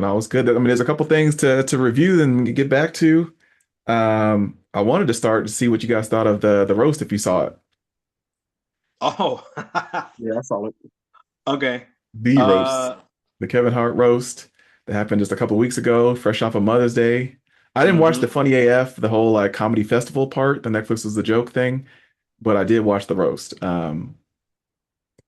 all was good. I mean, there's a couple things to review and get back to. I wanted to start to see what you guys thought of the roast if you saw it. Oh, Yeah, I saw it. okay. The roast, Uh, the Kevin Hart roast that happened just a couple weeks ago, fresh off of Mother's Day. I didn't watch hmm the Funny AF, the whole like comedy festival part, the Netflix was the joke thing, but I did watch the roast.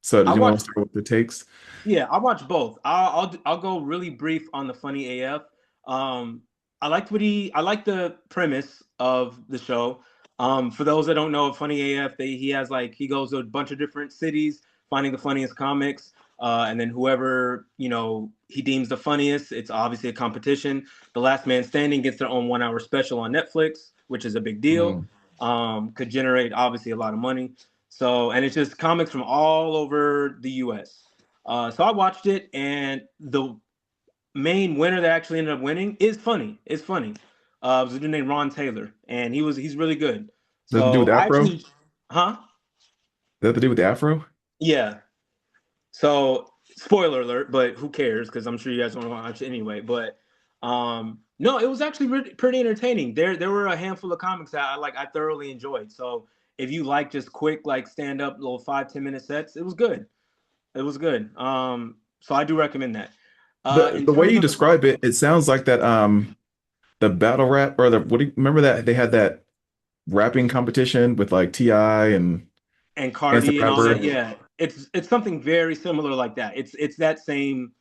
So I did you want to watched. start with the takes? Yeah, I watched both. I'll go really brief on the funny AF. Um, I like the premise of the show. For those that don't know, Funny AF, he has like he goes to a bunch of different cities finding the funniest comics, and then whoever he deems the funniest, it's obviously a competition. The last man standing gets their own 1 hour special on Netflix, which is a big deal. Mm. Could generate obviously a lot of money. So, and it's just comics from all over the U.S. So I watched it, and the main winner that actually ended up winning is funny. It's funny. It was a dude named Ron Taylor, and he's really good. Does it have to do with So the I Afro? Does actually, huh? it have to do with the Afro? Yeah. So spoiler alert, but who cares? Because I'm sure you guys want to watch it anyway. But no, it was actually pretty entertaining. There were a handful of comics that I thoroughly enjoyed. So if you like just quick like stand up little 5-10 minute sets, it was good. It was good. So I do recommend that. In The way terms you of the describe it, it sounds like that the battle rap or the what do you remember that they had that rapping competition with like T.I. and and Chance the Cardi and all that, Rapper. yeah, it's something very similar like that. It's that same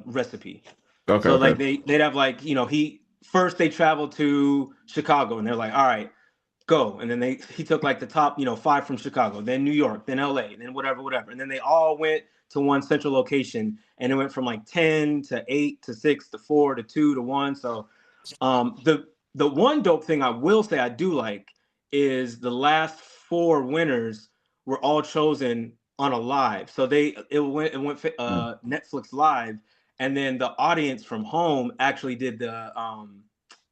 recipe. Okay, So okay. like they'd have like he first they traveled to Chicago and they're like, all right, go, and then he took like the top five from Chicago, then New York, then L.A., then whatever, and then they all went to one central location, and it went from like 10 to 8 to 6 to 4 to 2 to 1. So the one dope thing I will say I do like is the last four winners were all chosen on a live. So it went Mm. Netflix live, and then the audience from home actually did the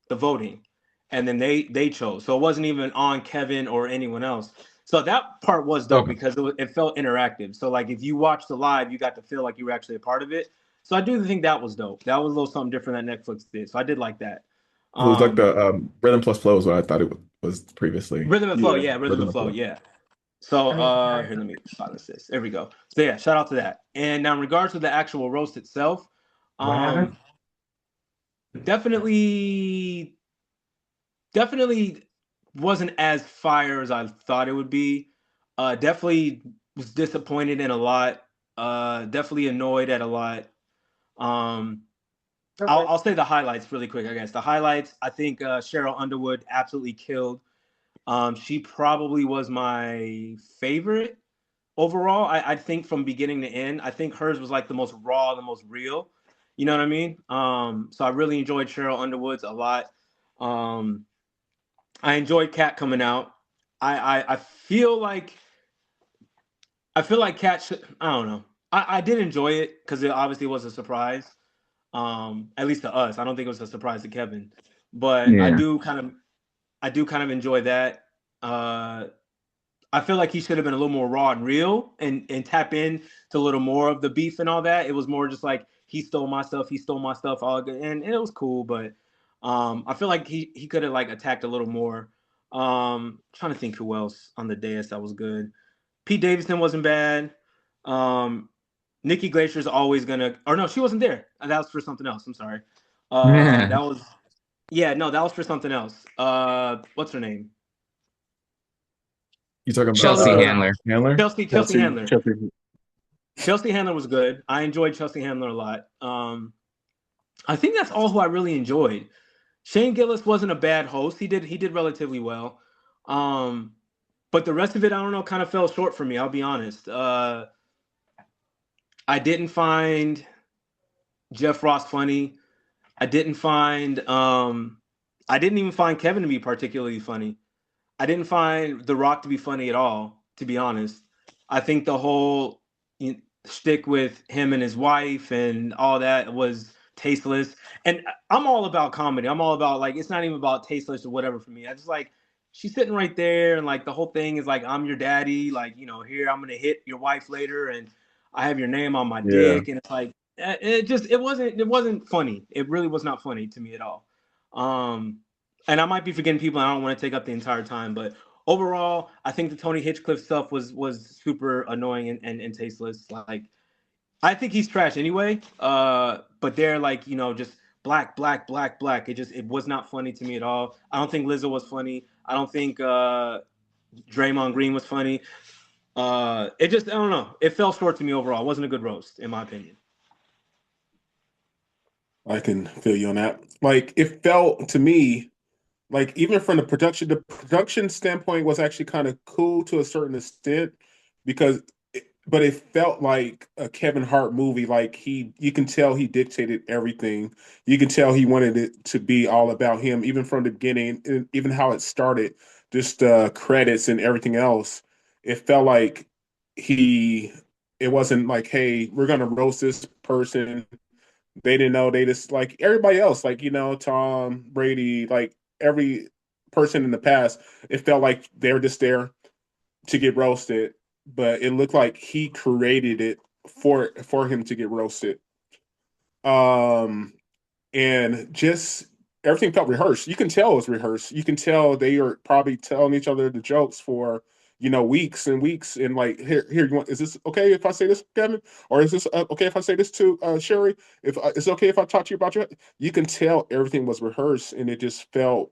voting, and then they chose. So it wasn't even on Kevin or anyone else. So that part was dope Okay. because it felt interactive. So like if you watched the live, you got to feel like you were actually a part of it. So I do think that was dope. That was a little something different that Netflix did. So I did like that. So it was like Um, the Rhythm plus flow is what I thought it was previously. Rhythm and flow, Yeah. yeah, rhythm Rhythm and and flow, flow. yeah. So here, let me silence this. There we go. So yeah, shout out to that. And now in regards to the actual roast itself, um, definitely definitely wasn't as fire as I thought it would be. Definitely was disappointed in a lot. Definitely annoyed at a lot. Um, I'll say the highlights really quick. I guess the highlights. I think Cheryl Underwood absolutely killed. She probably was my favorite overall. I think from beginning to end, I think hers was like the most raw, the most real. You know what I mean? So I really enjoyed Cheryl Underwood's a lot. Um, I enjoyed Kat coming out. I feel like Kat should. I don't know. I did enjoy it because it obviously was a surprise. At least to us. I don't think it was a surprise to Kevin, but Yeah. I do kind of enjoy that. Uh, I feel like he should have been a little more raw and real and tap in to a little more of the beef and all that. It was more just like he stole my stuff, all good, and it was cool. But I feel like he could have like attacked a little more. Trying to think who else on the dais that was good. Pete Davidson wasn't bad. Um, Nikki Glacier's always gonna, or no, she wasn't there. That was for something else. I'm sorry. That was yeah, no, that was for something else. What's her name? You talking about Chelsea Uh, Handler. Handler? Chelsea Chelsea, Handler. Chelsea. Chelsea Handler was good. I enjoyed Chelsea Handler a lot. I think that's all who I really enjoyed. Shane Gillis wasn't a bad host. He did relatively well. Um, but the rest of it, I don't know, kind of fell short for me. I'll be honest. I didn't find Jeff Ross funny. I didn't find. I didn't even find Kevin to be particularly funny. I didn't find The Rock to be funny at all. To be honest, I think the whole stick with him and his wife and all that was tasteless. And I'm all about comedy. I'm all about like it's not even about tasteless or whatever for me. I just like she's sitting right there and like the whole thing is like I'm your daddy. Like here I'm gonna hit your wife later and I have your name on my Yeah. dick and it's like it wasn't funny. It really was not funny to me at all. Um, and I might be forgetting people. And I don't want to take up the entire time, but overall, I think the Tony Hitchcliffe stuff was super annoying and tasteless. Like I think he's trash anyway. But they're like just black, black, black, black. It was not funny to me at all. I don't think Lizzo was funny. I don't think Draymond Green was funny. It just I don't know. It fell short to me overall. It wasn't a good roast in my opinion. I can feel you on that. Like it felt to me like even from the production standpoint was actually kind of cool to a certain extent because but it felt like a Kevin Hart movie. Like you can tell he dictated everything. You can tell he wanted it to be all about him, even from the beginning, and even how it started, just credits and everything else. It felt like he. It wasn't like, hey, we're gonna roast this person. They didn't know. They just like everybody else, like Tom Brady, like every person in the past. It felt like they were just there to get roasted, but it looked like he created it for him to get roasted. Um, and just everything felt rehearsed. You can tell it was rehearsed. You can tell they are probably telling each other the jokes for weeks and weeks. And like, here, you want? Is this okay if I say this, Kevin? Or is this okay if I say this to Sherry? If it's okay if I talk to you about you can tell everything was rehearsed, and it just felt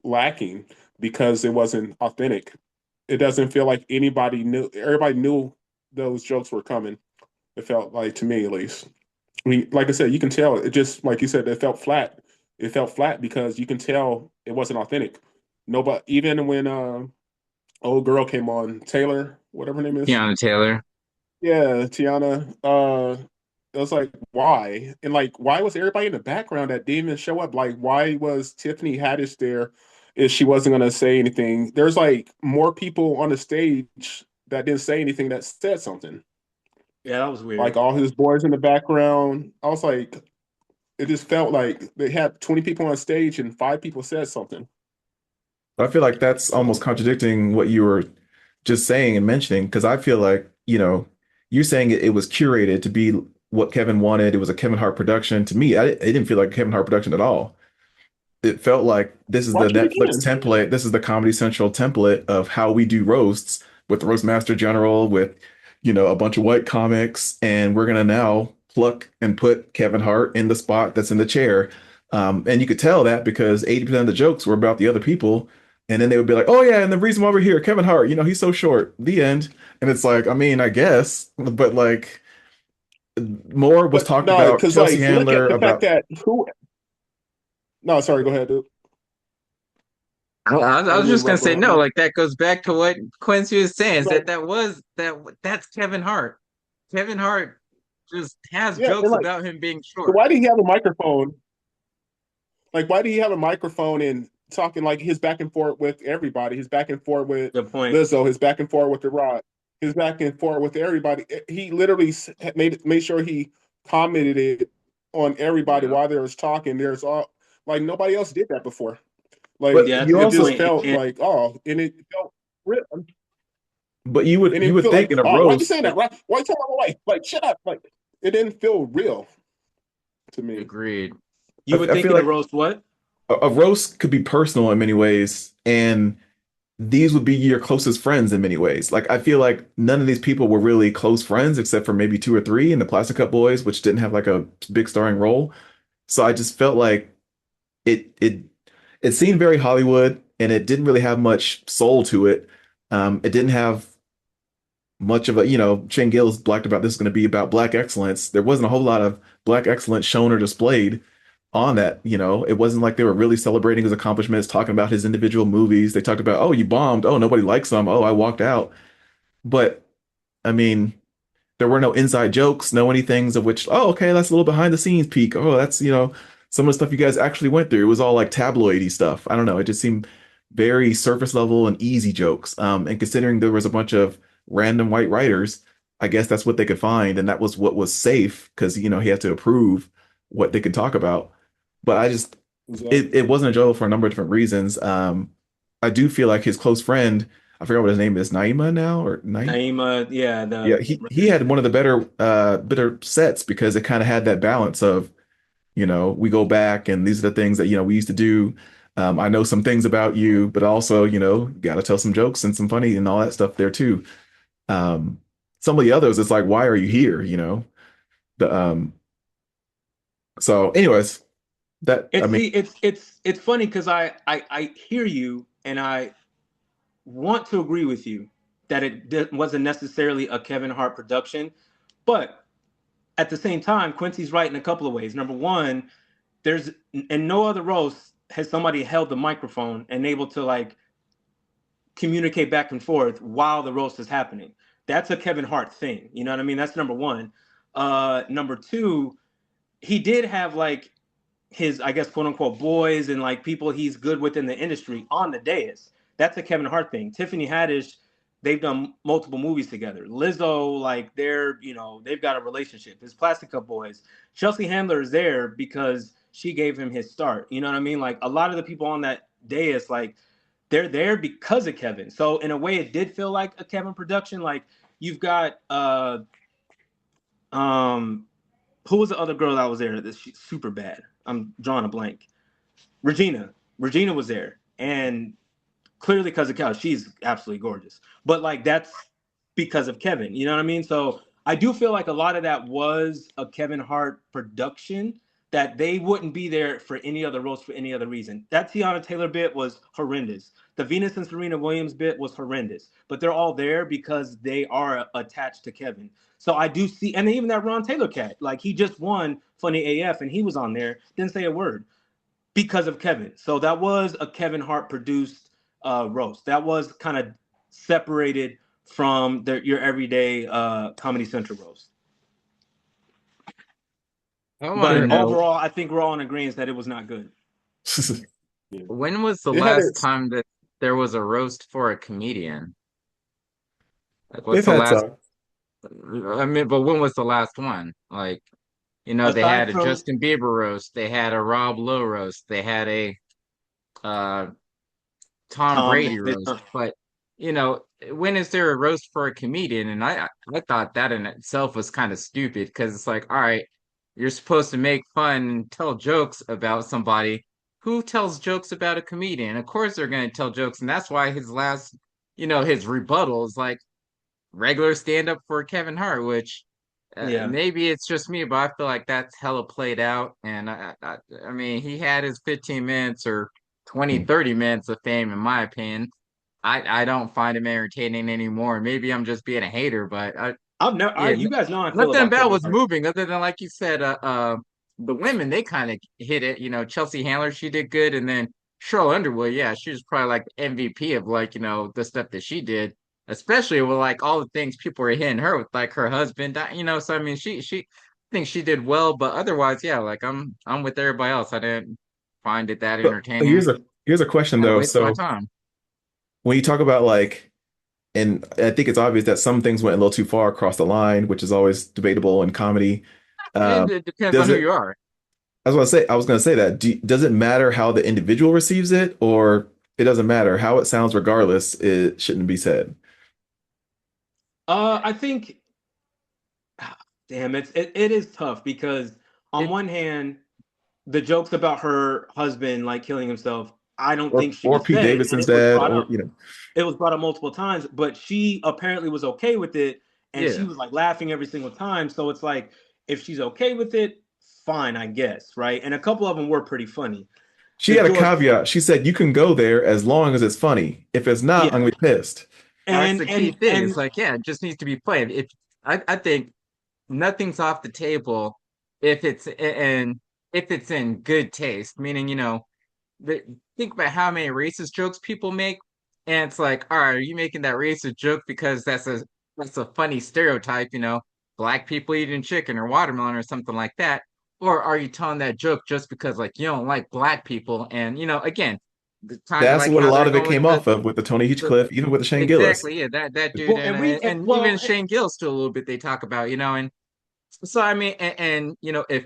lacking because it wasn't authentic. It doesn't feel like anybody knew. Everybody knew those jokes were coming. It felt like to me, at least. I mean, like I said, you can tell. It just like you said, it felt flat. It felt flat because you can tell it wasn't authentic. Nobody, even when old girl came on, Taylor, whatever her name is, Tiana Taylor. yeah, Tiana. It was like why, and like why was everybody in the background that didn't even show up? Like why was Tiffany Haddish there if she wasn't gonna say anything? There's like more people on the stage that didn't say anything that said something. Yeah, that was Like weird. all his boys in the background. I was like, it just felt like they had 20 people on stage and 5 people said something. I feel like that's almost So contradicting what you were just saying and mentioning, because I feel like, you're saying it was curated to be what Kevin wanted. It was a Kevin Hart production. To me, it didn't feel like a Kevin Hart production at all. It felt like this is the watch it Netflix again. template. This is the Comedy Central template of how we do roasts with the Roastmaster General, with, a bunch of white comics. And we're going to now pluck and put Kevin Hart in the spot that's in the chair. And you could tell that because 80% of the jokes were about the other people. And then they would be like, oh, yeah. And the reason why we're here, Kevin Hart, he's so short. The end. And it's like, I mean, I guess, but like more was But talked no, about because Chelsea like look at Handler, the fact about that who no, sorry, go ahead, dude. I I was didn't mean just to gonna say no. interrupt. Like that goes back to what Quincy was saying. Is Like, that's Kevin Hart. Kevin Hart just has yeah, and jokes like, about him being so short. why did he have a microphone? Like, why did he have a microphone and talking like his back and forth with everybody? His back and forth with Good point. Lizzo, his back and forth with the Rod, his back and forth with everybody. He literally made sure he commented it on everybody Yeah. while they was talking. There's all like nobody else did that before. Like but Yeah, that's a you it good just also point. felt And like and it felt real, but you would and you it would felt think like in a oh, why are you roast. saying that? Why you talking about my wife? Like shut up! Like it didn't feel real to me. Agreed. you would I think feel in a like roast what? a roast could be personal in many ways, and these would be your closest friends in many ways. Like I feel like none of these people were really close friends except for maybe two or three in the Plastic Cup Boys, which didn't have like a big starring role. So I just felt like it it it seemed very Hollywood, and it didn't really have much soul to it. It didn't have much of a, Shane Gillis blacked about this is going to be about black excellence. There wasn't a whole lot of black excellence shown or displayed on that. It wasn't like they were really celebrating his accomplishments, talking about his individual movies. They talked about, oh, you bombed. Oh, nobody likes them. Oh, I walked out. But I mean, there were no inside jokes, no anythings of which, oh, okay, that's a little behind the scenes peek. Oh, that's, some of the stuff you guys actually went through. It was all like tabloidy stuff. I don't know. It just seemed very surface level and easy jokes. And considering there was a bunch of random white writers, I guess that's what they could find. And that was what was safe because, he had to approve what they could talk about. But I just, Exactly. it wasn't enjoyable for a number of different reasons. I do feel like his close friend, I forgot what his name is, Naima now or Naim. Naima, yeah, Yeah, the he had one of the better sets because it kind of had that balance of, we go back and these are the things that, we used to do. I know some things about you, but also, got to tell some jokes and some funny and all that stuff there too. Um, some of the others, it's like, why are you here? The so anyways, that I it's mean, see, it's funny because I hear you and I want to agree with you that wasn't necessarily a Kevin Hart production, but at the same time, Quincy's right in a couple of ways. Number one, there's in no other roast has somebody held the microphone and able to like communicate back and forth while the roast is happening. That's a Kevin Hart thing. You know what I mean? That's number one. Number two, he did have like his, I guess, quote unquote boys and like people he's good with in the industry on the dais. That's a Kevin Hart thing. Tiffany Haddish, they've done multiple movies together. Lizzo, like they've got a relationship. His Plastic Cup Boys. Chelsea Handler is there because she gave him his start. You know what I mean? Like a lot of the people on that dais, like they're there because of Kevin. So in a way, it did feel like a Kevin production. Like you've got um who was the other girl that was there that's super bad? I'm drawing a blank. Regina. Regina was there. And clearly because of Cal, she's absolutely gorgeous. But like that's because of Kevin. You know what I mean? So I do feel like a lot of that was a Kevin Hart production that they wouldn't be there for any other roast for any other reason. That Tiana Taylor bit was horrendous. The Venus and Serena Williams bit was horrendous. But they're all there because they are attached to Kevin. So I do see, and even that Ron Taylor cat, like he just won Funny AF and he was on there, didn't say a word because of Kevin. So that was a Kevin Hart produced roast. That was kind of separated from your everyday Comedy Central roast. I want to But know, overall, I think we're all in agreement that it was not good. when was the It had last its. time that there was a roast for a comedian? Like, what's they've the had last? some. I mean, but when was the last one? Like, they Aside had a from, Justin Bieber roast, they had a Rob Lowe roast, they had a uh Tom Brady roast. But when is there a roast for a comedian? And I thought that in itself was kind of stupid because it's like, all right, you're supposed to make fun and tell jokes about somebody. Who tells jokes about a comedian? Of course they're going to tell jokes, and that's why his last, his rebuttal is like regular stand up for Kevin Hart, which yeah. maybe it's just me, but I feel like that's hella played out. And I mean, he had his 15 minutes or 20, 30 minutes of fame, in my opinion. I don't find him entertaining anymore. Maybe I'm just being a hater, but I've never, yeah, you guys know how I feel nothing about about Kevin was Hart. moving other than like you said, the women they kind of hit it. Chelsea Handler, she did good, and then Cheryl Underwood, yeah, she was probably like the MVP of like the stuff that she did, especially with like all the things people were hitting her with, like her husband, So I mean, she I think she did well, but otherwise, yeah, like I'm with everybody else. I didn't find it that So entertaining. here's a question Kind of though. waste of my So time. when you talk about like, and I think it's obvious that some things went a little too far across the line, which is always debatable in comedy. And Um, it depends on does who it? you are. I was going to say that. Does it matter how the individual receives it, or it doesn't matter how it sounds regardless? It shouldn't be said. I think, damn, it is tough because on It one hand, the jokes about her husband like killing himself, I don't think should be Or Pete said, and Davidson's it was dad, brought or up. It was brought up multiple times, but she apparently was okay with it, and she yeah. was like laughing every single time. So it's like, if she's okay with it, fine, I guess, right? And a couple of them were pretty funny. she The had a George, caveat. She said, "You can go there as long as it's funny. If it's not, I'm yeah, gonna be pissed." That's and the key and thing. It's and like, yeah, it just needs to be played. If I think nothing's off the table if it's in good taste, meaning, the, think about how many racist jokes people make, and it's like, all right, are you making that racist joke because that's a funny stereotype, black people eating chicken or watermelon or something like that, or are you telling that joke just because like you don't like black people? And again, the kind of That's like what a how lot they're of it going with came off of with the Tony the Hinchcliffe, even with the Shane Gillis. exactly, yeah, that dude, well, and and well, even Shane Gillis too a little bit. They talk about, and so I mean, if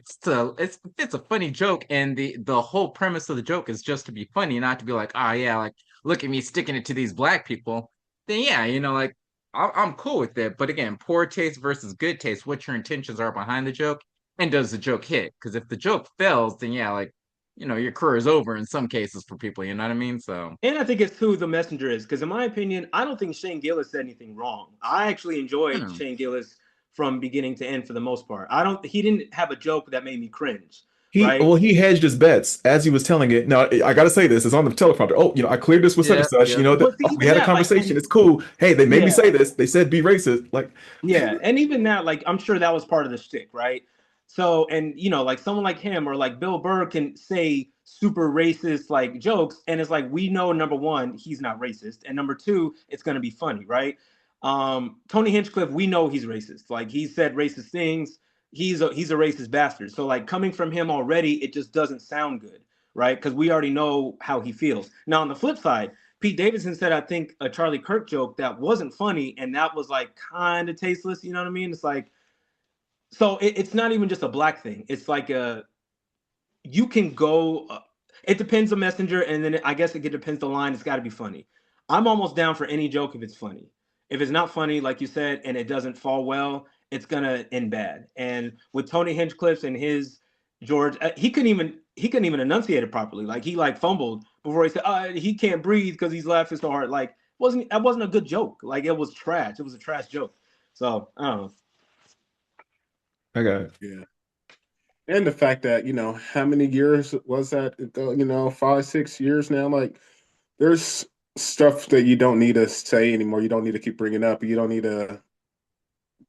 it's a funny joke, and the whole premise of the joke is just to be funny, not to be like, oh yeah, like look at me sticking it to these black people. then yeah, like I'm cool with it. But again, poor taste versus good taste, what your intentions are behind the joke, and does the joke hit? Because if the joke fails, then yeah, like your career is over in some cases for people. You know what I mean? So. And I think it's who the messenger is, because in my opinion, I don't think Shane Gillis said anything wrong. I actually enjoyed Hmm. Shane Gillis from beginning to end for the most part. He didn't have a joke that made me cringe, right? He hedged his bets as he was telling it. Now, I gotta say this, it's on the teleprompter. Oh, I cleared this with such and Yep. such. Yep. But see, We even had a that, like, conversation. and It's cool. Hey, they made me yeah, say this. They said be racist. Like, yeah, and even that, like, I'm sure that was part of the shtick, right? So, and like someone like him or like Bill Burr can say super racist like jokes, and it's like we know number one, he's not racist, and number two, it's gonna be funny, right? Tony Hinchcliffe, we know he's racist. Like he said racist things. He's a racist bastard. So like coming from him already, it just doesn't sound good, right? Because we already know how he feels. Now on the flip side, Pete Davidson said, I think, a Charlie Kirk joke that wasn't funny, and that was like kind of tasteless. You know what I mean? It's like, so it's not even just a black thing. It's like you can go. It depends on messenger, and then I guess it depends the line. It's got to be funny. I'm almost down for any joke if it's funny. If it's not funny, like you said, and it doesn't fall well, it's gonna end bad. And with Tony Hinchcliffe and his George, he couldn't even enunciate it properly. Like he like fumbled before he said he can't breathe because he's laughing so hard. Like that wasn't a good joke. Like it was trash. It was a trash joke. So I don't know. I got it. Yeah. And the fact that, how many years was that ago? 5, 6 years now. Like, there's stuff that you don't need to say anymore. You don't need to keep bringing up. You don't need to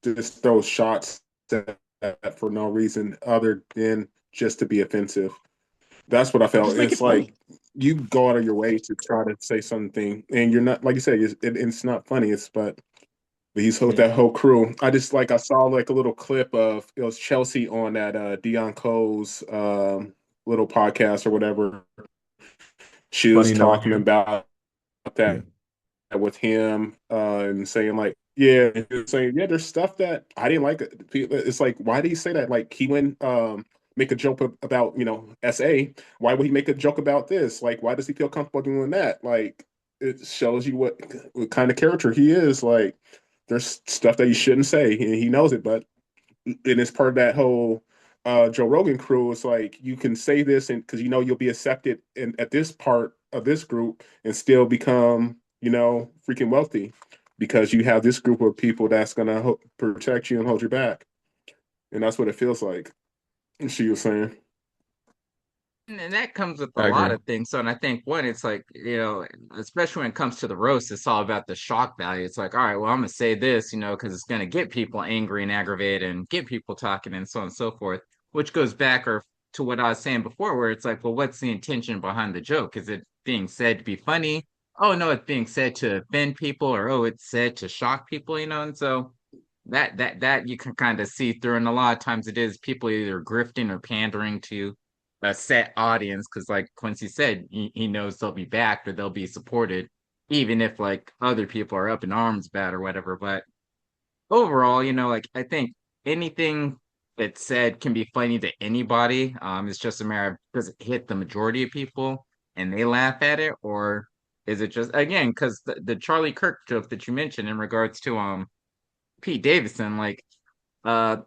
just throw shots at that for no reason other than just to be offensive. That's what I felt. Just make It's it funny. like you go out of your way to try to say something, and you're not, like you said, it's not funny. But he's with Yeah. that whole crew. I saw like a little clip of it was Chelsea on that Dion Cole's little podcast or whatever. She was Funny knowing talking you. about Yeah. that with him and saying like, yeah, and he was saying, yeah, there's stuff that I didn't like. It's like, why did he say that? Like he went make a joke about SA. Why would he make a joke about this? Like, why does he feel comfortable doing that? Like, it shows you what kind of character he is. Like, there's stuff that you shouldn't say, and he knows it. But and it's part of that whole Joe Rogan crew. It's like you can say this, and because you'll be accepted at this part of this group, and still become freaking wealthy because you have this group of people that's gonna protect you and hold you back, and that's what it feels like. She was saying, And that comes with a I lot agree. of things. So, and I think one, it's like, especially when it comes to the roast, it's all about the shock value. It's like, all right, well, I'm gonna say this, because it's gonna get people angry and aggravated and get people talking and so on and so forth, which goes back or to what I was saying before, where it's like, well, what's the intention behind the joke? Is it being said to be funny? Oh no, it's being said to offend people, or oh, it's said to shock people, and so that you can kind of see through, and a lot of times it is people either grifting or pandering to a set audience because, like Quincy said, he knows they'll be backed or they'll be supported, even if like other people are up in arms about or whatever. But overall, like I think anything that's said can be funny to anybody. It's just a matter of does it hit the majority of people and they laugh at it, or is it just again because the Charlie Kirk joke that you mentioned in regards to Pete Davidson, like uh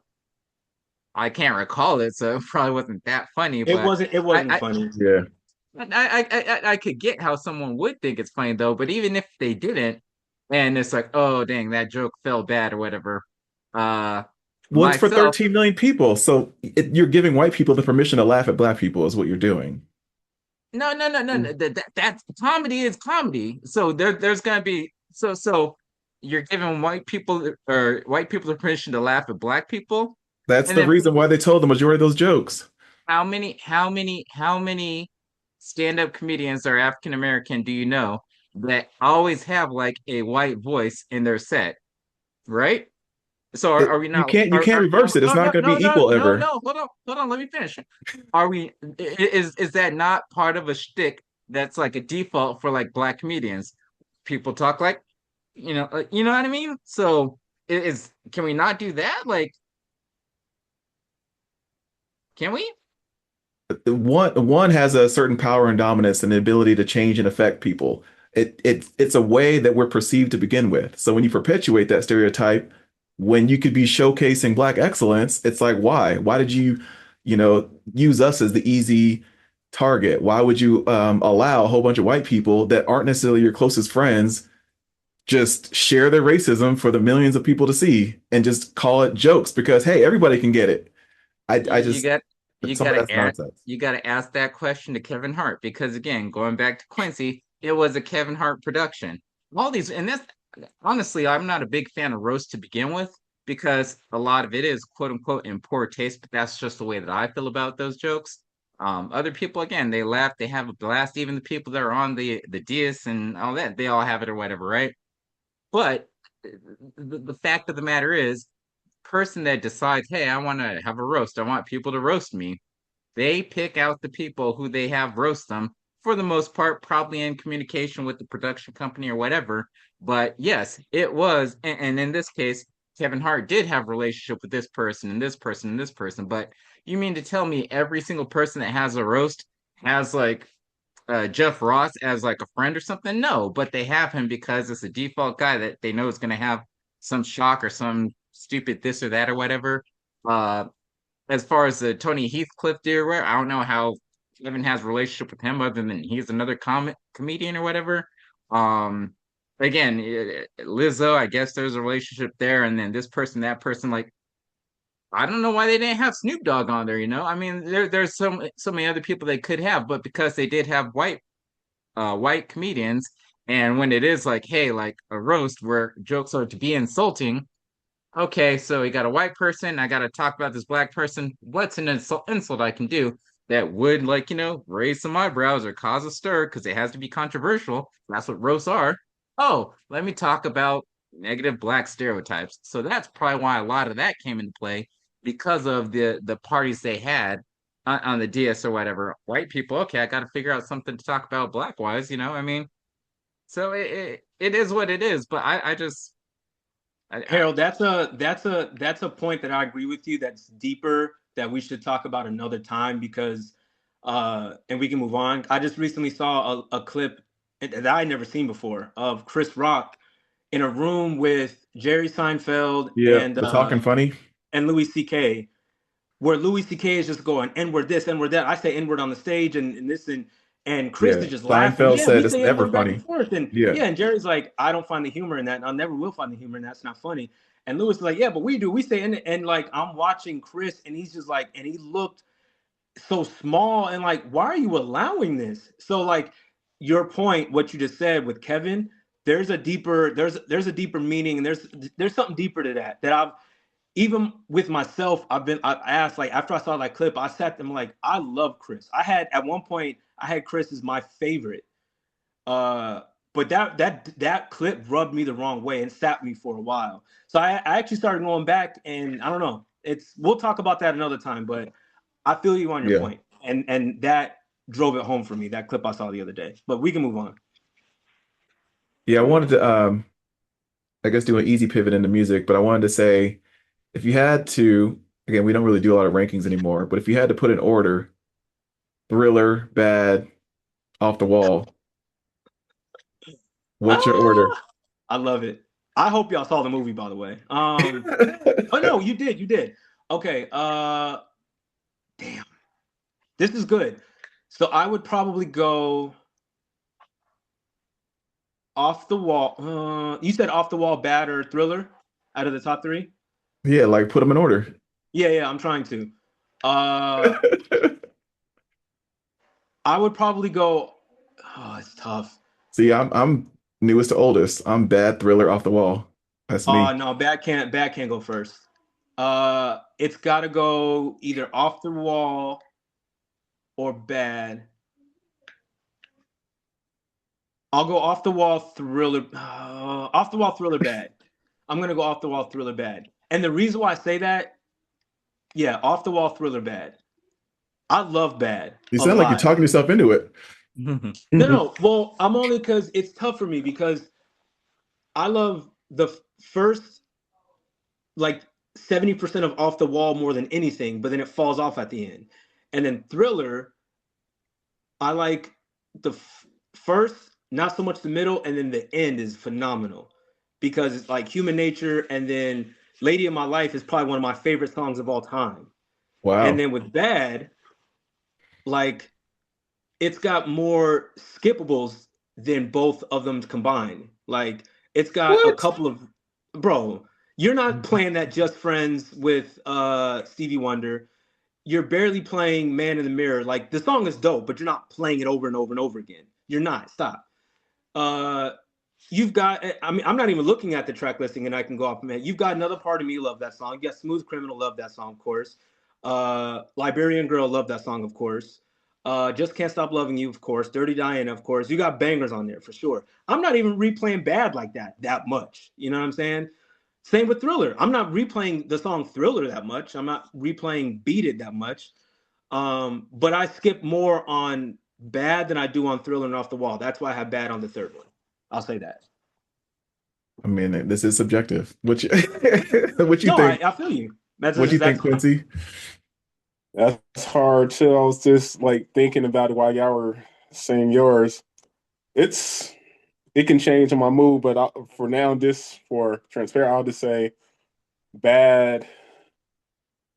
I can't recall it, so it probably wasn't that funny. It But wasn't. It I wasn't I funny. Yeah. I could get how someone would think it's funny though. But even if they didn't, and it's like, oh dang, that joke fell bad or whatever. Uh, Well, it's for myself, 13 million people. So you're giving white people the permission to laugh at black people is what you're doing. no, no, no, no, no. That's comedy is comedy. So there's gonna be so you're giving white people the permission to laugh at black people, That's and the then reason why they told the majority of those jokes. how many stand-up comedians are African American do you know that always have like a white voice in their set, right? So are we You not can't reverse it. It's no not no going to no be no equal no ever. no hold on, let me finish. Are we is that not part of a shtick that's like a default for like black comedians? People talk like you know what I mean? So is can we not do that? Like, can we? One has a certain power and dominance and the ability to change and affect people. it's a way that we're perceived to begin with. So when you perpetuate that stereotype, when you could be showcasing Black excellence, it's like, why? Why did you, use us as the easy target? Why would you allow a whole bunch of white people that aren't necessarily your closest friends just share their racism for the millions of people to see and just call it jokes because hey, everybody can get it. I You just got you some of gotta that's ask nonsense. you gotta ask that question to Kevin Hart because again, going back to Quincy, it was a Kevin Hart production. All these and this honestly, I'm not a big fan of roast to begin with because a lot of it is quote unquote in poor taste, but that's just the way that I feel about those jokes. Other people again, they laugh, they have a blast. Even the people that are on the dais and all that, they all have it or whatever, right? But the fact of the matter is, person that decides, hey, I want to have a roast, I want people to roast me, they pick out the people who they have roast them for the most part, probably in communication with the production company or whatever. But yes, it was, and in this case, Kevin Hart did have a relationship with this person and this person and this person. But you mean to tell me every single person that has a roast has like Jeff Ross as like a friend or something? No, but they have him because it's a default guy that they know is going to have some shock or some stupid this or that or whatever. Uh, as far as the Tony Heathcliff deal, I don't know how Kevin has a relationship with him other than he's another comedian or whatever. Um, again, Lizzo, I guess there's a relationship there, and then this person, that person, like I don't know why they didn't have Snoop Dogg on there. I mean, there's so many other people they could have, but because they did have white comedians, and when it is like, hey, like a roast where jokes are to be insulting. Okay, so we got a white person. I got to talk about this black person. What's an insult I can do that would, like, raise some eyebrows or cause a stir because it has to be controversial? That's what roasts are. Oh, let me talk about negative black stereotypes. So that's probably why a lot of that came into play because of the parties they had on the DS or whatever. White people, okay, I got to figure out something to talk about black wise. I mean, so it is what it is. But I just I Harold, that's a point that I agree with you. That's deeper that we should talk about another time because, and we can move on. I just recently saw a clip that I had never seen before of Chris Rock in a room with Jerry Seinfeld Yeah, the talking funny. and Louis C.K., where Louis C.K. is just going N-word this, N-word that. I say N-word on the stage and this and Chris Yeah. is just laughing. Seinfeld Yeah, we said it's say never N-word back and funny. forth. And Yeah. yeah, and Jerry's like, I don't find the humor in that. And I never will find the humor in that. It's not funny. And Louis is like, yeah, but we do. We say and like I'm watching Chris and he's just like, and he looked so small and like, why are you allowing this? So like your point, what you just said with Kevin, there's a deeper meaning and there's something deeper to that I've even with myself, I asked like after I saw that clip, I sat them like I love Chris. I had at one point I had Chris as my favorite. Uh, but that clip rubbed me the wrong way and sat me for a while. So I actually started going back and I don't know. We'll talk about that another time, but I feel you on your Yeah. point. And that drove it home for me, that clip I saw the other day. But we can move on. Yeah, I wanted to I guess do an easy pivot into music, but I wanted to say if you had to, again, we don't really do a lot of rankings anymore, but if you had to put in order, Thriller, Bad, Off the Wall, what's your order? Ah, I love it. I hope y'all saw the movie, by the way. Oh no, you did. Okay, damn. This is good. So I would probably go Off the Wall. You said Off the Wall, Bad, or Thriller out of the top three? Yeah, like put them in order. Yeah, I'm trying to. Uh, I would probably go. Oh, it's tough. See, I'm newest to oldest. I'm Bad, Thriller, Off the Wall. That's me. No, Bad can't go first. It's got to go either Off the Wall or Bad. I'll go Off the Wall, Thriller. Off the Wall, Thriller, Bad. I'm gonna go Off the Wall, Thriller, Bad. And the reason why I say that, yeah, Off the Wall, Thriller, Bad. I love Bad You a sound like you're lot. talking yourself into it. No. Well, I'm only because it's tough for me because I love the first like 70% of Off the Wall more than anything, but then it falls off at the end. And then Thriller, I like the first not so much the middle, and then the end is phenomenal because it's like Human Nature, and then Lady of My Life is probably one of my favorite songs of all time. And Wow. then with Bad, like it's got more skippables than both of them combined. Like it's got a What? couple of bro, you're not playing that Just Friends with Stevie Wonder. You're barely playing Man in the Mirror. Like the song is dope, but you're not playing it over and over and over again. You're not. Stop. Uh you've got I mean, I'm not even looking at the track listing and I can go off, man. You've got Another Part of Me, love that song. You got Smooth Criminal, love that song, of course. Liberian Girl, love that song, of course. Just Can't Stop Loving You, of course. Dirty Diana, of course. You got bangers on there for sure. I'm not even replaying Bad like that much. You know what I'm saying? Same with Thriller. I'm not replaying the song Thriller that much. I'm not replaying Beat It that much. But I skip more on Bad than I do on Thriller and Off the Wall. That's why I have Bad on the third one. I'll say that. I mean, this is subjective. What you what you No, think? I feel you. That's What you think, exactly. Quincy? That's hard too. I was just like thinking about it while y'all were saying yours. It's it can change on my mood, but for now, just for transparent, I'll just say bad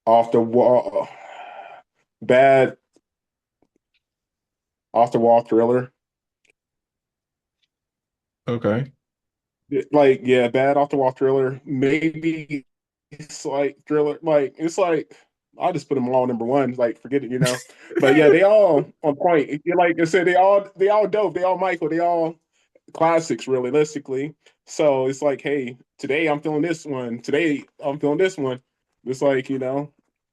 off the wall, bad off the wall thriller. Okay. Like yeah, bad off the wall thriller. Maybe it's like thriller. Like it's like I'll just put them all number one. Like forget it, you know. But yeah, they all on point. Like I said, they all dope. They all Michael. They all classics realistically. So it's like, hey, today I'm feeling this one. Today I'm feeling this one. It's like,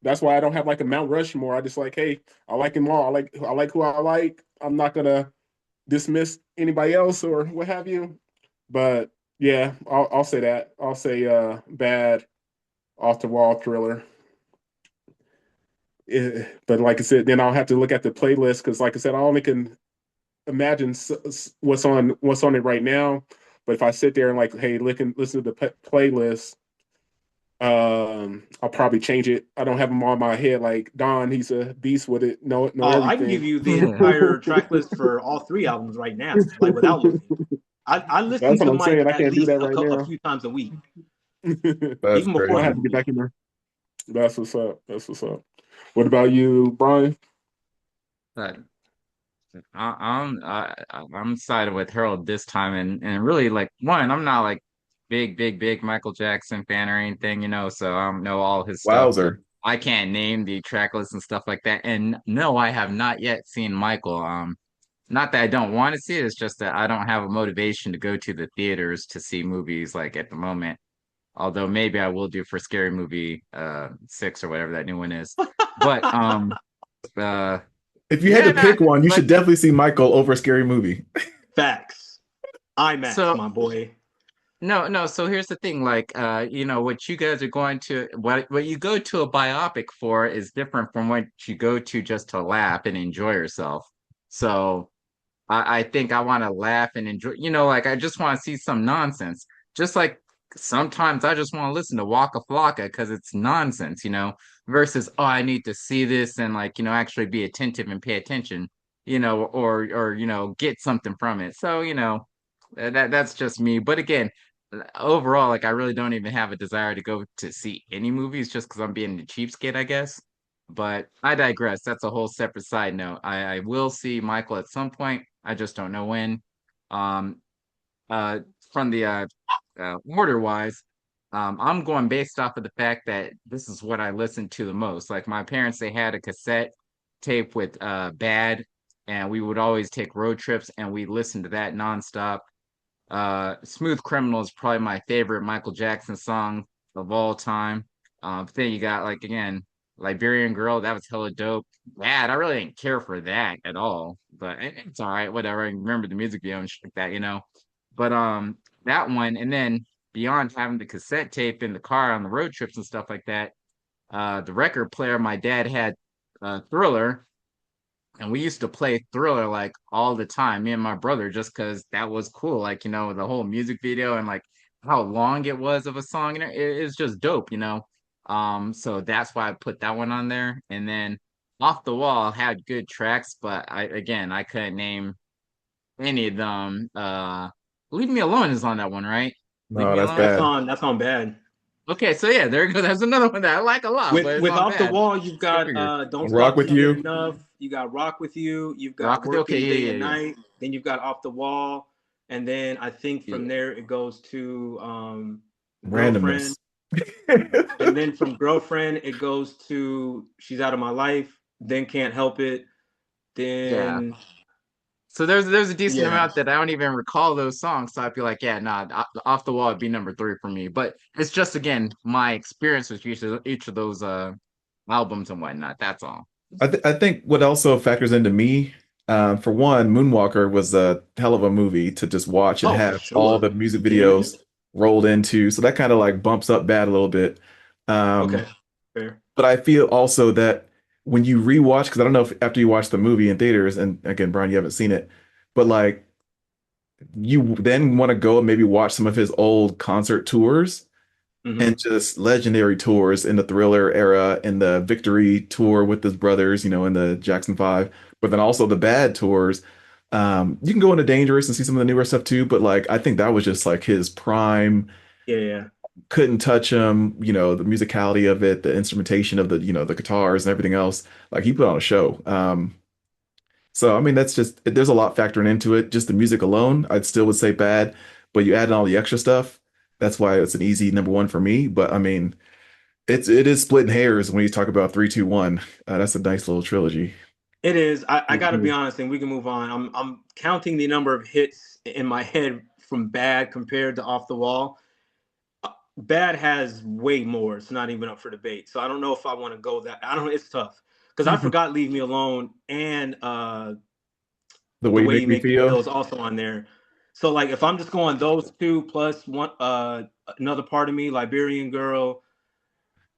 that's why I don't have like a Mount Rushmore. I just like, hey, I like them all. I like who I like. I'm not gonna dismiss anybody else or what have you. But yeah, I'll say that. I'll say bad off the wall thriller. But like I said, then I'll have to look at the playlist because, like I said, I only can imagine what's on it right now. But if I sit there and like, hey, listen to the playlist, I'll probably change it. I don't have them on my head like Don. He's a beast with it. Know Oh, I can give everything. you the entire track list for all three albums right now, like without looking. I listen That's what to I'm Mike saying. I at can't do least that right a now. few times a week, That's even before I the crazy. have to get movie. back in there. That's what's up. That's what's up. What about you, Brian? But I'm sided with Harold this time, and really like one, I'm not like big Michael Jackson fan or anything, so I don't know all his stuff. Wowzer. I can't name the track lists and stuff like that. And no, I have not yet seen Michael. Not that I don't want to see it, it's just that I don't have a motivation to go to the theaters to see movies like at the moment. Although maybe I will do for Scary Movie 6 or whatever that new one is. But uh If you had to yeah, pick one, you like should definitely see Michael over Scary Movie. Facts. IMAX, so my boy. no, so here's the thing, like what you guys are going to what you go to a biopic for is different from what you go to just to laugh and enjoy yourself. So I think I want to laugh and enjoy, like I just want to see some nonsense. Just like sometimes I just want to listen to Waka Flocka because it's nonsense, versus, oh, I need to see this and like, actually be attentive and pay attention, or get something from it. So, that's just me. But again, overall, like I really don't even have a desire to go to see any movies just because I'm being the cheapskate, I guess. But I digress. That's a whole separate side note. I will see Michael at some point. I just don't know when. Um, uh, from the order wise, I'm going based off of the fact that this is what I listen to the most. Like my parents, they had a cassette tape with Bad, and we would always take road trips and we listen to that nonstop. Smooth Criminal is probably my favorite Michael Jackson song of all time. But then you got like again, Liberian Girl, that was hella dope. Bad, I really didn't care for that at all, but it's all right, whatever. I remember the music video and shit like that. But that one, and then beyond having the cassette tape in the car on the road trips and stuff like that, the record player my dad had Thriller, and we used to play Thriller like all the time, me and my brother, just because that was cool. Like, the whole music video and like how long it was of a song, it's just dope. So that's why I put that one on there. And then Off the Wall had good tracks, but I couldn't name any of them. Leave Me Alone is on that one, right? Leave No, Me that's Alone. bad. That's on bad. Okay, so yeah, there you go. That's another one that I like a lot, but it's With on Off the bad. Wall, you've Go got figure. Don't Rock Stop with Till You Get you, Enough. You got Rock with You. You've got Rock with the okay, Working Day yeah, and yeah, Night. Then you've got Off the Wall, and then I think yeah. from there it goes to Girlfriend, randomness. and then from Girlfriend it goes to She's Out of My Life. Then Can't Help It. Yeah. Then So there's a decent yeah, amount that I don't even recall those songs. So I feel like, yeah, nah, Off the Wall would be number three for me. But it's just again my experience with each of those albums and whatnot. That's all. I think what also factors into me, for one, Moonwalker was a hell of a movie to just watch and oh for have all sure. the music Yeah. videos rolled into. So that kind of like bumps up bad a little bit. Okay. Um, Fair. but I feel also that when you rewatch, because I don't know if after you watch the movie in theaters, and again, Brian, you haven't seen it, but like you then want to go and maybe watch some of his old concert tours Hmm. and just legendary tours in the Thriller era and the Victory tour with his brothers, in the Jackson Five, but then also the Bad tours. You can go into Dangerous and see some of the newer stuff too, but like I think that was just like his prime. Yeah, yeah. Couldn't touch him, the musicality of it, the instrumentation of the guitars and everything else. Like he put on a show. So I mean that's just there's a lot factoring into it. Just the music alone, I'd still would say bad, but you add in all the extra stuff. That's why it's an easy number one for me. But I mean, it is splitting hairs when you talk about 3, 2, 1. That's a nice little trilogy. It is. I got to be Mhm. honest, and we can move on. I'm counting the number of hits in my head from Bad compared to Off the Wall. Bad has way more. It's not even up for debate. So I don't know if I want to go that. I don't know. It's tough because I forgot Leave Me Alone and The The way you Way make You me Make Me Feel feel, is also on there. So like if I'm just going those two plus one, another part of me, Liberian Girl,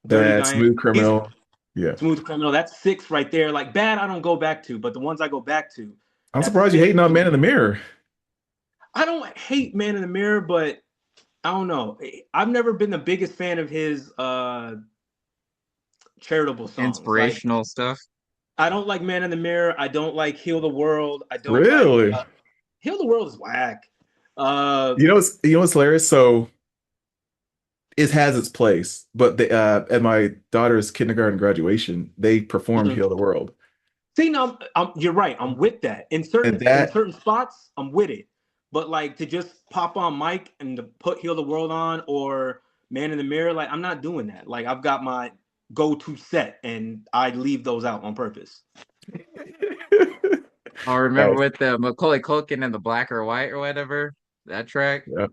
Dirty that Diana, smooth criminal. Yeah. Smooth Criminal, that's six right there. Like Bad, I don't go back to, but the ones I go back to, I'm that's surprised you six hating on for Man in me. the Mirror. I don't hate Man in the Mirror, but I don't know. I've never been the biggest fan of his charitable songs. Like Inspirational stuff. I don't like Man in the Mirror. I don't like Heal the World. I don't like Really? Heal the World is whack. Uh You know what's hilarious? So it has its place, but at my daughter's kindergarten graduation, they performed mhm. Heal the World. See, no, you're right. I'm with that. And In that, certain spots, I'm with it. But like to just pop on mic and to put Heal the World on or Man in the Mirror, like I'm not doing that. Like I've got my go-to set and I leave those out on purpose. I remember nice. with the Macaulay Culkin and the Black or White or whatever that track. Yeah.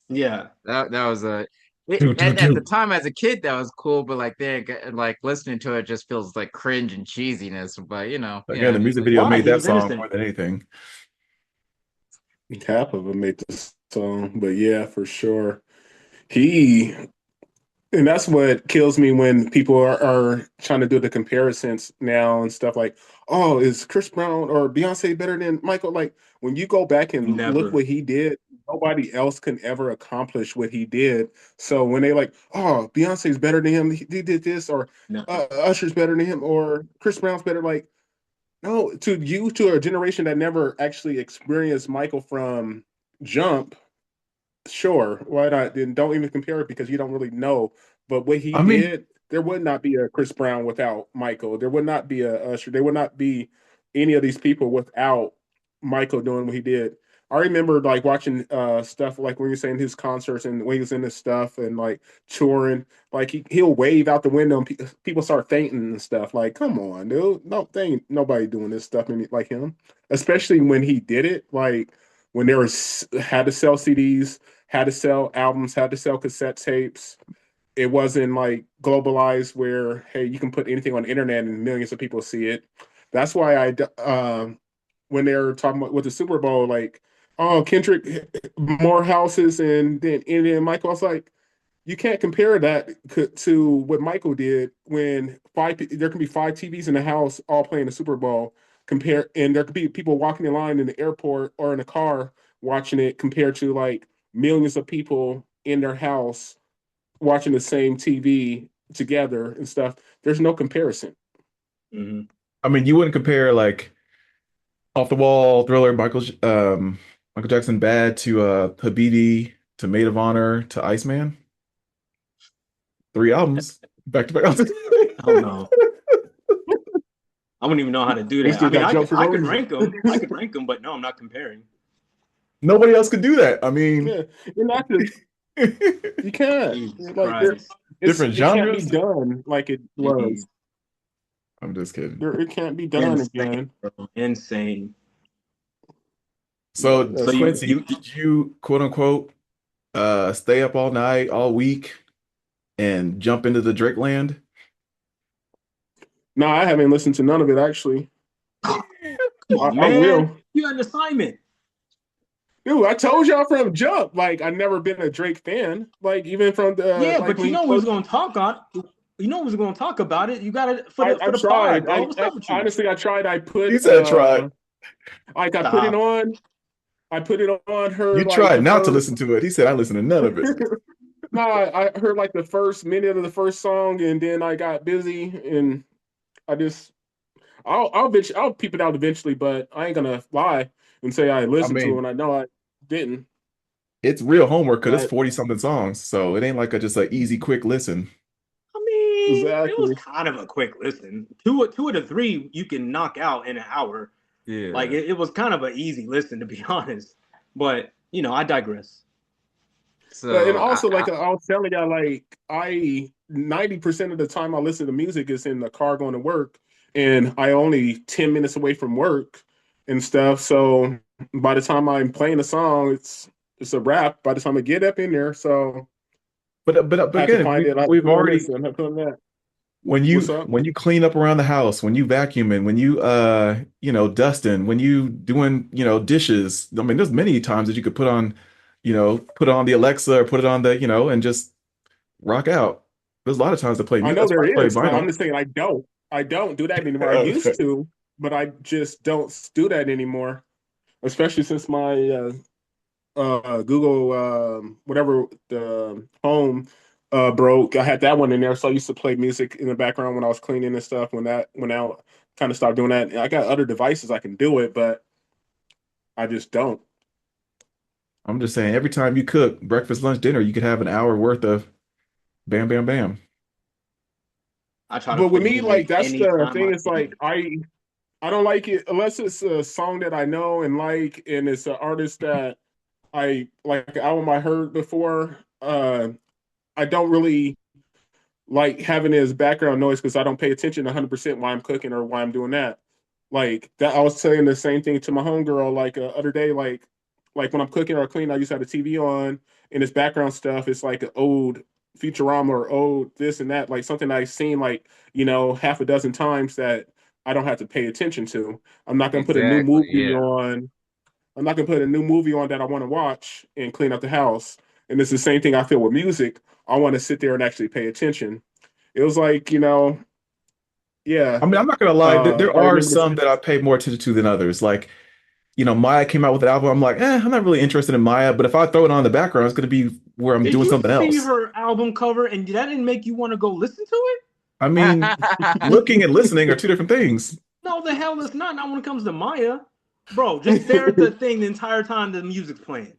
Yeah. That was Do, do, at the do. time as a kid that was cool, but like then like listening to it just feels like cringe and cheesiness. But Again, the music like video Why? made He that was song innocent. more than anything. Half of them made this song, but yeah, for sure. He And that's what kills me when people are trying to do the comparisons now and stuff like, oh, is Chris Brown or Beyonce better than Michael? Like when you go back and look Never. what he did, nobody else can ever accomplish what he did. So when they like, oh, Beyonce's better than him, he did this, or Never. Usher's better than him, or Chris Brown's better, like, no, to a generation that never actually experienced Michael from Jump, sure, why not? Then don't even compare it because you don't really know. But what he I mean, did, there would not be a Chris Brown without Michael. There would not be a Usher. There would not be any of these people without Michael doing what he did. I remember like watching stuff like when you're saying his concerts and when he was in his stuff and like touring, like he'll wave out the window and people start fainting and stuff. Like, come on, dude, no, they ain't nobody doing this stuff like him. Especially when he did it, like when there was had to sell CDs, had to sell albums, had to sell cassette tapes. It wasn't like globalized where hey, you can put anything on the internet and millions of people see it. That's why when they're talking about with the Super Bowl, like, oh, Kendrick more houses and then Indian Michael. I was like, you can't compare that to what Michael did when there can be five TVs in the house all playing the Super Bowl. And there could be people walking in line in the airport or in a car watching it compared to like millions of people in their house watching the same TV together and stuff. There's no comparison. Hmm. you wouldn't compare like Off the Wall, Thriller, Michael Jackson, Bad to Habibi to Maid of Honor to Iceman. 3 albums back to back. Oh no. I wouldn't even know how to do We that. I still mean, got jokes for no I could reason. rank them. I could rank them, but no, I'm not comparing. Nobody else could do that. I mean, Yeah, you're not just you can't. Jesus Like Christ. different it can't be genres. done like it Jeez. was. I'm just kidding. It can't be done again. Bro. Insane. So, Yeah, So you Quincy, you did you quote unquote stay up all night, all week, and jump into the Drake land? no, I haven't listened to none of it actually. come on, I man. will. You had an assignment. Dude, I told y'all from jump. Like I've never been a Drake fan. Like even from the Yeah, like but when you he know we was first. gonna talk on. You know we was gonna talk about it. You got it for I the pod, tried. bro. What's up with you? Honestly I tried. I He put said try. like I put it Stop. on. I put it on her You like tried the not to first. listen to it. He said I listened to none of it. No, I heard like the first minute of the first song, and then I got busy, and I just I'll peep it out eventually, but I ain't gonna lie and say I I listened to it mean, when I know I didn't. it's real homework because it's But 40 something songs. So it ain't like a just an easy, quick listen. I mean, it was exactly. kind of a quick listen. Two of the three you can knock out in an hour. Like Yeah. it was kind of an easy listen to be honest. But I digress. And So also like I was telling y'all, like I 90% of the time I listen to music is in the car going to work, and I only 10 minutes away from work and stuff. So by the time I'm playing a song, it's a wrap. By the time I get up in there, so But I have to again, find it. I have to we've put it on already this and I put on that. when What's you up? when you clean up around the house, when you vacuuming, when you dusting, when you doing dishes. I mean, there's many times that you could put on the Alexa or put it on the and just rock out. There's a lot of times to play I music. know That's why I there play is, but I'm vinyl. just saying I don't. I don't do that anymore. I used Okay. to, but I just don't do that anymore. Especially since my Google whatever the home broke. I had that one in there, so I used to play music in the background when I was cleaning and stuff. When that went out, kind of stopped doing that. I got other devices I can do it, but I just don't. I'm just saying, every time you cook breakfast, lunch, dinner, you could have an hour worth of bam, bam, bam. I try to But with play me, like music that's the anytime thing. I It's like can. I don't like it unless it's a song that I know and like, and it's an artist that I like an album I heard before. I don't really like having it as background noise because I don't pay attention 100% while I'm cooking or while I'm doing that. Like that, I was saying the same thing to my homegirl like other day. Like when I'm cooking or cleaning, I used to have the TV on and it's background stuff. It's like an old Futurama or old this and that, like something I've seen like half a dozen times that I don't have to pay attention to. I'm not gonna put a new exactly, movie yeah. on. I'm not gonna put a new movie on that I want to watch and clean up the house. And it's the same thing I feel with music. I want to sit there and actually pay attention. It was like, yeah. I mean, I'm not gonna lie, there I are remember this. some that I pay more attention to than others. Like, Maya came out with an album. I'm like, I'm not really interested in Maya, but if I throw it on in the background, it's gonna be where I'm Did doing you something see else. her album cover and that didn't make you want to go listen to it? I mean, looking and listening are two different things. No, the hell it's not. Not when it comes to Maya. Bro, just stare at the thing the entire time the music's playing.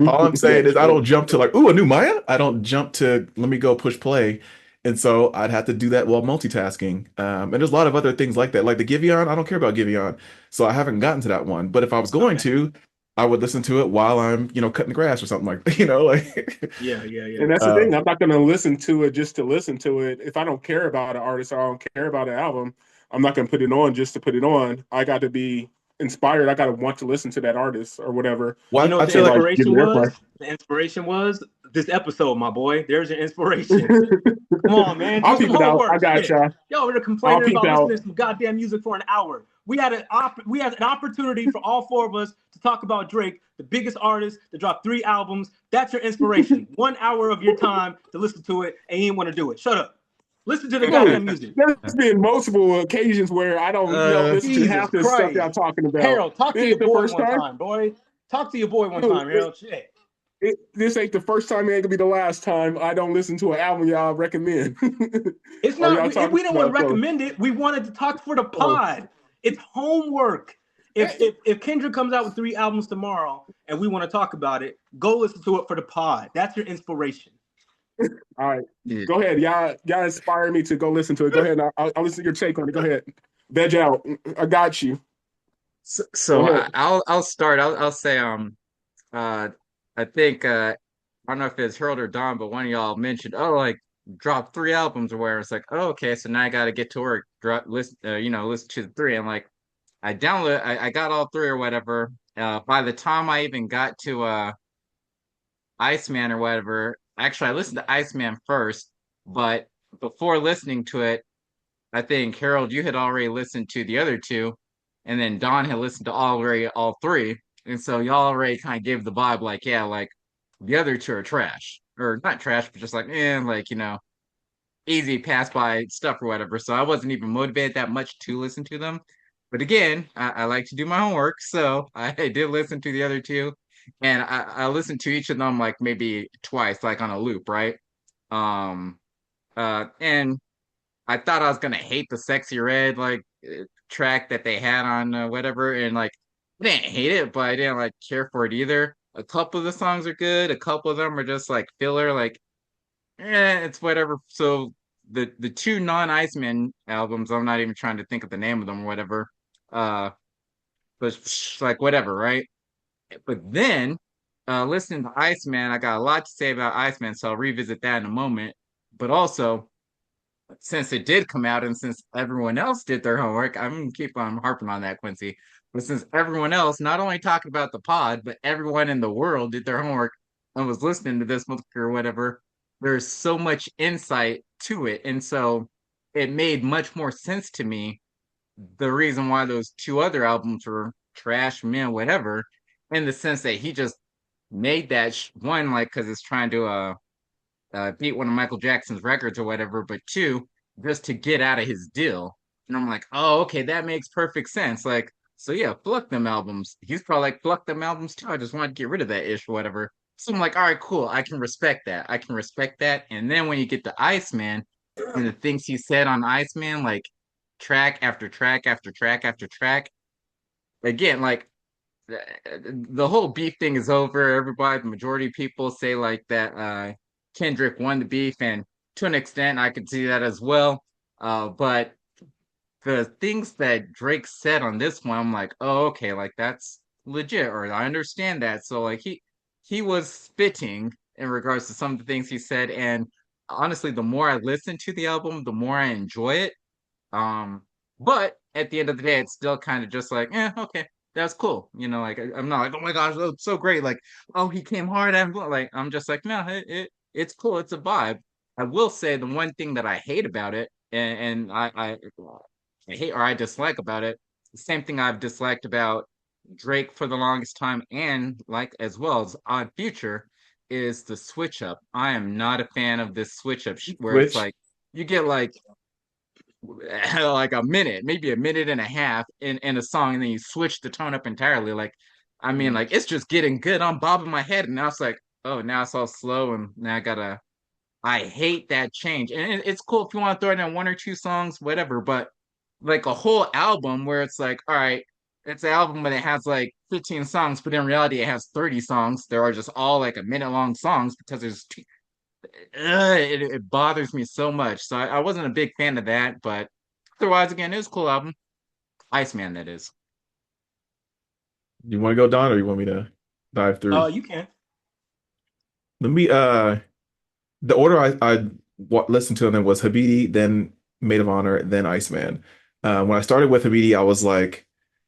All I'm Yeah, saying is I don't jump to like, ooh, a new Maya. I don't jump to let me go push play. And so I'd have to do that while multitasking. And there's a lot of other things like that. Like the Giveon, I don't care about Giveon. So I haven't gotten to that one. But if I was going Okay. to, I would listen to it while I'm, cutting the grass or something like that, like Yeah, yeah, yeah. and that's the uh, thing. I'm not going to listen to it just to listen to it. If I don't care about an artist or I don't care about an album, I'm not going to put it on just to put it on. I got to be inspired. I got to want to listen to that artist or whatever. You what know I what the feel like inspiration was? The inspiration was this episode, my boy. There's your inspiration. Come on, man. I'll Do some peep it out. I homework. got Shit. you. Yo, we're I'll complaining peep about out. listening to some goddamn music for an hour. We had an opportunity for all four of us to talk about Drake, the biggest artist that dropped 3 albums. That's your inspiration. 1 hour of your time to listen to it, and you didn't want to do it. Shut up. Listen to the Dude, goddamn music. there's been multiple occasions where I don't listen to Jesus half the stuff Christ. y'all talking about. Harold, talk to This your ain't the boy first one time. time, boy. Talk to your boy one Dude, time, Harold. Shit. this ain't the first time. It ain't gonna be the last time I don't listen to an album y'all recommend. It's Or not. y'all talking We don't want to about. So, recommend it. We wanted to talk for the oh, pod. It's homework. if Kendrick comes out with 3 albums tomorrow and we want to talk about it, go listen to it for the pod. That's your inspiration. All right, go ahead. Y'all inspire me to go listen to it. Go ahead. I'll listen to your take on it. Go ahead. Veg out. I got you. So I'll start. I'll say I think I don't know if it's Harold or Don, but one of y'all mentioned, oh, like drop 3 albums or where it's like, oh, okay, so now I got to get to work, listen to the 3. And like I got all 3 or whatever. By the time I even got to Iceman or whatever, actually I listened to Iceman first, but before listening to it, I think Harold, you had already listened to the other 2, and then Don had listened to all 3, and so y'all already kind of gave the vibe like, yeah, like the other 2 are trash, or not trash, but just like, like easy pass by stuff or whatever. So I wasn't even motivated that much to listen to them. But again, I like to do my homework, so I did listen to the other 2, and I listened to each of them like maybe twice, like on a loop, right? Um, and I thought I was gonna hate the Sexy Red track that they had on whatever, and like I didn't hate it, but I didn't like care for it either. A couple of the songs are good, a couple of them are just like filler, like it's whatever. So the 2 non-Iceman albums, I'm not even trying to think of the name of them or whatever. Uh, but like whatever, right? But then listening to Iceman, I got a lot to say about Iceman, so I'll revisit that in a moment. But also, since it did come out and since everyone else did their homework, I'm gonna keep on harping on that, Quincy. But since everyone else, not only talking about the pod, but everyone in the world did their homework and was listening to this or whatever, there's so much insight to it. And so it made much more sense to me the reason why those 2 other albums were trash, man, whatever, in the sense that he just made that one, like, because it's trying to beat one of Michael Jackson's records or whatever, but 2, just to get out of his deal. And I'm like, oh, okay, that makes perfect sense. Like, so yeah, fuck them albums. He's probably like, fuck them albums too. I just want to get rid of that ish or whatever. So I'm like, all right, cool. I can respect that. I can respect that. And then when you get to Iceman and the things he said on Iceman, like track after track after track after track, again, like the whole beef thing is over. Everybody, the majority of people say like that Kendrick won the beef, and to an extent, I could see that as well. But the things that Drake said on this one, I'm like, oh, okay, like that's legit, or I understand that. So like he was spitting in regards to some of the things he said, and honestly, the more I listen to the album, the more I enjoy it. Um, but at the end of the day, it's still kind of just like, okay, that's cool. Like I'm not like, oh my gosh, that's so great. Like, oh, he came hard and like I'm just like, no, it's cool. It's a vibe. I will say the one thing that I hate about it, and I hate or I dislike about it, the same thing I've disliked about Drake for the longest time, and like as well as Odd Future, is the switch up. I am not a fan of this switch up where it's Which like you get like a minute, maybe a minute and a half in a song, and then you switch the tone up entirely. Like, I mean, like it's just getting good. I'm bobbing my head, and now it's like, oh, now it's all slow, and now I gotta. I hate that change, and it's cool if you want to throw it in 1 or 2 songs, whatever. But like a whole album where it's like, all right, it's an album but it has like 15 songs, but in reality it has 30 songs. There are just all like a minute long songs because it bothers me so much. So I wasn't a big fan of that, but otherwise, again, it was a cool album. Iceman, that is. you want to go, Don, or you want me to dive through? You can. Let me the order I listened to them was Habidi, then Maid of Honor, then Iceman. When I started with Habidi, I was like,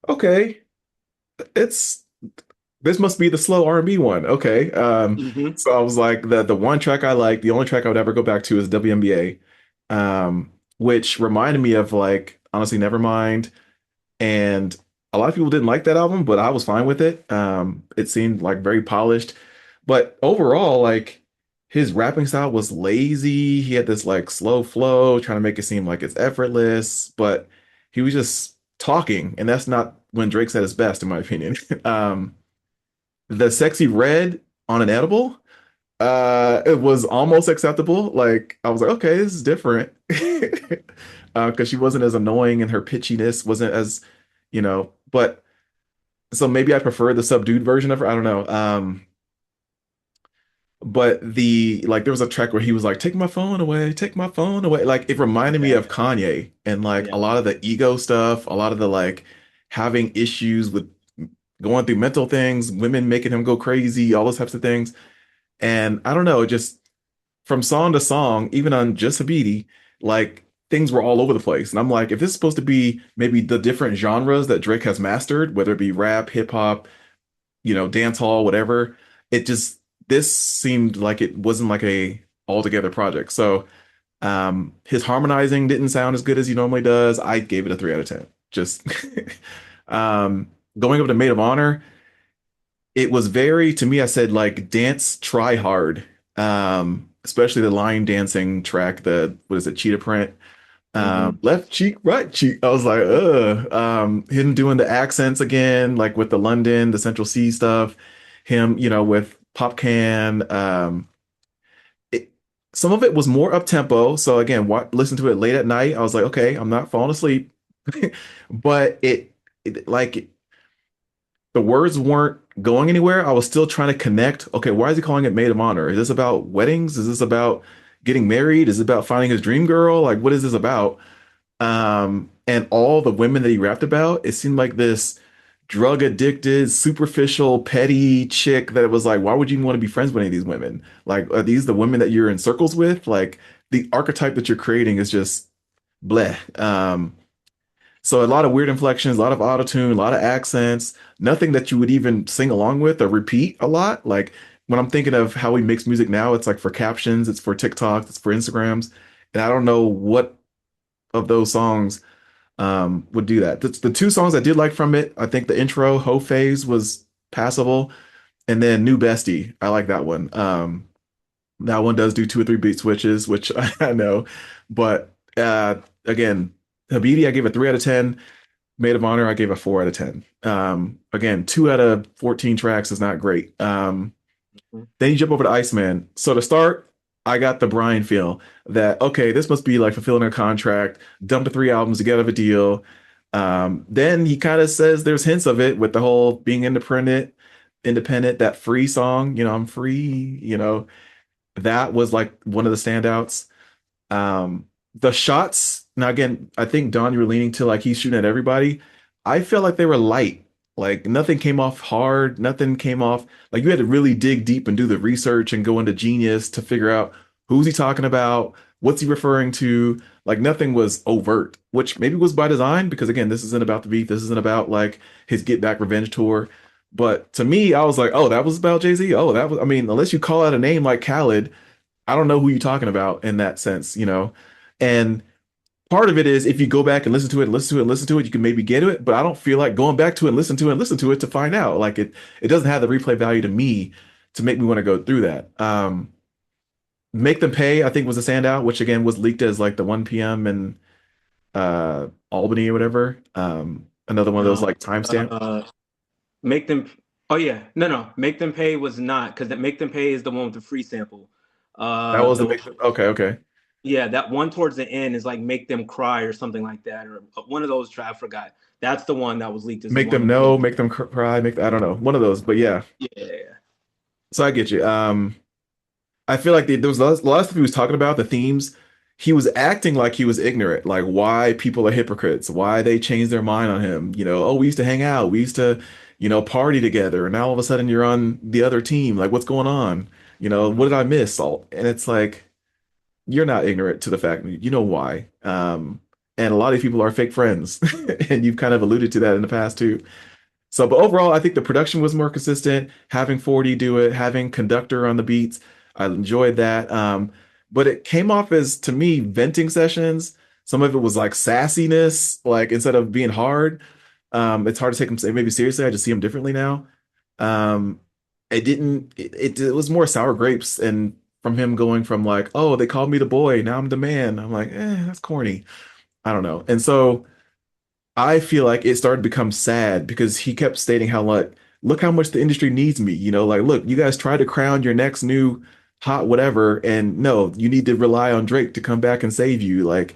okay, it's this must be the slow R&B one. Okay. So I was like, the one track I like, the only track I would ever go back to is WNBA, which reminded me of like honestly Nevermind. And a lot of people didn't like that album, but I was fine with it. It seemed like very polished. But overall, like his rapping style was lazy. He had this like slow flow, trying to make it seem like it's effortless, but he was just talking, and that's not when Drake's at his best, in my opinion. The Sexy Red on an edible, it was almost acceptable. Like I was like, okay, this is different. Because she wasn't as annoying and her pitchiness wasn't as, but So maybe I prefer the subdued version of her. I don't know. But the like there was a track where he was like, take my phone away, take my phone away. Like it reminded me Yeah, of Kanye and like a yeah. lot of the ego stuff, a lot of the like having issues with going through mental things, women making him go crazy, all those types of things. And I don't know, just from song to song, even on Just Habiti, like things were all over the place. And I'm like, if this is supposed to be maybe the different genres that Drake has mastered, whether it be rap, hip hop, dance hall, whatever. It just this seemed like it wasn't like a altogether project. So his harmonizing didn't sound as good as he normally does. I gave it a 3 out of 10. Just going up to Maid of Honor, it was very to me, I said like dance try hard. Especially the line dancing track, the what is it, cheetah print. Hmm. Left cheek, right cheek. I was like, ugh. Him doing the accents again, like with the London, the Central C stuff. Him, with Pop Can. It, some of it was more up tempo. So again, listen to it late at night. I was like, okay, I'm not falling asleep. But like the words weren't going anywhere. I was still trying to connect. Okay, why is he calling it Maid of Honor? Is this about weddings? Is this about getting married? Is it about finding his dream girl? Like, what is this about? And all the women that he rapped about, it seemed like this drug addicted, superficial, petty chick that was like, why would you even want to be friends with any of these women? Like, are these the women that you're in circles with? Like, the archetype that you're creating is just bleh. So a lot of weird inflections, a lot of autotune, a lot of accents, nothing that you would even sing along with or repeat a lot. Like when I'm thinking of how we mix music now, it's like for captions, it's for TikTok, it's for Instagrams. And I don't know what of those songs would do that. The two songs I did like from it, I think the intro, Ho Phase, was passable. And then New Bestie, I like that one. That one does do two or three beat switches, which I know. But again, Habidi, I gave a 3 out of 10. Maid of Honor, I gave a 4 out of 10. Again, 2 out of 14 tracks is not great. Then you jump over to Iceman. So to start, I got the Brian feel that, okay, this must be like fulfilling a contract, dump the 3 albums together of a deal. Then he kind of says there's hints of it with the whole being independent, that free song, I'm free, that was like one of the standouts. The shots, now again, I think Don, you were leaning to like he's shooting at everybody. I felt like they were light. Like nothing came off hard, nothing came off like you had to really dig deep and do the research and go into Genius to figure out who's he talking about, what's he referring to. Like nothing was overt, which maybe was by design because again, this isn't about the beef. This isn't about like his Get Back Revenge tour. But to me, I was like, oh, that was about Jay-Z. Oh, that was, I mean, unless you call out a name like Khaled, I don't know who you're talking about in that sense. And part of it is if you go back and listen to it, listen to it, listen to it, you can maybe get to it. But I don't feel like going back to it, listen to it, and listen to it to find out. Like it doesn't have the replay value to me to make me want to go through that. Make Them Pay, I think was a standout, which again was leaked as like the 1 p.m. in Albany or whatever. Another one of those No, like timestamp. make them. Oh yeah, no. Make them pay was not because that make them pay is the one with the free sample. That was the The big. Okay, okay. Yeah, that one towards the end is like make them cry or something like that, or one of those. I forgot. That's the one that was leaked as the Make one them with know, make. make them cry, I don't know, one of those. But yeah, Yeah, so I get you. I feel like there was a lot of stuff he was talking about, the themes. He was acting like he was ignorant, like why people are hypocrites, why they changed their mind on him. Oh, we used to hang out, we used to, party together, and now all of a sudden you're on the other team. Like, what's going on? What did I miss? All and it's like you're not ignorant to the fact that you know why. And a lot of these people are fake friends, and you've kind of alluded to that in the past too. So, but overall, I think the production was more consistent. Having 40 do it, having conductor on the beats, I enjoyed that. But it came off as to me venting sessions. Some of it was like sassiness, like instead of being hard. It's hard to take him maybe seriously. I just see him differently now. Um, it didn't. It was more sour grapes, and from him going from like, oh, they called me the boy, now I'm the man. I'm like, that's corny. I don't know. And so. I feel like it started to become sad because he kept stating how like, look how much the industry needs me. Like, look, you guys try to crown your next new hot whatever, and no, you need to rely on Drake to come back and save you. Like,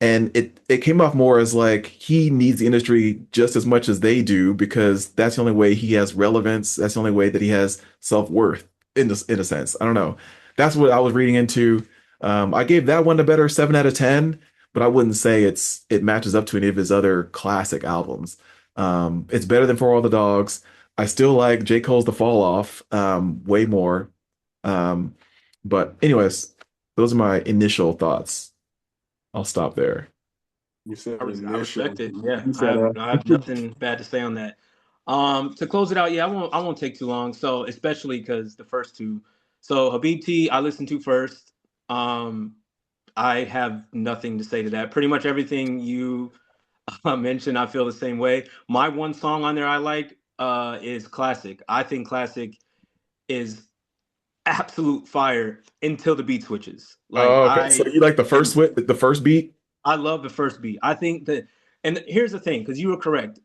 And it came off more as like he needs the industry just as much as they do because that's the only way he has relevance. That's the only way that he has self-worth in a sense. I don't know. That's what I was reading into. I gave that one a better 7 out of 10, but I wouldn't say it matches up to any of his other classic albums. It's better than For All the Dogs. I still like J. Cole's The Fall Off way more. Um, but anyways, those are my initial thoughts. I'll stop there. You said I initial. respect it. Yeah, You said, I have nothing bad to say on that. To close it out, yeah, I won't take too long. So especially because the first two, so Habib T, I listened to first. I have nothing to say to that. Pretty much everything you mentioned, I feel the same way. My one song on there I like is Classic. I think Classic is absolute fire until the beat switches. Like Oh, okay. So you like am the first beat? I love the first beat. I think that, and here's the thing, because you were correct.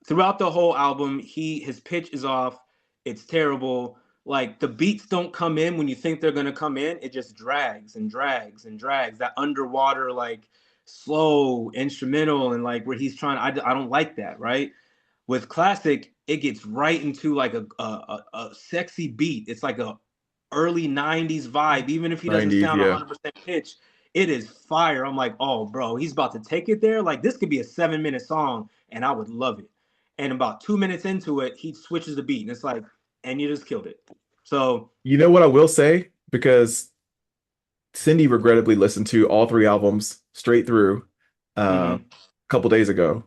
Throughout the whole album, his pitch is off. It's terrible. Like the beats don't come in when you think they're gonna come in. It just drags and drags and drags. That underwater, like slow instrumental, and like where he's trying. I don't like that. Right. With Classic, it gets right into like a sexy beat. It's like a early 90s vibe, even if he doesn't 90s, sound yeah. 100% pitch. It is fire. I'm like, oh, bro, he's about to take it there. Like, this could be a 7-minute song, and I would love it. And about 2 minutes into it, he switches the beat, and it's like, and you just killed it. So, You know what I will say? Because Cindy regrettably listened to all three albums straight through a mhm. couple days ago.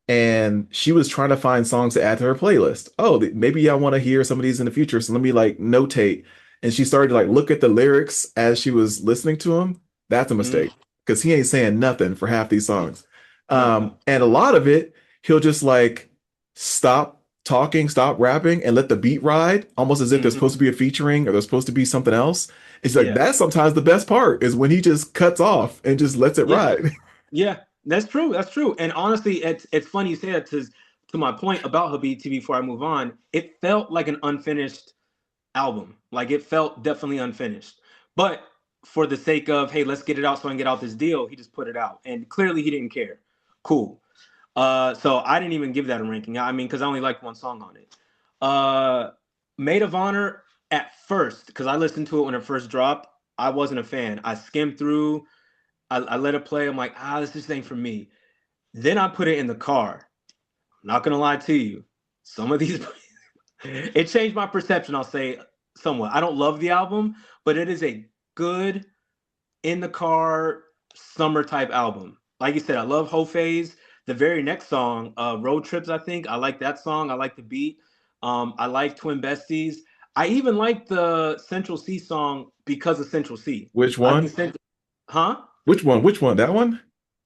And she was trying to find songs to add to her playlist. Oh, maybe I want to hear some of these in the future, so let me like notate. And she started to like look at the lyrics as she was listening to them. That's a Mhm. mistake because he ain't saying nothing for half these songs. No. And a lot of it, he'll just like stop talking, stop rapping, and let the beat ride, almost as if there's supposed Mhm. to be a featuring or there's supposed to be something else. It's like Yeah. that's sometimes the best part is when he just cuts off and just lets it Yeah. ride. Yeah. That's true. That's true. And honestly, it's funny you say that to my point about Habib T before I move on. It felt like an unfinished album. Like it felt definitely unfinished. But for the sake of, hey, let's get it out so I can get out this deal, he just put it out. And clearly he didn't care. Cool. So I didn't even give that a ranking. I mean, because I only liked one song on it. Uh Maid of Honor at first, because I listened to it when it first dropped, I wasn't a fan. I skimmed through, I let it play. I'm like, this just ain't for me. Then I put it in the car. I'm not gonna lie to you. Some of these it changed my perception, I'll say somewhat. I don't love the album, but it is a good in the car summer type album. Like you said, I love Whole Phase. The very next song, Road Trips, I think. I like that song. I like the beat. I like Twin Besties. I even like the Central C song because of Central C. Which I one? think huh? Which one? Which one? That one?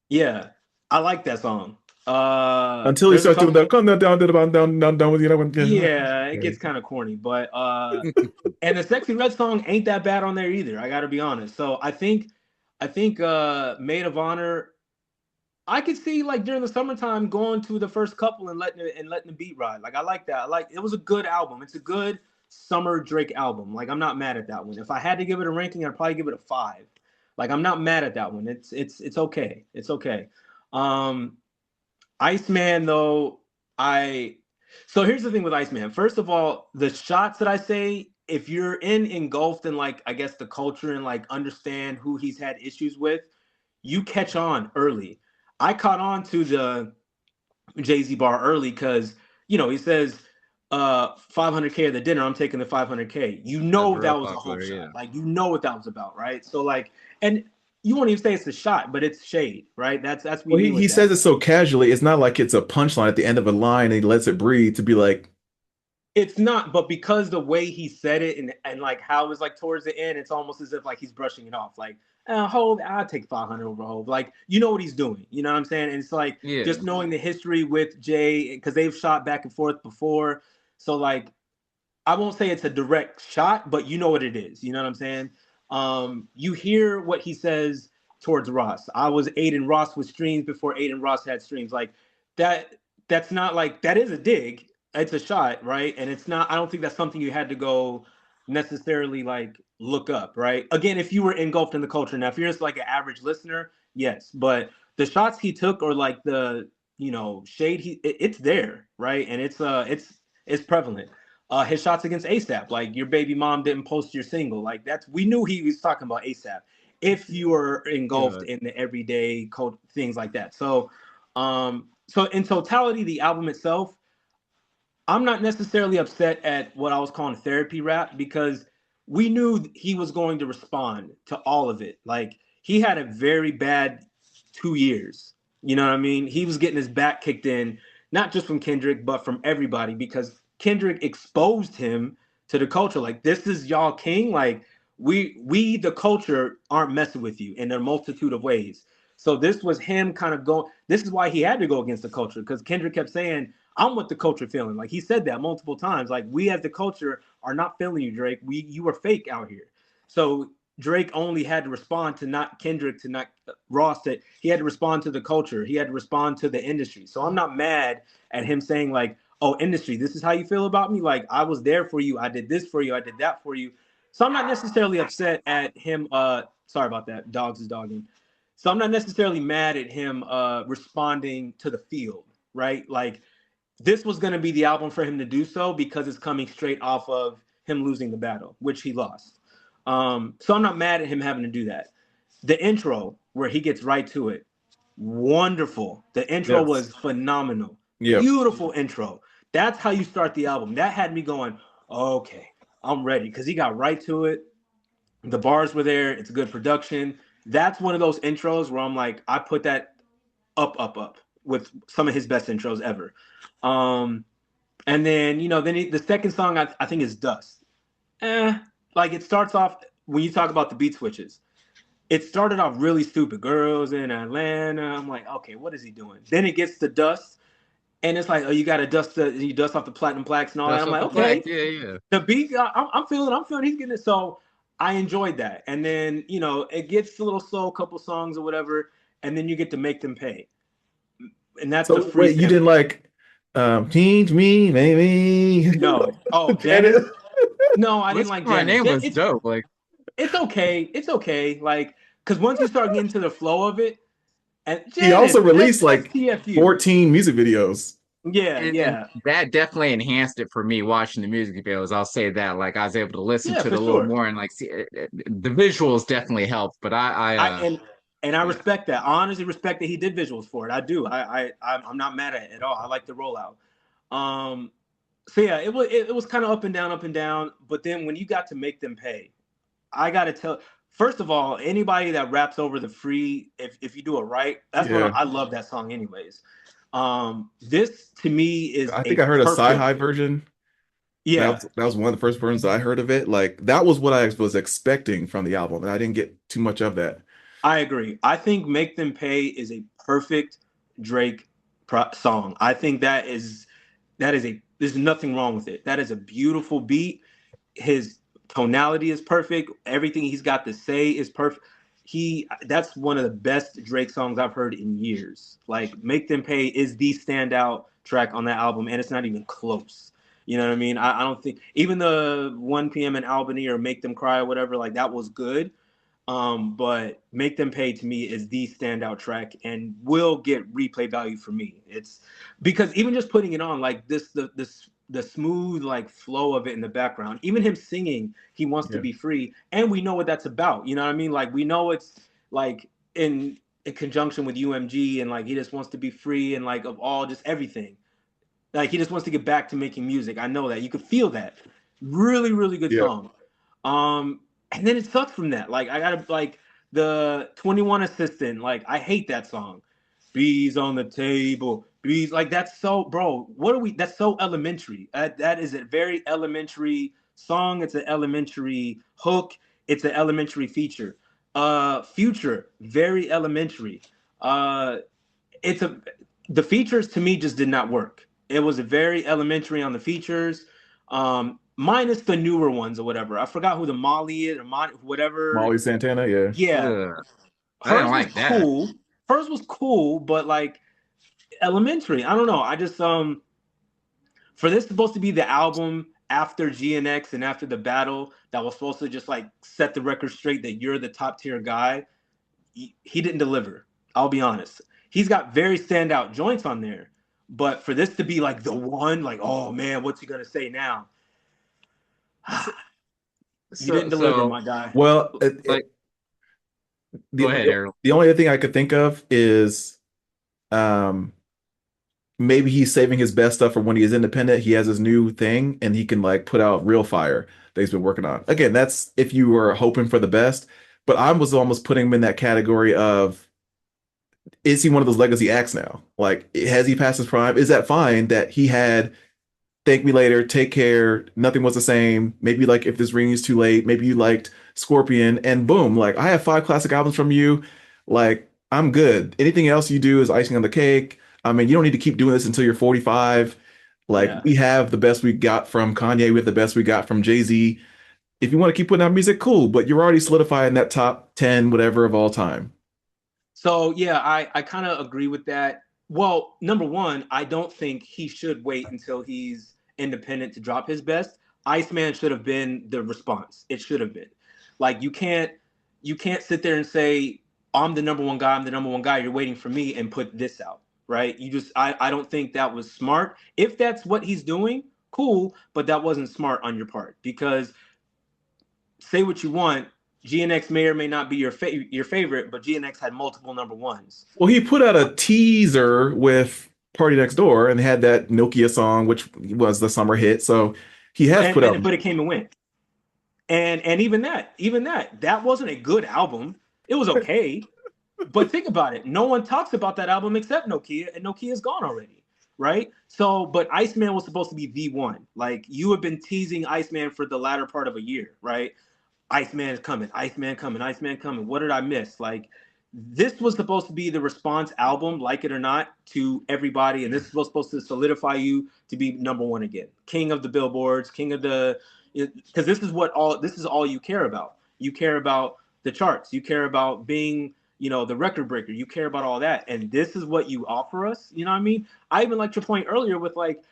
Yeah. I like that song. Until he There's a starts doing couple. that, come down with you know. Yeah, it gets kind of corny, but and the Sexy Red song ain't that bad on there either. I got to be honest. So I think Maid of Honor. I could see like during the summertime going to the first couple and letting the beat ride. Like I like that. I like it was a good album. It's a good summer Drake album. Like I'm not mad at that one. If I had to give it a ranking, I'd probably give it a 5. Like I'm not mad at that one. It's okay. It's okay. Um Iceman though, I so here's the thing with Iceman. First of all, the shots that I say, if you're engulfed in like I guess the culture and like understand who he's had issues with, you catch on early. I caught on to the Jay-Z bar early because he says 500K at the dinner, I'm taking the 500K. That's That real was a hope popular, shot. yeah. Like what that was about, right? So like and you won't even say it's a shot, but it's shade, right? That's what you Well, mean he with that. says it so casually. It's not like it's a punchline at the end of a line and he lets it breathe to be like, It's not, but because the way he said it and like how it was like towards the end, it's almost as if like he's brushing it off. Like, Hove, I'll take 500 over Hove. Like, you know what he's doing. You know what I'm saying? And it's like Yeah. just knowing the history with Jay, because they've shot back and forth before. So like, I won't say it's a direct shot, but you know what it is. You know what I'm saying? You hear what he says towards Ross. I was Aiden Ross with streams before Aiden Ross had streams. Like that. That's not like that is a dig. It's a shot, right? And it's not. I don't think that's something you had to go necessarily like look up, right? Again, if you were engulfed in the culture. Now, if you're just like an average listener, yes, but the shots he took, or like the shade it's there, right? And it's prevalent. His shots against ASAP, like your baby mom didn't post your single, like we knew he was talking about ASAP. If you were engulfed in the everyday code, things like that. So in totality, the album itself, I'm not necessarily upset at what I was calling therapy rap, because we knew he was going to respond to all of it. Like, he had a very bad 2 years. You know what I mean? He was getting his back kicked in, not just from Kendrick, but from everybody, because Kendrick exposed him to the culture. Like, this is y'all king. Like, we the culture aren't messing with you in a multitude of ways. So this was him kind of going. This is why he had to go against the culture, because Kendrick kept saying, I'm what the culture feeling. Like, he said that multiple times. Like, we as the culture are not feeling you, Drake. You were fake out here. So Drake only had to respond to not Kendrick, to not Ross. That he had to respond to the culture. He had to respond to the industry. So I'm not mad at him saying, like, oh, industry, this is how you feel about me. Like, I was there for you. I did this for you. I did that for you. So I'm not necessarily upset at him. Sorry about that. Dogs is dogging. So I'm not necessarily mad at him responding to the field, right? Like, this was going to be the album for him to do so, because it's coming straight off of him losing the battle, which he lost. So I'm not mad at him having to do that. The intro, where he gets right to it, wonderful. The intro was phenomenal. Yep. Beautiful intro. That's how you start the album. That had me going, okay, I'm ready, because he got right to it. The bars were there. It's good production. That's one of those intros where I'm like, I put that up with some of his best intros ever. And then, the second song I think is Dust. Like, it starts off, when you talk about the beat switches, it started off really stupid. Girls in Atlanta. I'm like, okay, what is he doing? Then it gets to Dust, and it's like, oh, you got to you dust off the platinum plaques and all that. I'm like, okay, yeah. The beat, I'm feeling he's getting it. So I enjoyed that. And then, it gets a little slow, couple songs or whatever, and then you get to Make Them Pay. And that's the free. Wait, you didn't like Change Me, Maybe? No. Oh, Janet? No, I didn't like Janet. My name was dope. Like, it's okay. It's okay. Like, because once you start getting to the flow of it, and Janet, he also released like TFU. 14 music videos. Yeah, and that definitely enhanced it for me watching the music videos. I'll say that. Like, I was able to listen to it a little more, and like, see, the visuals definitely helped. But I respect that. I honestly respect that he did visuals for it. I do. I'm not mad at it at all. I like the rollout. So yeah, it was kind of up and down. But then when you got to Make Them Pay, I got to tell. First of all, anybody that raps over the free, if you do it right, that's what I love that song anyways. This to me is. I think I heard a Sci-Hi version. Yeah, that was one of the first versions I heard of it. Like, that was what I was expecting from the album, and I didn't get too much of that. I agree. I think Make Them Pay is a perfect Drake song. I think there's nothing wrong with it. That is a beautiful beat. His tonality is perfect. Everything he's got to say is perfect. That's one of the best Drake songs I've heard in years. Like, Make Them Pay is the standout track on that album, and it's not even close. You know what I mean? I don't think even the 1 p.m. in Albany or Make Them Cry or whatever, like, that was good. But Make Them Pay to me is the standout track and will get replay value for me. It's because even just putting it on, like, the smooth, like, flow of it in the background, even him singing He Wants to Be Free, and we know what that's about. You know what I mean? Like, we know it's like in conjunction with UMG, and like, he just wants to be free, and like, of all, just everything. Like, he just wants to get back to making music. I know that. You could feel that. Really, really good song. And then it sucks from that. Like, I gotta, like, the 21 Assistant, like, I hate that song. Bees on the table. Bees, like, that's so, bro, that's so elementary. That is a very elementary song. It's an elementary hook. It's an elementary feature. Future, very elementary. The features to me just did not work. It was a very elementary on the features. Minus the newer ones or whatever. I forgot who the Molly is, or whatever. Molly Santana, yeah. Yeah. I didn't like that. Cool. Hers was cool, but like elementary. I don't know. I just for this supposed to be the album after GNX and after the battle that was supposed to just like set the record straight that you're the top tier guy, he didn't deliver. I'll be honest. He's got very standout joints on there. But for this to be like the one, like, oh man, what's he gonna say now? You didn't deliver, So my guy. Well, like, go ahead, the Errol. the only other thing I could think of is um maybe he's saving his best stuff for when he is independent. He has his new thing and he can like put out real fire that he's been working on. Again, that's if you were hoping for the best, but I was almost putting him in that category of is he one of those legacy acts now? Like, has he passed his prime? Is that fine that he had Thank Me Later, Take Care, Nothing Was the Same, maybe like If This Ring Is Too Late, maybe you liked Scorpion, and boom, like I have 5 classic albums from you. Like, I'm good. Anything else you do is icing on the cake. I mean, you don't need to keep doing this until you're 45. Like, Yeah. we have the best we got from Kanye, we have the best we got from Jay-Z. If you want to keep putting out music, cool, but you're already solidifying that top 10, whatever of all time. So yeah, I kind of agree with that. Well, number one, I don't think he should wait until he's independent to drop his best. Iceman should have been the response. It should have been. Like you can't sit there and say, I'm the number one guy, I'm the number one guy, you're waiting for me and put this out. Right. I don't think that was smart. If that's what he's doing, cool, but that wasn't smart on your part because say what you want. GNX may or may not be your favorite, but GNX had multiple number ones. Well, he put out a teaser with Party Next Door and had that Nokia song, which was the summer hit. So he has put out. But it came and went. And even that wasn't a good album. It was okay, but think about it. No one talks about that album except Nokia, and Nokia's gone already, right? So, but Iceman was supposed to be the one. Like you have been teasing Iceman for the latter part of a year, right? Iceman is coming, Iceman coming, Iceman coming. What did I miss? Like this was supposed to be the response album, like it or not, to everybody, and this was supposed to solidify you to be number one again, king of the billboards, king of the, because this is all you care about. You care about the charts, you care about being, the record breaker, you care about all that, and this is what you offer us. You know what I mean? I even liked your point earlier with like,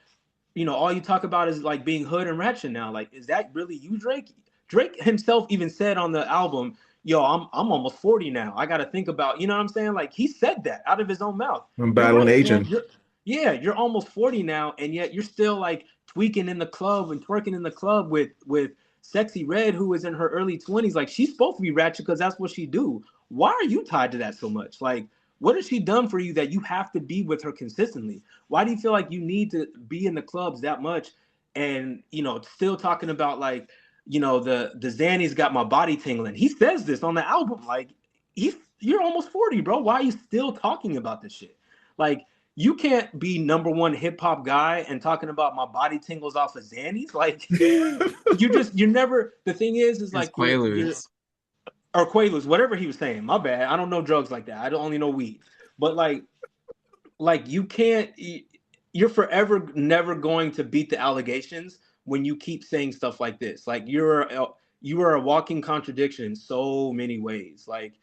all you talk about is like being hood and ratchet now. Like, is that really you, Drake? Drake himself even said on the album, yo, I'm almost 40 now. I got to think about, you know what I'm saying? Like he said that out of his own mouth. I'm You're battling right, man. aging. You're almost 40 now, and yet you're still like tweaking in the club and twerking in the club with Sexy Red, who is in her early 20s. Like she's supposed to be ratchet because that's what she do. Why are you tied to that so much? Like, what has she done for you that you have to be with her consistently? Why do you feel like you need to be in the clubs that much and still talking about like the Xanny's got my body tingling. He says this on the album. Like, you're almost 40, bro. Why are you still talking about this shit? Like, you can't be number one hip hop guy and talking about my body tingles off of Xanny's. Like, you're never. The thing is It's like you're Quaaludes. or Quaaludes, whatever he was saying. My bad. I don't know drugs like that. I don't only know weed. But like you can't. You're forever never going to beat the allegations when you keep saying stuff like this. Like you are a walking contradiction in so many ways. Like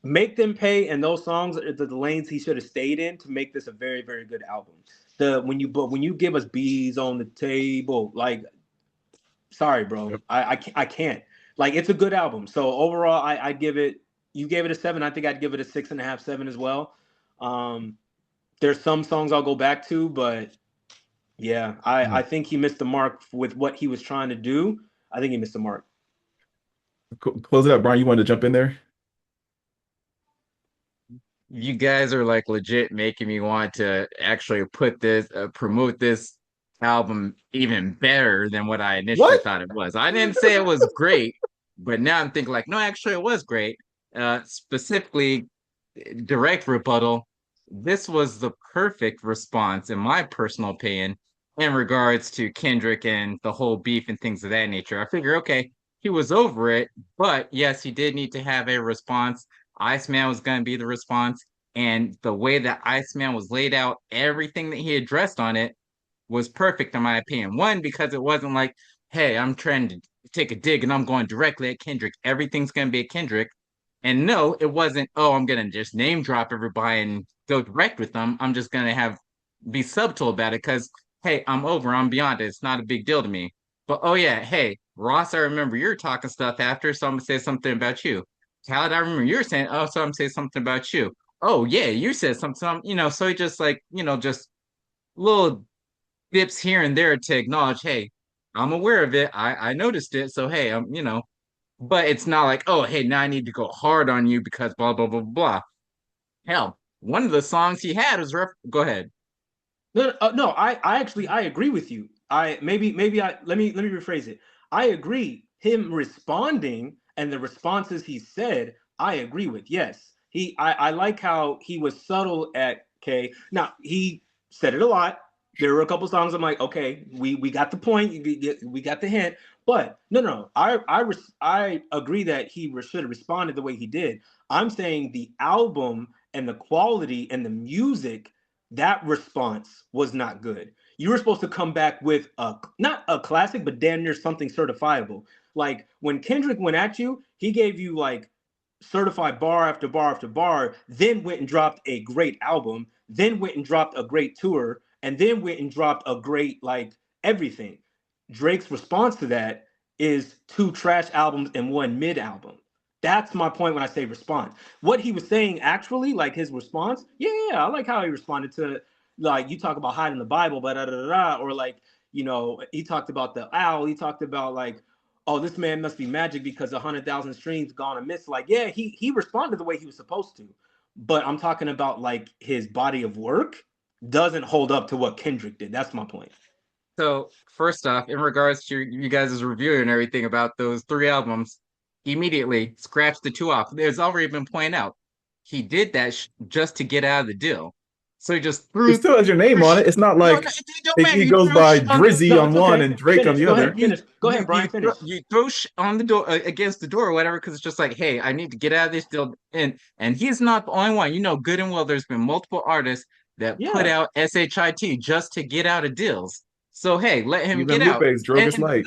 make them pay, and those songs are the lanes he should have stayed in to make this a very, very good album. When you give us bees on the table, like sorry, bro, Yep. I can't. Like it's a good album. So overall, I give it. You gave it a 7. I think I'd give it a 6.5, 7 as well. There's some songs I'll go back to, but yeah, I think he missed the mark with what he was trying to do. I think he missed the mark. Close it up, Brian. You wanted to jump in there? You guys are like legit making me want to actually promote this album even better than what I initially What? thought it was. I didn't say it was great, but now I'm thinking like, no, actually it was great. Specifically, direct rebuttal. This was the perfect response, in my personal opinion, in regards to Kendrick and the whole beef and things of that nature. I figure, okay, he was over it, but yes, he did need to have a response. Iceman was going to be the response. And the way that Iceman was laid out, everything that he addressed on it was perfect, in my opinion. One, because it wasn't like, hey, I'm trying to take a dig and I'm going directly at Kendrick. Everything's going to be a Kendrick. And no, it wasn't, oh, I'm going to just name drop everybody and go direct with them. I'm just going to be subtle about it because, hey, I'm beyond it. It's not a big deal to me. But oh, yeah, hey, Ross, I remember you're talking stuff after, so I'm going to say something about you. Khaled, I remember you're saying, oh, so I'm going to say something about you. oh yeah, you said something, so he just like, just little dips here and there to acknowledge, hey, I'm aware of it. I noticed it. So hey, but it's not like, oh, hey, now I need to go hard on you because blah blah blah blah. Hell, one of the songs he had was go ahead. No. I actually I agree with you. I maybe I let me rephrase it. I agree. Him responding and the responses he said, I agree with. Yes, I like how he was subtle at K. Now he said it a lot. There were a couple songs I'm like, okay, we got the point. We got the hint. But no. I agree that he should have responded the way he did. I'm saying the album and the quality and the music, that response was not good. You were supposed to come back with a not a classic, but damn near something certifiable. Like when Kendrick went at you, he gave you like certified bar after bar after bar, then went and dropped a great album, then went and dropped a great tour, and then went and dropped a great like everything. Drake's response to that is two trash albums and one mid album. That's my point when I say response. What he was saying actually, like his response, yeah, I like how he responded to, like, you talk about hiding the Bible, but da, da, da, da, or like, he talked about the owl. He talked about like, oh, this man must be magic because 100,000 streams gone amiss. Like, yeah, he responded the way he was supposed to, but I'm talking about like his body of work doesn't hold up to what Kendrick did. That's my point. So first off, in regards to you guys' review and everything about those three albums, immediately scratch the two off. There's already been pointed out. He did that just to get out of the deal. So he just It threw. still has your name on it. It's not No, like it don't matter. he You goes throw by shit on the. Drizzy No, on it's one okay. and Drake on Finish. the Go other. ahead. Finish. Go ahead, Brian. Finish. You throw on the door against the door or whatever because it's just like, hey, I need to get out of this deal. And he's not the only one. You know good and well there's been multiple artists that put Yeah. out shit just to get out of deals. So hey, let him get Even out. Lupe's drug is And light.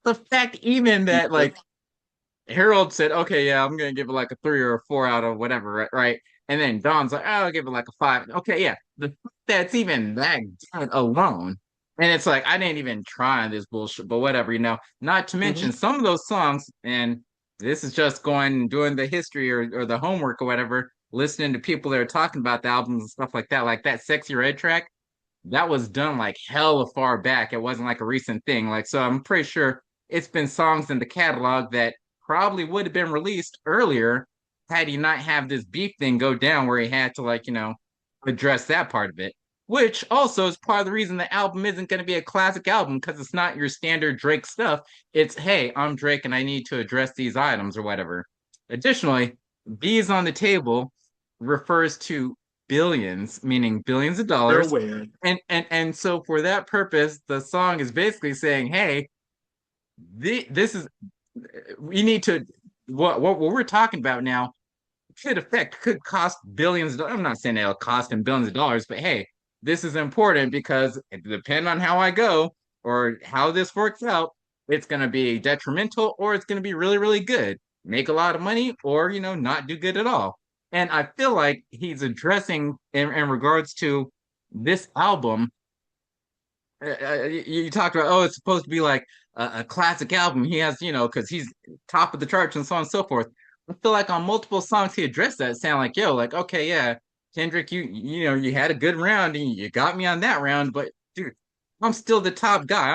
the fact even that like Harold said, okay, yeah, I'm gonna give it like a 3 or a 4 out of whatever, right? And then Don's like, oh, I'll give it like a 5. Okay, yeah, that's even that good alone. And it's like I didn't even try this bullshit, but whatever, Not to Mm-hmm. mention some of those songs, and this is just going and doing the history or the homework or whatever, listening to people that are talking about the albums and stuff like that Sexy Red track, that was done like hella far back. It wasn't like a recent thing. Like, so I'm pretty sure it's been songs in the catalog that probably would have been released earlier had he not have this beef thing go down where he had to like, address that part of it. Which also is part of the reason the album isn't going to be a classic album because it's not your standard Drake stuff. It's, hey, I'm Drake and I need to address these items or whatever. Additionally, B's on the table refers to billions, meaning billions of They're dollars. aware. And so for that purpose, the song is basically saying, hey, this is we need to what we're talking about now could cost billions. I'm not saying it'll cost him billions of dollars, but hey, this is important because depending on how I go or how this works out, it's going to be detrimental or it's going to be really, really good. Make a lot of money or, not do good at all. And I feel like he's addressing in regards to this album. You talked about, oh, it's supposed to be like a classic album. He has, because he's top of the charts and so on and so forth. I feel like on multiple songs he addressed that, sound like, yo, like, okay, yeah, Kendrick, you had a good round and you got me on that round, but dude, I'm still the top guy.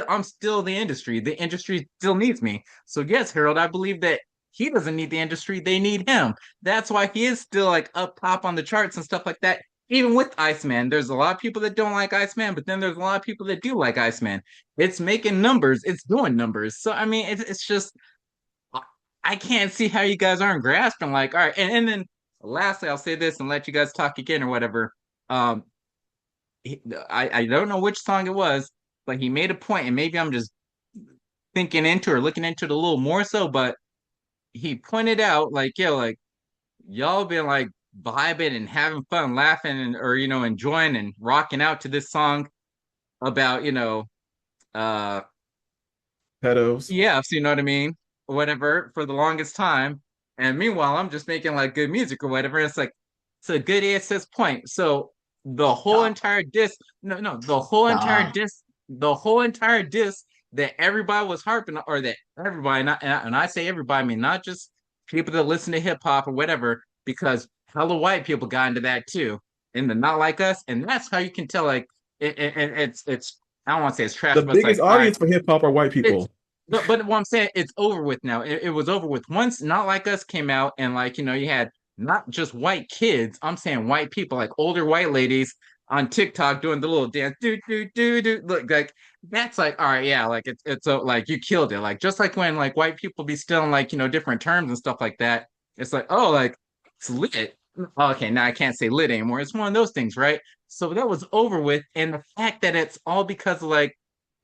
I'm still the industry. The industry still needs me. So yes, Harold, I believe that he doesn't need the industry, they need him. That's why he is still like up top on the charts and stuff like that. Even with Iceman, there's a lot of people that don't like Iceman, but then there's a lot of people that do like Iceman. It's making numbers, it's doing numbers. So I mean, it's just I can't see how you guys aren't grasping. Like, all right, and then lastly, I'll say this and let you guys talk again or whatever. Um, I don't know which song it was, but he made a point, and maybe I'm just thinking into or looking into it a little more so, but he pointed out like, yo, like y'all been like vibing and having fun, laughing and or enjoying and rocking out to this song about uh Pedos. yeah, so you know what I mean, or whatever for the longest time. And meanwhile, I'm just making like good music or whatever. It's like it's a good access point. So the whole Stop. entire disc, no, Stop. the whole entire disc that everybody was harping, or that everybody, not, and I say everybody, I mean not just people that listen to hip hop or whatever, because hella white people got into that too, in the Not Like Us, and that's how you can tell like it's I don't want to say it's trash, The but it's like biggest all right, audience for hip hop are white it's people. but what I'm saying, it's over with now. It was over with once Not Like Us came out, and like you had not just white kids. I'm saying white people, like older white ladies on TikTok doing the little dance, do. Look, like that's like, all right, yeah, like it's like you killed it. Like just like when like white people be stealing like different terms and stuff like that. It's like, oh, like it's lit. Okay, now I can't say lit anymore. It's one of those things, right? So that was over with, and the fact that it's all because of like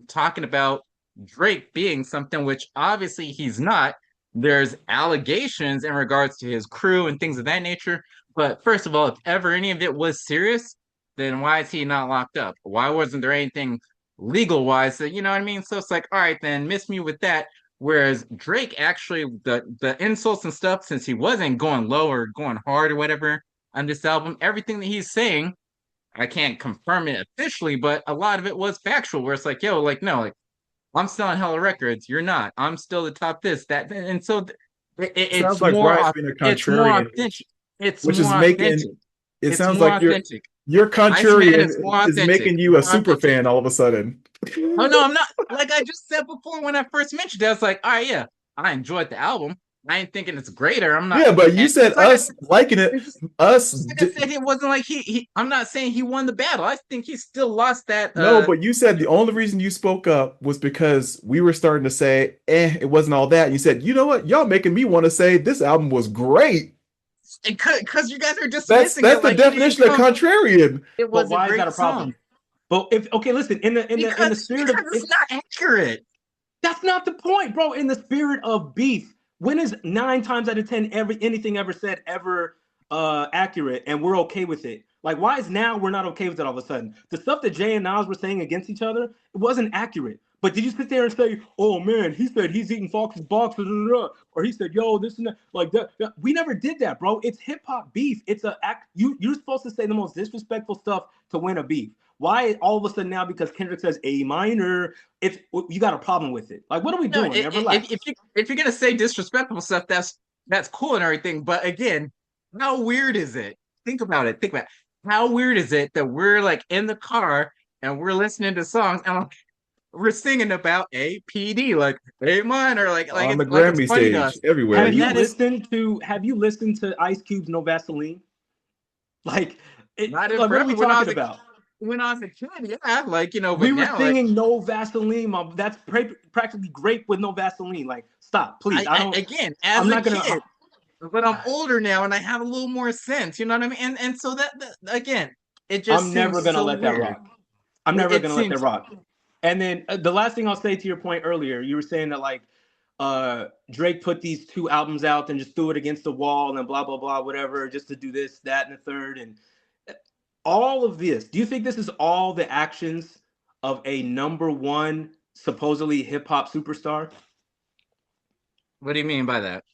talking about Drake being something which obviously he's not. There's allegations in regards to his crew and things of that nature. But first of all, if ever any of it was serious, then why is he not locked up? Why wasn't there anything legal wise that, you know what I mean? So it's like, all right, then miss me with that. Whereas Drake actually, the insults and stuff, since he wasn't going low or going hard or whatever on this album, everything that he's saying, I can't confirm it officially, but a lot of it was factual. Where it's like, yo, like no, like I'm selling hella records. You're not. I'm still the top this, that, and so It sounds like Brian's being a it's more contrarian, authentic. It's which more is making authentic. it It's sounds more like authentic. your Iceman contrarian is more is authentic. making you a More super authentic. fan all of a sudden. Oh no, I'm not. Like I just said before when I first mentioned it, I was like, all right, yeah, I enjoyed the album. I ain't thinking it's greater. I'm not. Yeah, but you And said just like I us said, liking it, us just like I said, it wasn't like he. I'm not saying he won the battle. I think he still lost that. no, but you said the only reason you spoke up was because we were starting to say, it wasn't all that. And you said, you know what, y'all making me want to say this album was great. Because you guys are That's dismissing it the like it didn't definition of come. contrarian. It But was a why is that great a song. problem? But if okay, listen, in the spirit of Because it's not accurate. that's not the point, bro. In the spirit of beef, when is 9 times out of 10 anything ever said ever accurate and we're okay with it? Like, why is now we're not okay with it all of a sudden? The stuff that Jay and Nas were saying against each other, it wasn't accurate. But did you sit there and say, "Oh man, he said he's eating Fox's box," or he said, "Yo, this and that," like that? We never did that, bro. It's hip hop beef. It's a act. You're supposed to say the most disrespectful stuff to win a beef. Why all of a sudden now because Kendrick says A minor, it's you got a problem with it? Like, what are we No, doing? Relax. if you're gonna say disrespectful stuff, that's cool and everything. But again, how weird is it? Think about it. Think about it. How weird is it that we're like in the car and we're listening to songs and like, we're singing about APD, like A minor, On the like it's Grammy funny to stage, us. everywhere. Have When you that is listened to Ice Cube's No Vaseline? Like, not in like what are we forever. talking about? When I was a kid, yeah, We but were now like singing No Vaseline, Mom. That's practically grape with no Vaseline. Like, stop, please. I again as I'm a not gonna. kid. But I'm older now and I have a little more sense, you know what I mean? And so that again, it just I'm never seems gonna so let that weird. rock. I'm never It gonna let that seems rock. And then the last thing I'll say to your point earlier, you were saying that like Drake put these 2 albums out and just threw it against the wall and blah blah blah whatever just to do this, that, and the third. And all of this, do you think this is all the actions of a number one supposedly hip hop superstar? what do you mean by that?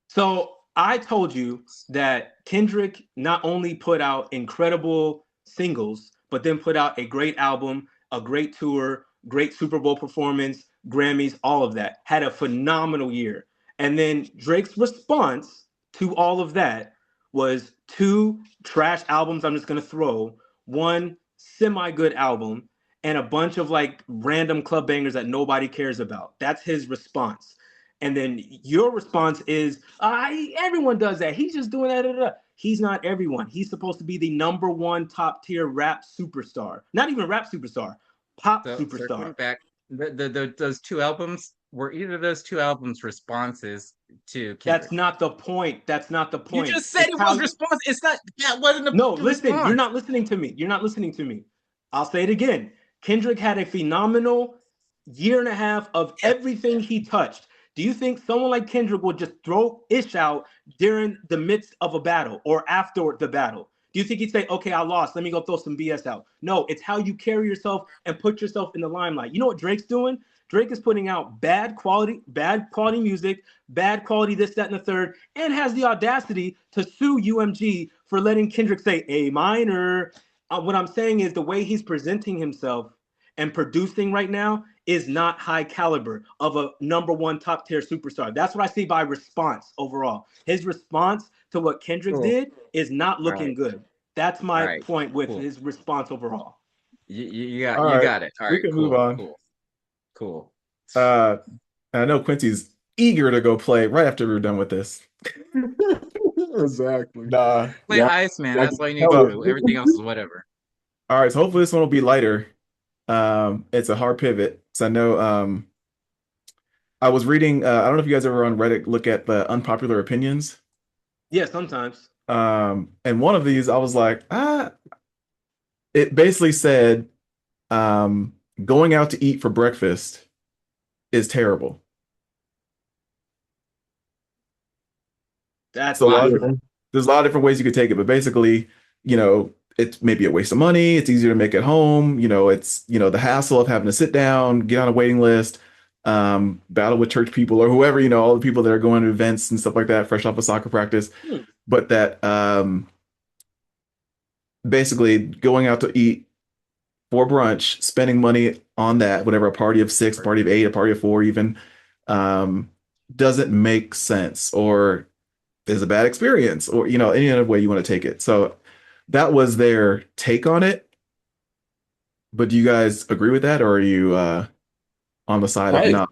So I told you that Kendrick not only put out incredible singles, but then put out a great album, a great tour, great Super Bowl performance, Grammys, all of that. Had a phenomenal year. And then Drake's response to all of that was 2 trash albums I'm just going to throw, 1 semi-good album, and a bunch of like random club bangers that nobody cares about. That's his response. And then your response is, everyone does that. He's just doing that. He's not everyone. He's supposed to be the number one top tier rap superstar. Not even rap superstar, pop So circling superstar. back, those 2 albums were either those 2 albums responses to That's Kendrick. not the point. That's not the You point. just said It's it how was response. It's not that wasn't No, the listen, you're response. not listening to me. You're not listening to me. I'll say it again. Kendrick had a phenomenal year and a half of Yeah. everything he touched. Do you think someone like Kendrick would just throw ish out during the midst of a battle or after the battle? Do you think he'd say, "Okay, I lost. Let me go throw some BS out"? No, it's how you carry yourself and put yourself in the limelight. You know what Drake's doing? Drake is putting out bad quality music, bad quality this, that, and the third, and has the audacity to sue UMG for letting Kendrick say A minor. What I'm saying is the way he's presenting himself and producing right now is not high caliber of a #1 top tier superstar. That's what I see by response overall. His response to what Kendrick did is not looking good. That's my point with his response overall. All You right, got it. All we right, can move on. cool. Uh, I know Quincy's eager to go play right after we're done with this. Exactly. Nah. Play Iceman. That's all you need So- to do. Everything else is whatever. All right, so hopefully this one will be lighter. It's a hard pivot. So I know I was reading I don't know if you guys ever on Reddit look at the unpopular opinions. Yeah, sometimes. And one of these I was like, it basically said going out to eat for breakfast is terrible. That's So why. there's a lot of different ways you could take it, but basically, it's maybe a waste of money. It's easier to make at home. It's, the hassle of having to sit down, get on a waiting list, battle with church people or whoever, all the people that are going to events and stuff like that, fresh off of soccer practice. But that basically going out to eat for brunch, spending money on that, whatever, a party of 6, a party of 8, a party of 4 even, doesn't make sense or is a bad experience or, any other way you want to take it. So that was their take on it. But do you guys agree with that, or are you on the side of nah?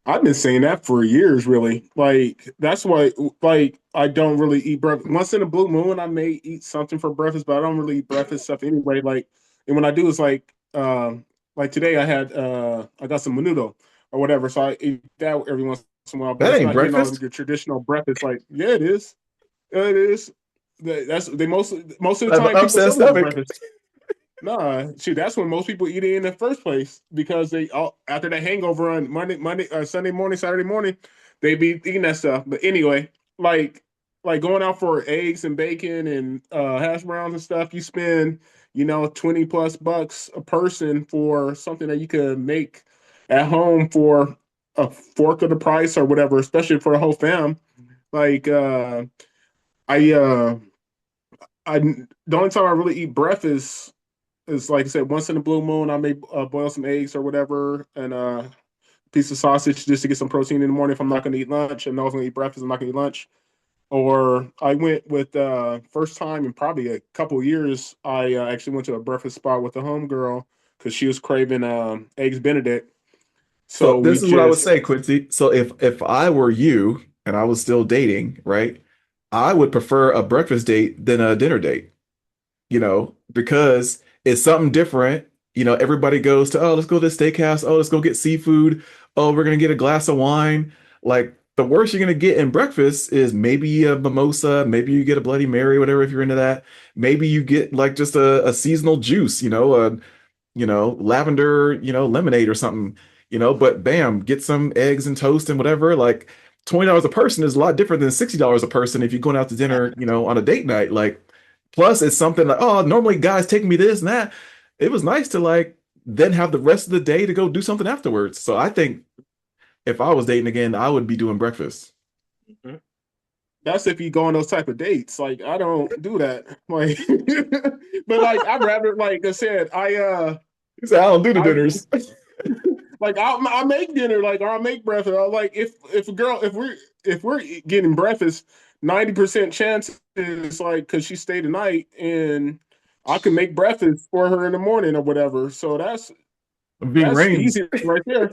I've been saying that for years, really. Like that's why, like I don't really eat breakfast. Once in a blue moon, I may eat something for breakfast, but I don't really eat breakfast stuff anyway. Like, and when I do, it's like today I got some menudo or whatever, so I eat that every once in a while. But That it's ain't not getting all breakfast. your traditional breakfast. Like, yeah, it is. It is. That's they most of the I have an time people upset say it's stomach. breakfast. Nah, shoot, that's when most people eat it in the first place because they all after that hangover on Sunday morning, Saturday morning, they be eating that stuff. But anyway, like going out for eggs and bacon and hash browns and stuff, you spend 20+ bucks a person for something that you could make at home for a fourth of the price or whatever, especially for the whole fam. Like I I the only time I really eat breakfast is like I said, once in a blue moon, I may boil some eggs or whatever and a piece of sausage just to get some protein in the morning if I'm not going to eat lunch. And I was going to eat breakfast, I'm not going to eat lunch. Or I went with first time in probably a couple of years. I actually went to a breakfast spot with a homegirl because she was craving eggs Benedict. So So we this is what I would just say, Quincy. So if I were you and I was still dating, right, I would prefer a breakfast date than a dinner date. Because it's something different. Everybody goes to, oh, let's go to the steakhouse. Oh, let's go get seafood. Oh, we're gonna get a glass of wine. Like the worst you're gonna get in breakfast is maybe a mimosa, maybe you get a Bloody Mary, whatever, if you're into that. Maybe you get like just a seasonal juice, lavender, lemonade or something, but bam, get some eggs and toast and whatever. Like $20 a person is a lot different than $60 a person if you're going out to dinner, on a date night. Like, plus it's something like, oh, normally guys take me this and that. It was nice to like then have the rest of the day to go do something afterwards. So I think if I was dating again, I would be doing breakfast. that's if you go on those type of dates. Like I don't do that. Like, but like I'd rather like I said, He said, I don't do the I dinners. like I'll make dinner, like or I'll make breakfast. I'll, like if a girl if we're getting breakfast, 90% chance is like because she stayed the night and I can make breakfast for her in the morning or whatever. So Being that's Rains. easy right there.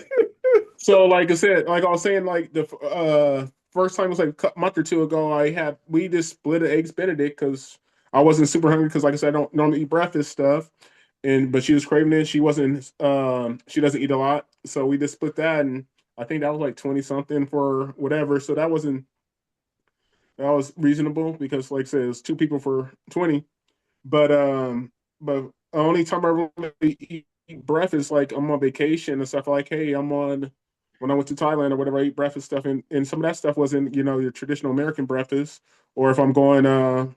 So like I said, like I was saying, like the first time was like a month or two ago. We just split an eggs Benedict because I wasn't super hungry because like I said, I don't normally eat breakfast stuff but she was craving it. She wasn't she doesn't eat a lot. So we just split that and I think that was like 20 something for whatever. So that was reasonable because like I said, it was two people for 20. But the only time I really eat breakfast like I'm on vacation and stuff like, hey, I'm on when I went to Thailand or whatever, I eat breakfast stuff and some of that stuff wasn't, your traditional American breakfast. Or if I'm going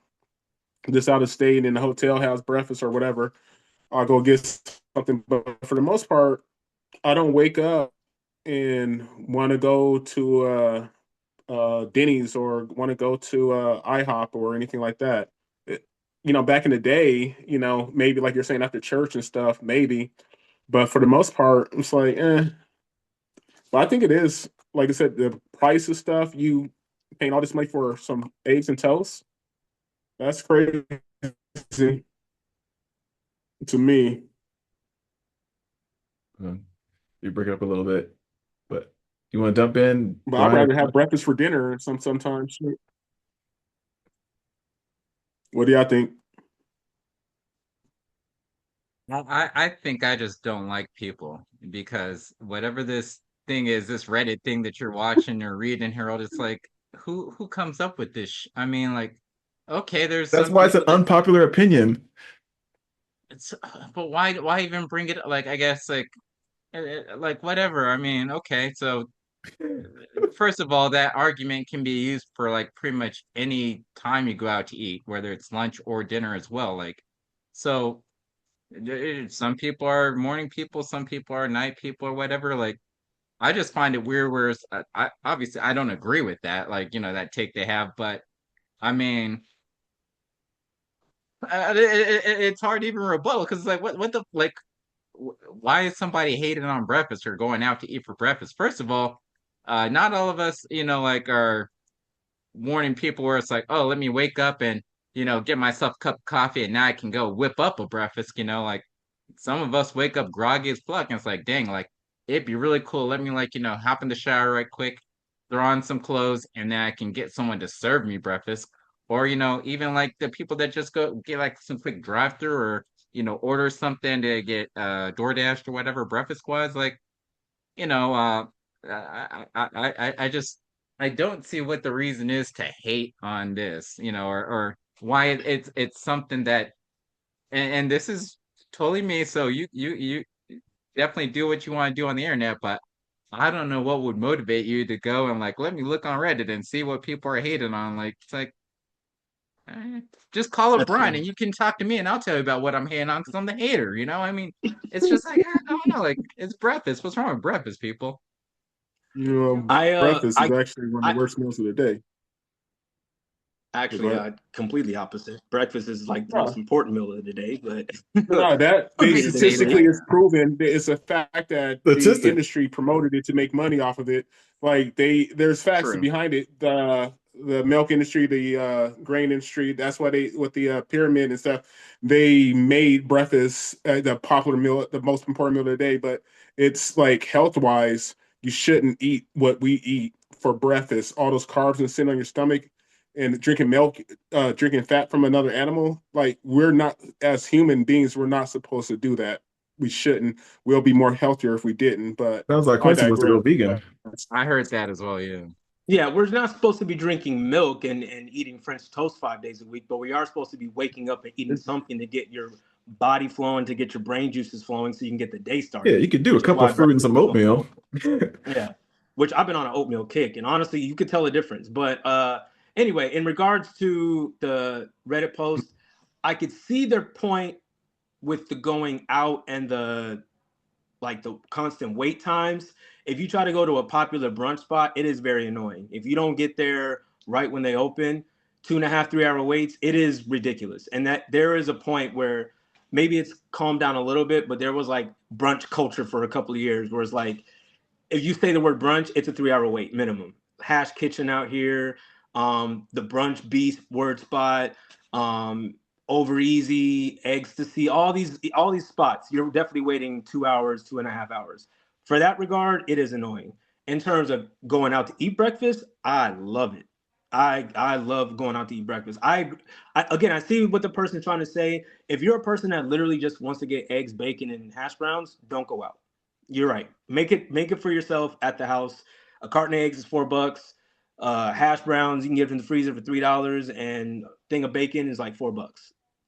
just out of state and the hotel has breakfast or whatever, I'll go get something. But for the most part, I don't wake up and want to go to Denny's or want to go to IHOP or anything like that. Back in the day, maybe like you're saying after church and stuff, maybe. But for the most part, it's like, eh. But I think it is, like I said, the price of stuff, you paying all this money for some eggs and toast. That's crazy to me. You break it up a little bit, but you want to dump in, But I'd Brian? rather have breakfast for dinner sometimes. What do y'all think? Well, I think I just don't like people because whatever this thing is, this Reddit thing that you're watching or reading, Harold, it's like who comes up with this? I mean, like, okay, there's That's some why it's an people that unpopular opinion. it's, but why even bring it? Like, I guess like whatever. I mean, okay, so first of all, that argument can be used for like pretty much any time you go out to eat, whether it's lunch or dinner as well. Like, so. Some people are morning people, some people are night people, or whatever. Like, I just find it weird. Whereas, I obviously I don't agree with that. Like, that take they have, but I mean, it's hard to even rebuttal because it's like, what the like, why is somebody hating on breakfast or going out to eat for breakfast? First of all, not all of us, like are morning people where it's like, oh, let me wake up and get myself a cup of coffee and now I can go whip up a breakfast. Like some of us wake up groggy as fuck and it's like, dang, like it'd be really cool. Let me like hop in the shower right quick, throw on some clothes, and then I can get someone to serve me breakfast. Or even like the people that just go get like some quick drive through or order something to get DoorDash or whatever breakfast was like you know, I just I don't see what the reason is to hate on this, or why it's something that and this is totally me. So you definitely do what you want to do on the internet, but I don't know what would motivate you to go and like let me look on Reddit and see what people are hating on. Like it's like eh, just call up That's Brian funny. and you can talk to me and I'll tell you about what I'm hating on because I'm the hater. I mean, it's just like I don't know, like it's breakfast. What's wrong with breakfast, people? I Breakfast is actually one of the worst meals of the day. actually, But completely opposite. Breakfast is like the most no, important meal of the day, but no, that they day to day statistically living. is proven. It's a fact that the Statistic. industry promoted it to make money off of it. Like there's facts True. behind it. The milk industry, the grain industry. That's why they with the pyramid and stuff. They made breakfast the popular meal, the most important meal of the day. But it's like health wise, you shouldn't eat what we eat for breakfast. All those carbs and sit on your stomach and drinking milk, drinking fat from another animal. Like we're not as human beings, we're not supposed to do that. We shouldn't. We'll be more healthier if we didn't. But Sounds like I Quincy wants to digress. go vegan. I heard that as well, yeah. Yeah, we're not supposed to be drinking milk and eating French toast 5 days a week, but we are supposed to be waking up and eating something to get your body flowing, to get your brain juices flowing so you can get the day Yeah, started, you could do a which is cup why of fruit and breakfast some is so oatmeal. important. Yeah, which I've been on an oatmeal kick, and honestly, you could tell a difference. But anyway, in regards to the Reddit post, I could see their point with the going out and the constant wait times. If you try to go to a popular brunch spot, it is very annoying. If you don't get there right when they open, 2.5, 3 hour waits, it is ridiculous. And that there is a point where maybe it's calmed down a little bit, but there was like brunch culture for a couple of years where it's like if you say the word brunch, it's a 3 hour wait minimum. Hash Kitchen out here, the Brunch Beast word spot, over easy, ecstasy, all these spots. You're definitely waiting 2 hours, 2.5 hours. For that regard, it is annoying. In terms of going out to eat breakfast, I love it. I love going out to eat breakfast. I again I see what the person's trying to say. If you're a person that literally just wants to get eggs, bacon, and hash browns, don't go out. You're right. Make it for yourself at the house. A carton of eggs is $4. Hash browns you can get from the freezer for $3, and a thing of bacon is like $4.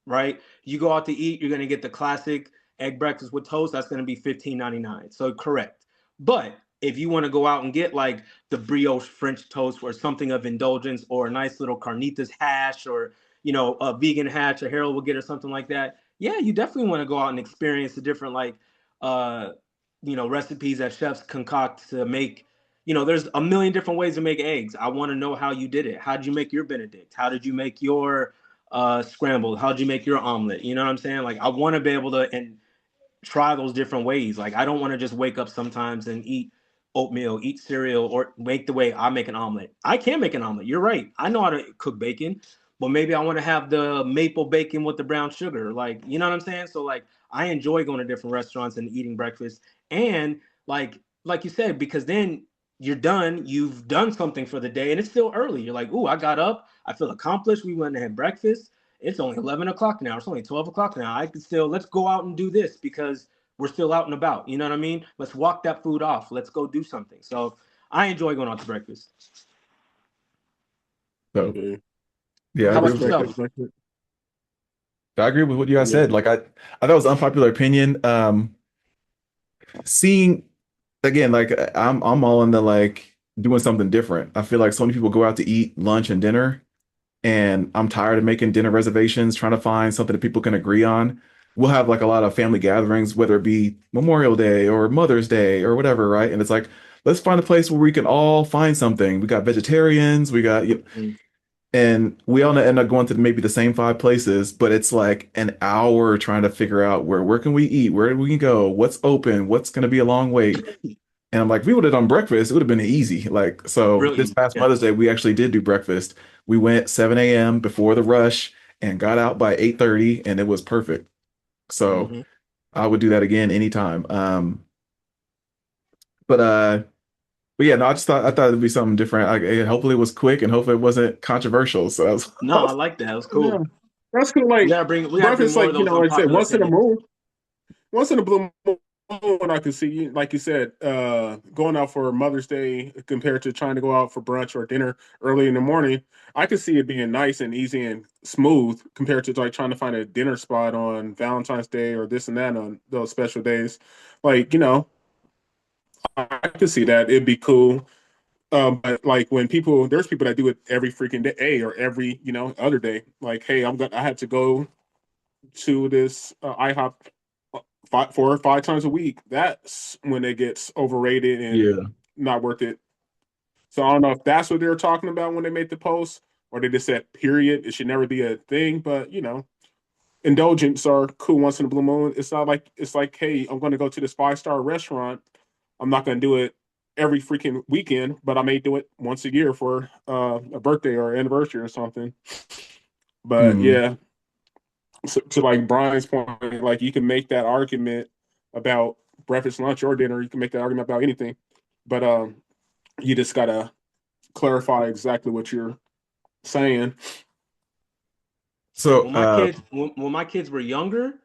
Right? You go out to eat, you're gonna get the classic egg breakfast with toast. That's gonna be $15.99. So correct. But if you want to go out and get like the brioche French toast or something of indulgence, or a nice little carnitas hash, or a vegan hash, a Harold will get or something like that. Yeah, you definitely want to go out and experience the different like uh recipes that chefs concoct to make. There's a million different ways to make eggs. I want to know how you did it. How did you make your Benedict? How did you make your scrambled? How did you make your omelet? You know what I'm saying? Like I want to be able to, and try those different ways. Like I don't want to just wake up sometimes and eat oatmeal, eat cereal, or make the way I make an omelet. I can make an omelet. You're right. I know how to cook bacon, but maybe I want to have the maple bacon with the brown sugar. Like, you know what I'm saying? So like I enjoy going to different restaurants and eating breakfast. And like you said, because then you're done, you've done something for the day and it's still early. You're like, ooh, I got up, I feel accomplished. We went and had breakfast. It's only 11 o'clock now. It's only 12 o'clock now. I can still, let's go out and do this because we're still out and about. You know what I mean? Let's walk that food off. Let's go do something. So I enjoy going out to breakfast. So Yeah. yeah, I How agree about with yourself? I agree with what you guys Yeah. said. Like I thought it was an unpopular opinion. Seeing again, like I'm all into like doing something different. I feel like so many people go out to eat lunch and dinner, and I'm tired of making dinner reservations, trying to find something that people can agree on. We'll have like a lot of family gatherings, whether it be Memorial Day or Mother's Day or whatever, right? And it's like, let's find a place where we can all find something. We got vegetarians, we got, Mm. and we all end up going to maybe the same five places, but it's like an hour trying to figure out where can we eat, where we can go, what's open, what's going to be a long wait. And I'm like, if we would have done breakfast, it would have been easy. Like, so Really this easy. past Yeah. Mother's Day, we actually did do breakfast. We went 7 a.m. before the rush and got out by 8:30, and it was perfect. So Mm-hmm. I would do that again anytime. But but yeah, no, I thought it'd be something different. Hopefully it was quick and hopefully it wasn't controversial. So No, I like that. It was Yeah. cool. That's cool. We Like gotta bring breakfast, more of like, those like I said, unpopular opinions. once in a blue moon, I can see, like you said, going out for Mother's Day compared to trying to go out for brunch or dinner early in the morning. I could see it being nice and easy and smooth compared to like trying to find a dinner spot on Valentine's Day or this and that on those special days. Like, I could see that it'd be cool. But like when there's people that do it every freaking day or every, other day. Like, hey, I had to go to this IHOP 4 or 5 times a week. That's when it gets overrated and yeah. not worth it. So I don't know if that's what they were talking about when they made the post, or they just said period. It should never be a thing. But indulgence are cool once in a blue moon. It's like, hey, I'm going to go to this 5-star restaurant. I'm not going to do it every freaking weekend, but I may do it once a year for a birthday or anniversary or something. But Hmm. yeah, so, to like Brian's point, like you can make that argument about breakfast, lunch, or dinner. You can make that argument about anything, but you just gotta clarify exactly what you're saying. So So when my kids were younger,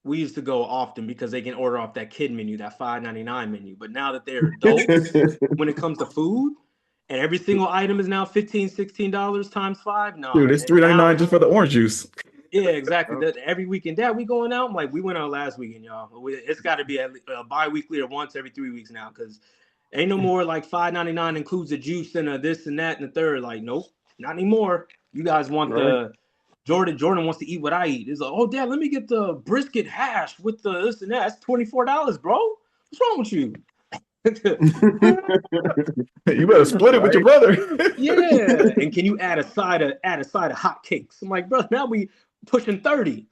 we used to go often because they can order off that kid menu, that $5.99 menu. But now that they're adults, when it comes to food, and every single item is now $15, $16 times five. Nah, dude, it's $3.99 just for the orange juice. yeah, exactly. Oh, That every weekend, Dad, we going out. I'm like, we went out last weekend, y'all. It's got to be a bi-weekly or once every 3 weeks now, because ain't no more like $5.99 includes a juice and a this and that and the third. Like, nope, not anymore. You guys want Right. the Jordan wants to eat what I eat. It's like, oh, Dad, let me get the brisket hash with the this and that. That's $24, bro. What's wrong with you? You better split it with your Right. brother. Yeah, and can you add a side of hot cakes? I'm like, bro, now we pushing 30.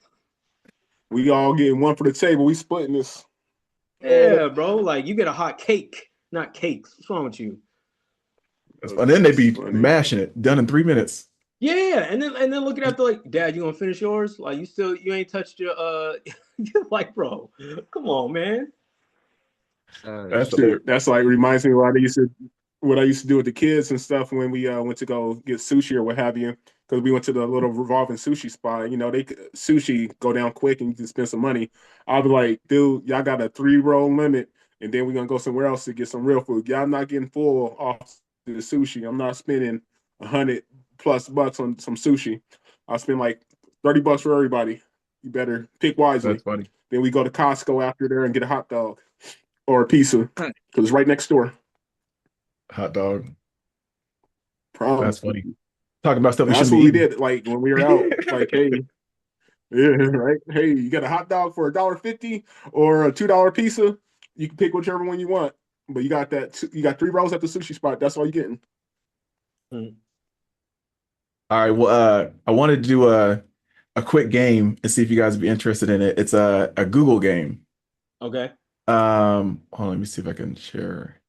We all getting one for the table. We splitting this. Yeah, bro, like you get a hot cake, not cakes. What's wrong with you? And then they That's be funny. mashing it, done in 3 minutes. Yeah, and then looking at the like, Dad, you gonna finish yours? Like you ain't touched your you're like, bro, come on, man. That's Shit, hilarious. that's like reminds me of what I used to do with the kids and stuff when we went to go get sushi or what have you. Because we went to the little revolving sushi spot. Sushi go down quick and you can spend some money. I'll be like, dude, y'all got a 3 roll limit, and then we're gonna go somewhere else to get some real food. Y'all not getting full off the sushi. I'm not spending $100+ on some sushi. I'll spend like $30 for everybody. You better pick That's wisely. funny. Then we go to Costco after there and get a hot dog or a pizza because it's right next door. Hot dog. Problem. That's funny. Talking about stuff we That's shouldn't be what we eating. did. Like when we were out, like, hey, yeah, right. Hey, you got a hot dog for $1.50 or a $2 pizza. You can pick whichever one you want. But you got that. You got 3 rolls at the sushi spot. That's all you're getting. Mm. All right. Well, I wanted to do a quick game and see if you guys would be interested in it. It's a Google game. Okay. Hold on, let me see if I can share.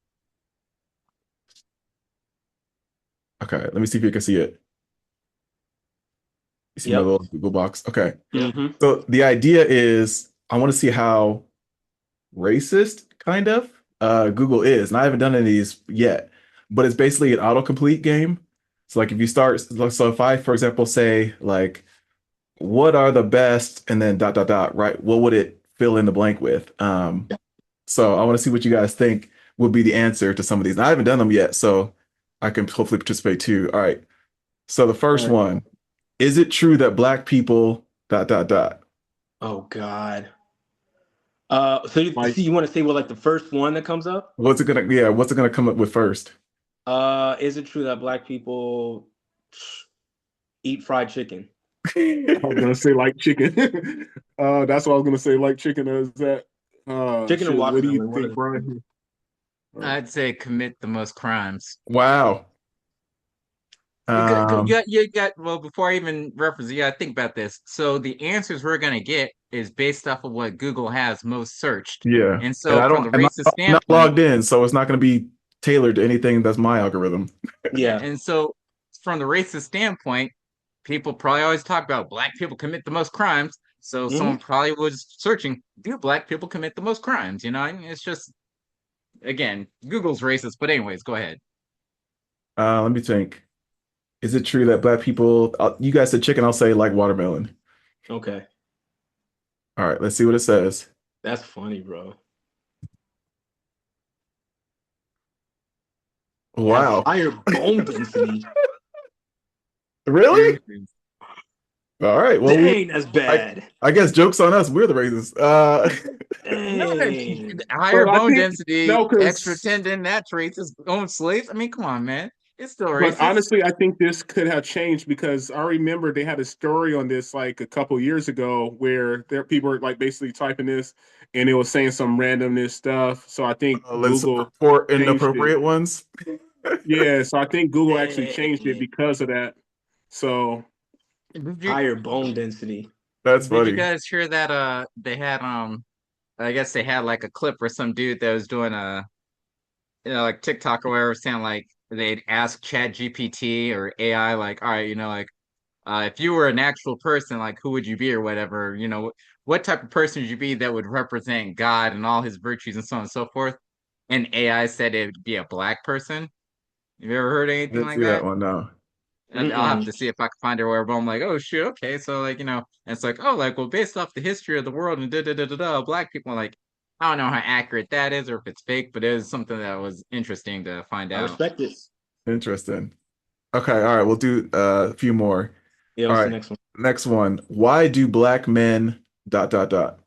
Okay, let me see if you can see it. You see my Yep. little Google box? Okay. Yep. Mm-hmm. So the idea is I want to see how racist kind of Google is. And I haven't done any of these yet, but it's basically an autocomplete game. So like if you start, so if I, for example, say like, what are the best and then dot dot dot, right? What would it fill in the blank with? So I want to see what you guys think would be the answer to some of these. And I haven't done them yet, so I can hopefully participate too. All right. So the All first right. one, is it true that black people dot dot dot? Oh God. So Like, you want to say what like the first one that comes up? What's it gonna come up with first? Is it true that black people eat fried chicken? I was gonna say like chicken. That's what I was gonna say. Like chicken is that. Chicken and Shit. What do you watermelon, one of think, the two. Brian? I'd say commit the most crimes. Wow. Um, You got, well, before I even reference it, you gotta think about this. So the answers we're gonna get is based off of what Google has most searched. yeah. And And so from the I'm racist not standpoint, logged in, so it's not gonna be tailored to anything that's my algorithm. yeah, Yeah. and so from the racist standpoint, people probably always talk about black people commit the most crimes. So Mm-hmm. someone probably was searching, do black people commit the most crimes? You know, and it's just, again, Google's racist, but anyways, go ahead. Let me think. Is it true that black people, you guys said chicken, I'll say like watermelon. Okay. All right, let's see what it says. That's funny, bro. Have Wow. higher bone density. Really? All right. Well, Dang, that's I, bad. I guess joke's on us. We're the racists. No, Dang. higher But I bone think density, no, extra because tendon, that traits is own slaves. I mean, come on, man. It's still but racist. honestly, I think this could have changed because I remember they had a story on this like a couple years ago where there people were like basically typing this and it was saying some randomness stuff. So I think Let's Google report changed it. inappropriate ones. Yeah, so I think Google actually changed it Dang. because of that. So Did you Higher bone density. That's did you funny. guys hear that they had I guess they had like a clip where some dude that was doing a, like TikTok or whatever, saying like they'd ask Chat GPT or AI, like, all right, like, if you were an actual person, like, who would you be or whatever, what type of person would you be that would represent God and all his virtues and so on and so forth? And AI said it would be a black person. Have you ever heard I anything didn't like see that that? one now. And I'll have Mm-mm. to see if I can find it where, but I'm like, oh shoot, okay. So like, and it's like, oh, like, well, based off the history of the world and da da da da da, black people, like, I don't know how accurate that is or if it's fake, but it was something that was interesting to find I out. respect it. Interesting. Okay, all right, we'll do a few more. Yeah, All what's the right, next one? next one. Why do black men dot dot dot?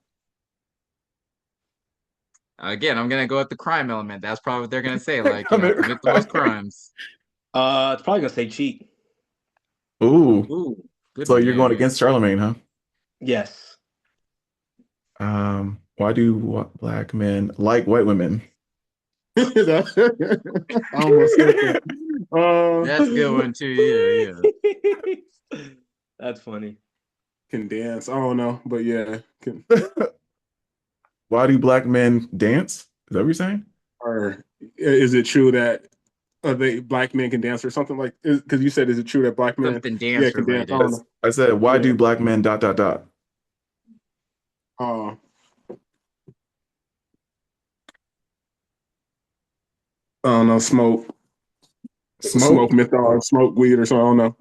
Again, I'm gonna go with the crime element. That's probably what they're gonna say, like, Come commit the most here. crimes. It's probably gonna say cheat. Ooh, Ooh, good so one. you're Yeah, going yeah. against Charlemagne, huh? Yes. Why do black men like white women? I almost said that. That's a good one too. Yeah, yeah. That's funny. Can dance. I don't know, but yeah. Why do black men dance? Is that what you're saying? Or is it true that they black men can dance or something like? Because you said, is it true that black men, Something yeah, dance can dance? I related. don't know. I said, why Yeah. do black men dot dot dot? Uh, I don't know. Smoke Smoke? menthol, smoke weed or something. I don't know.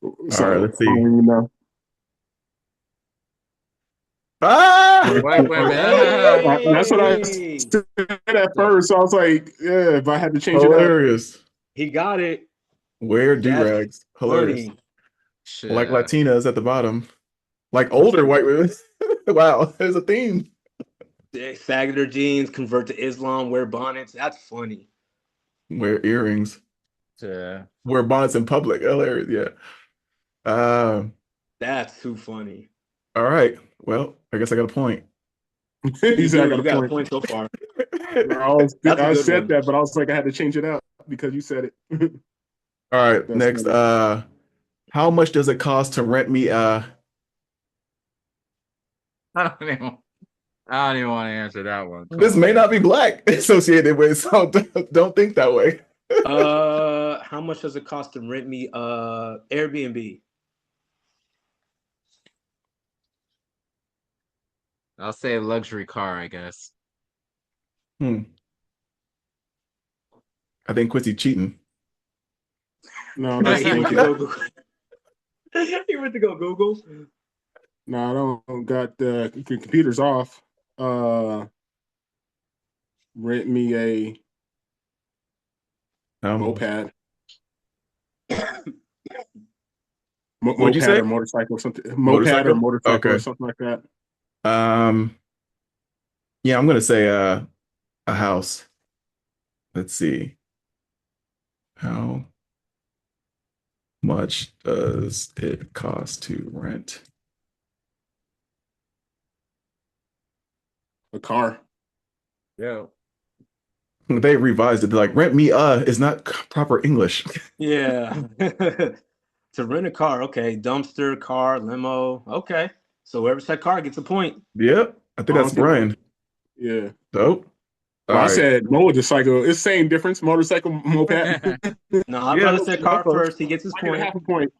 All right, So let's I don't see. even know. Ah! White women. That's what I Hey, said at first. So I was like, yeah, if I had to change it up. Hilarious. he got it. Wear That's do-rags. Hilarious. funny. Like Shit. Latinas at the bottom. Like older white women. Wow, there's a theme. They sag their jeans, convert to Islam, wear bonnets. That's funny. Wear earrings. Yeah. Wear bonnets in public. Hilarious. Yeah. That's too funny. All right. Well, I guess I got a point. He You said, I do. got You a got a point. point so far. That's a I good said one. that, but I was like, I had to change it up because you said it. All right. That's Next. funny. How much does it cost to rent me I don't know. I don't even want to answer that one. This may not be black associated with, so don't think that way. How much does it cost to rent me Airbnb? I'll say a luxury car, I guess. I think Quincy cheating. No, that's He went to thinking. go Google. He went to go Google. No, I don't got the computers off. Rent me a moped. What'd you Moped say? or motorcycle or something. Moped or Motorcycle? motorcycle or Okay. something like that. Yeah, I'm gonna say a house. Let's see. How much does it cost to rent? A car. Yeah. They revised it. They're like, rent me is not proper English. Yeah. To rent a car, okay. Dumpster, car, limo. Okay. So whoever said car gets a point. Yep. I think that's Brian. Yeah. Dope. All Well, I right. said motorcycle. It's same difference. Motorcycle, moped. No, our Yeah, brother said car close. first. He gets his I get a point. half a point.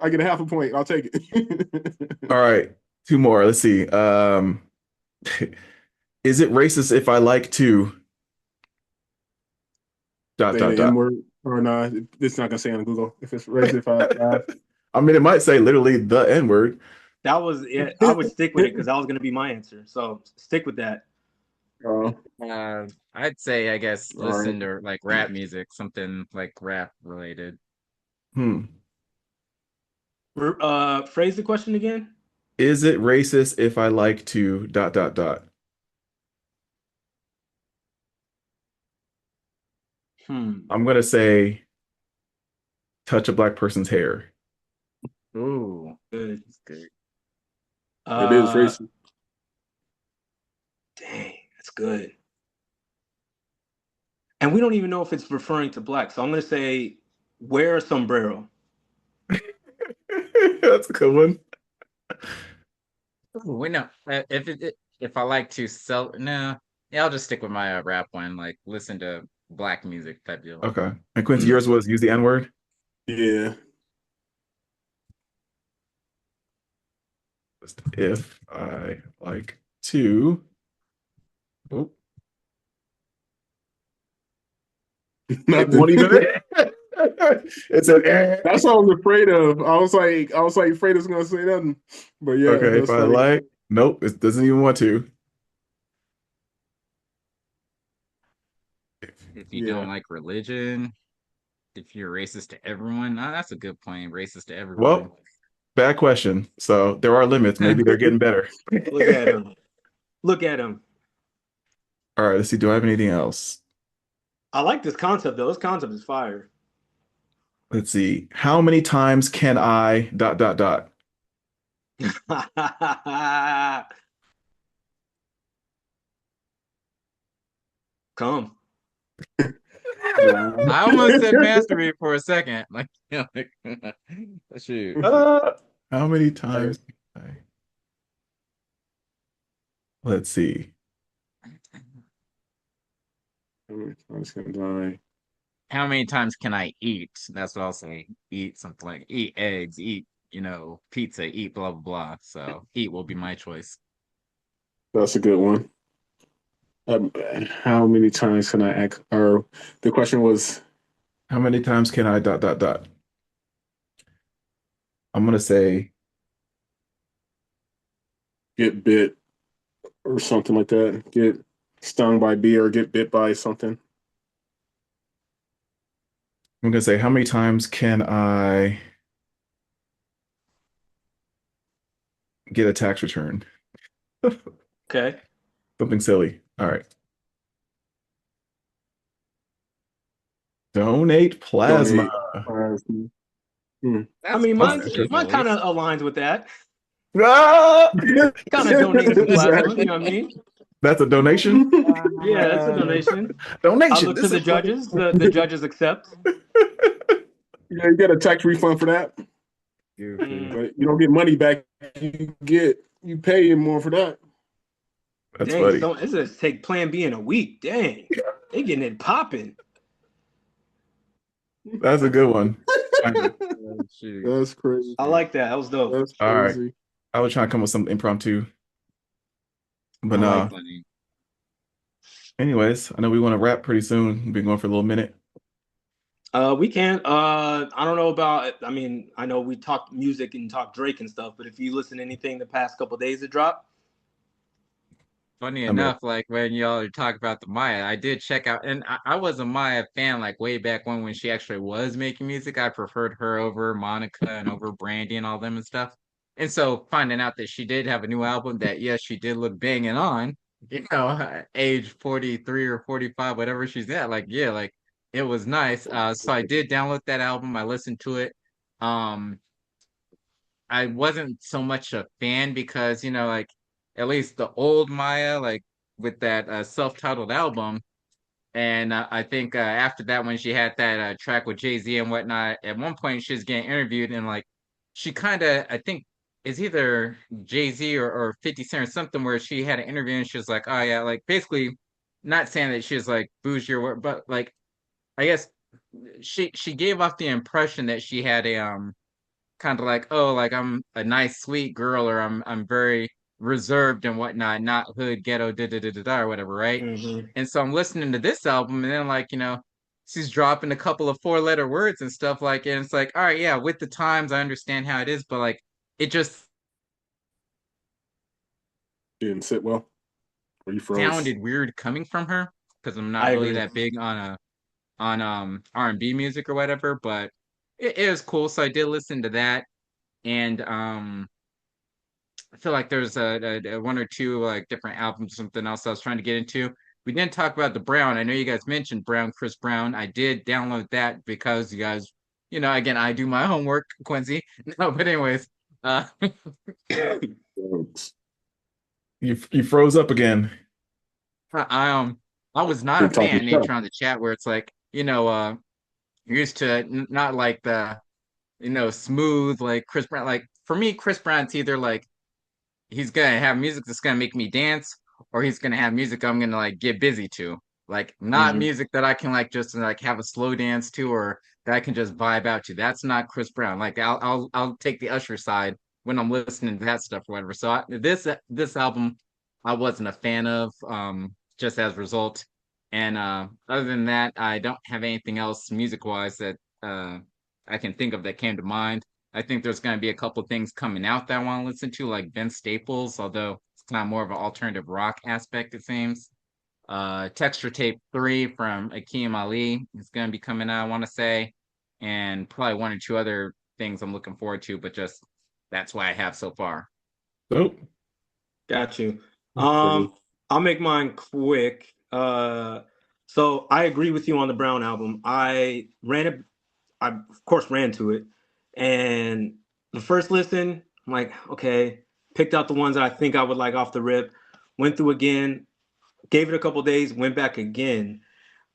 I get a half a point. I'll take it. All right. Two more. Let's see. Is it racist if I like to dot Say dot the N dot? word or not? It's not gonna say on Google if it's racist. If I mean, it might say literally the N word. That was it. I would stick with it because that was going to be my answer. So stick with that. I'd say, I guess, All right. listen to like rap music, something like rap related. Phrase the question again. Is it racist if I like to dot dot dot? I'm gonna say touch a black person's hair. Ooh, Good. that's good. It is racist. Dang, that's good. And we don't even know if it's referring to black. So I'm going to say wear a sombrero. That's a good one. Ooh, wait, no. If I like to sell, no, yeah, I'll just stick with my rap one. Like listen to black music type deal. Okay. And Quincy, yours was use the N word? Yeah. If I like to. Oh. It won't even. It's an. That's what I was afraid of. I was like afraid it's gonna say nothing. But yeah, Okay, that's if I funny. like. Nope, it doesn't even want to. If you don't like religion, if you're racist to everyone, that's a good point. Racist to everyone. Well, bad question. So there are limits. Maybe they're getting better. Look at him. Look at him. All right, let's see. Do I have anything else? I like this concept though. This concept is fire. Let's see. How many times can I dot dot dot? Come. I almost said masturbate for a second. Like, shoot. How many times can I? Let's see. How many times can I eat? That's what I'll say. Eat something like eat eggs, eat, pizza, eat blah blah blah. So eat will be my choice. That's a good one. How many times can I act? Or the question was, how many times can I dot dot dot? I'm gonna say get bit or something like that. Get stung by a bee or get bit by something. I'm gonna say how many times can I get a tax return? Okay. Something silly. All right. Donate plasma. I mean, mine kind of aligns with that. Ah! Kind of donated some plasma. You know what I mean? That's a donation? Yeah, that's a donation. Donation. I'll look to the judges. The judges accept. Yeah, you get a tax refund for that. But you don't get money back. You pay more for that. That's Dang, funny. so it's a take Plan B in a week. Dang, they getting it popping. That's a good one. Oh, shoot. That's crazy. I like that. That was dope. That's All right. crazy. I was trying to come up with some impromptu, but I like Funny. anyways, I know we want to wrap pretty soon. We've been going for a little minute. We can. I don't know about. I mean, I know we talked music and talked Drake and stuff, but if you listen to anything the past couple days that dropped, Funny I mean, enough, like when y'all are talking about the Maya, I did check out, and I was a Maya fan like way back when she actually was making music. I preferred her over Monica and over Brandy and all them and stuff. And so finding out that she did have a new album that yes, she did look banging on, age 43 or 45, whatever she's at, like yeah, like it was nice. So I did download that album. I listened to it. Um, I wasn't so much a fan because, like at least the old Maya, like with that self-titled album, and I think after that, when she had that track with Jay-Z and whatnot, at one point she was getting interviewed and like she kind of, I think, is either Jay-Z or 50 Cent or something where she had an interview and she was like, oh yeah, like basically not saying that she was like bougie or what, but like I guess she gave off the impression that she had a kind of like, oh, like I'm a nice, sweet girl, or I'm very reserved and whatnot, not hood, ghetto, da da da da da, or whatever, right? mm-hmm. And so I'm listening to this album, and then like, she's dropping a couple of four-letter words and stuff like, and it's like, all right, yeah, with the times, I understand how it is, but like, it just Didn't sit well. Or you froze. sounded weird coming from her because I'm I not really agree. that big on R&B music or whatever, but it was cool. So I did listen to that, and I feel like there's a one or two like different albums, something else I was trying to get into. We didn't talk about the Brown. I know you guys mentioned Brown, Chris Brown. I did download that because you guys, again, I do my homework, Quincy. No, but anyways, uh, Thanks. you froze up again. I was not a Been talking fan tough. nature on the chat where it's like, used to not like the, smooth like Chris Brown. Like for me, Chris Brown's either like he's gonna have music that's gonna make me dance, or he's gonna have music I'm gonna like get busy to. Like not Mm-hmm. music that I can like just like have a slow dance to or that I can just vibe out to. That's not Chris Brown. Like I'll take the Usher side when I'm listening to that stuff or whatever. So this album I wasn't a fan of, just as a result. And other than that, I don't have anything else music wise that I can think of that came to mind. I think there's going to be a couple things coming out that I want to listen to, like Ben Staples, although it's kind of more of an alternative rock aspect, it seems. Texture Tape 3 from Akeem Ali is going to be coming out, I want to say. And probably one or two other things I'm looking forward to, but just that's what I have so far. Nope. Got you. Okay. I'll make mine quick. So I agree with you on the Brown album. I of course ran to it, and the first listen, I'm like, okay, picked out the ones that I think I would like off the rip, went through again, gave it a couple days, went back again.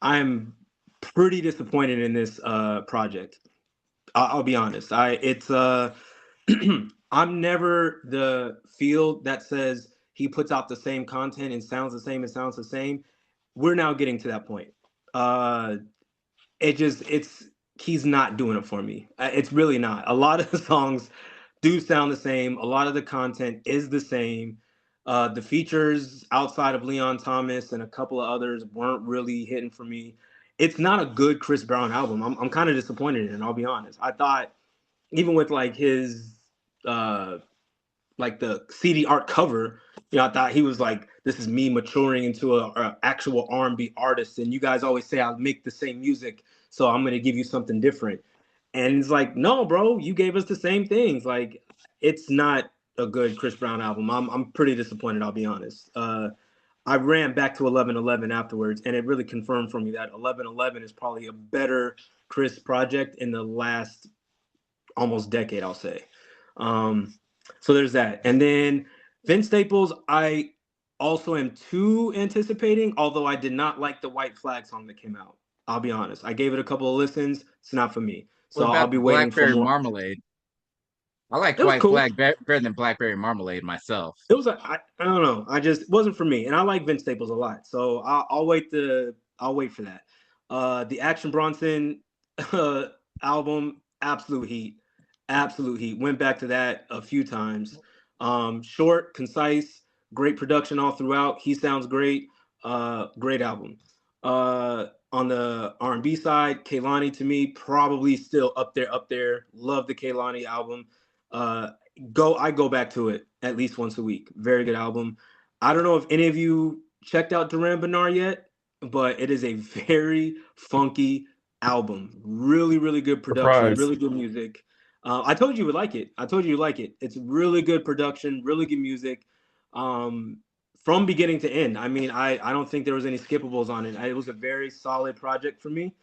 I'm pretty disappointed in this project. I'll be honest. I'm never the field that says he puts out the same content and sounds the same and sounds the same. We're now getting to that point. Uh, it's he's not doing it for me. It's really not. A lot of the songs do sound the same. A lot of the content is the same. The features outside of Leon Thomas and a couple of others weren't really hitting for me. It's not a good Chris Brown album. I'm kind of disappointed in it. I'll be honest. I thought even with like his uh like the CD art cover, I thought he was like, this is me maturing into a actual R&B artist. And you guys always say I'll make the same music, so I'm gonna give you something different. And it's like, no, bro, you gave us the same things. Like, it's not a good Chris Brown album. I'm pretty disappointed. I'll be honest. I ran back to 11:11 afterwards, and it really confirmed for me that 11:11 is probably a better Chris project in the last almost decade, I'll say. Um, so there's that. And then Vince Staples, I also am too anticipating, although I did not like the White Flag song that came out. I'll be honest. I gave it a couple of listens. It's not for me. What So I'll about be the waiting for Blackberry more. Marmalade? I like It was White cool. Flag better than Blackberry Marmalade myself. It was I don't know. I just it wasn't for me, and I like Vince Staples a lot, so I'll wait for that. The Action Bronson album, absolute heat. Went back to that a few times. Short, concise, great production all throughout. He sounds great. Great album. On the R&B side, Kehlani to me probably still up there. Love the Kehlani album. I go back to it at least once a week. Very good album. I don't know if any of you checked out Duran Bernard yet, but it is a very funky album. Really, really good production, Surprise. really good music. I told you would like it. I told you like it. It's really good production, really good music. From beginning to end. I mean, I don't think there was any skippables on it. It was a very solid project for me.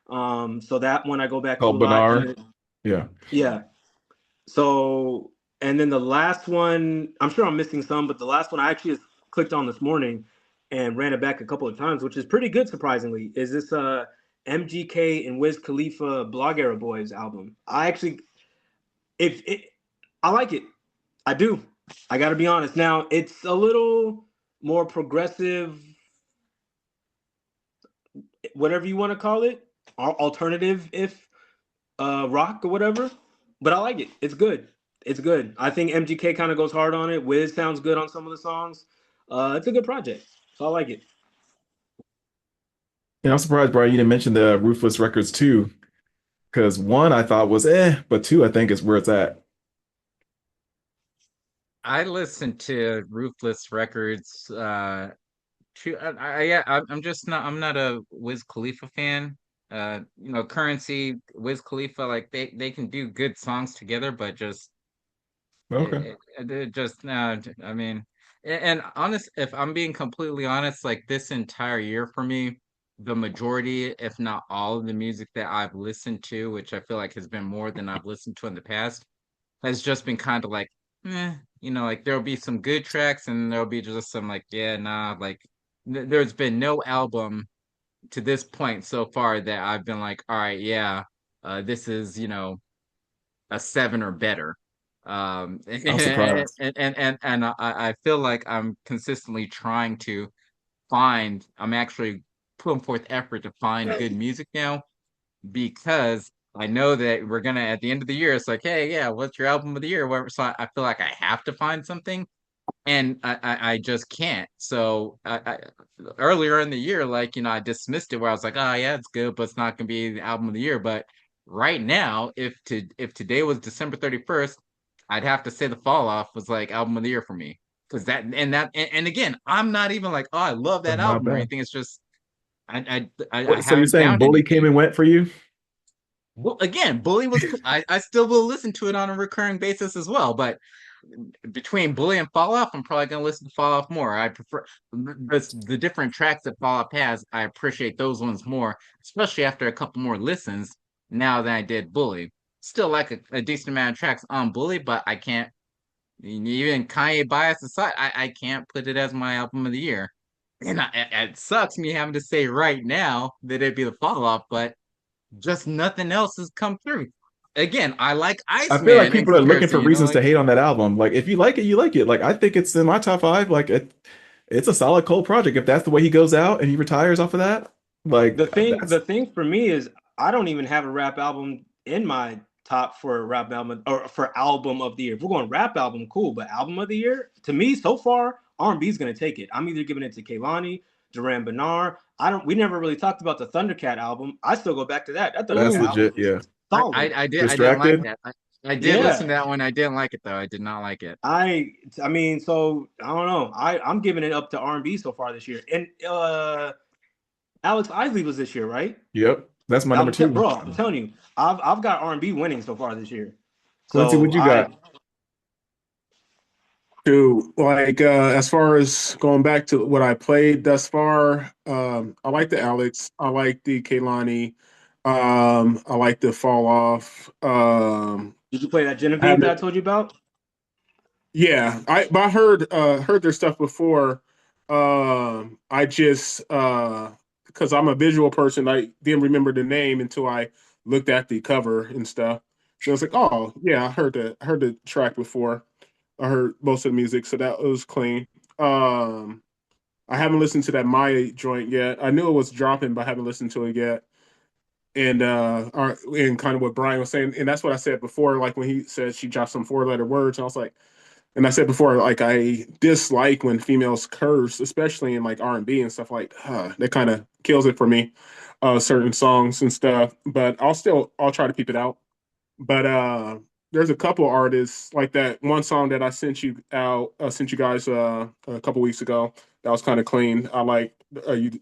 So that one I go back to a Called lot. And Bernard. then, Yeah. yeah. So, and then the last one, I'm sure I'm missing some, but the last one I actually just clicked on this morning and ran it back a couple of times, which is pretty good, surprisingly, is this MGK and Wiz Khalifa Blog Era Boys album. I actually, if it, I like it. I do. I got to be honest. Now, it's a little more progressive, whatever you want to call it, alternative, if rock or whatever. But I like it. It's good. It's good. I think MGK kind of goes hard on it. Wiz sounds good on some of the songs. It's a good project. So I like it. And I'm surprised, Brian, you didn't mention the Ruthless Records too, because one I thought was but two I think is where it's at. I listened to Ruthless Records. Yeah, I'm not a Wiz Khalifa fan. Currency, Wiz Khalifa, like they can do good songs together, but just Okay. it just no. I mean, and honest, if I'm being completely honest, like this entire year for me, the majority, if not all of the music that I've listened to, which I feel like has been more than I've listened to in the past, has just been kind of like, like there'll be some good tracks and there'll be just some like, yeah, nah, like there's been no album to this point so far that I've been like, all right, yeah, this is, a seven or better. I'm surprised. And I feel like I'm consistently trying to I'm actually putting forth effort to find good music now because I know that we're gonna at the end of the year, it's like, hey, yeah, what's your album of the year? Or whatever. So I feel like I have to find something, and I just can't. So earlier in the year, like I dismissed it where I was like, oh yeah, it's good, but it's not gonna be the album of the year. But right now, if today was December 31st, I'd have to say the Fall Off was like album of the year for me because and again, I'm not even like, oh, I love that That's not album or bad. anything. It's just I So you're haven't saying found Bully came anything. and went for you? Well, again, Bully was cool. I still will listen to it on a recurring basis as well, but between Bully and Fall Off, I'm probably gonna listen to Fall Off more. I prefer the different tracks that Fall Off has. I appreciate those ones more, especially after a couple more listens now than I did Bully. Still like a decent amount of tracks on Bully, but I can't even Kanye bias aside, I can't put it as my album of the year. And it sucks me having to say right now that it'd be the Fall Off, but just nothing else has come through. Again, I like I feel like Iceman in people are looking comparison, for reasons to like hate on that album. Like if you like it, you like it. Like I think it's in my top five. Like it's a solid Cole project. If that's the way he goes out and he retires off of that, like The that's thing for me is I don't even have a rap album in my top for rap album or for album of the year. If we're going rap album, cool, but album of the year to me so far, R&B is gonna take it. I'm either giving it to Kehlani, Duran Bernard. I don't. We never really talked about the Thundercat album. I still go back to that. That that's Thundercat album legit. is Yeah. solid. I didn't like Distracted. that. I did listen Yeah, to that one. I didn't like it though. I did not like it. I mean, so I don't know. I'm giving it up to R&B so far this year, and Alex Isley was this year, right? Yep. That's my number two. Bro, I'm telling you, I've got R&B winning so far this year. Quincy, So what you got? To like as far as going back to what I played thus far, I like the Alex, I like the Kaylani, I like the Fall Off. did you play that I Genevieve that I haven't, told you about? yeah, I heard their stuff before. I just because I'm a visual person, I didn't remember the name until I looked at the cover and stuff. So I was like, oh yeah, I heard the track before. I heard most of the music, so that was clean. Um, I haven't listened to that Maya joint yet. I knew it was dropping, but I haven't listened to it yet. And kind of what Brian was saying, and that's what I said before, like when he said she dropped some 4 letter words, and I was like, and I said before, like I dislike when females curse, especially in like R&B and stuff like that kind of kills it for me. Certain songs and stuff, but I'll try to keep it out. But there's a couple artists like that one song that I sent you guys a couple weeks ago. That was kind of clean. I like you.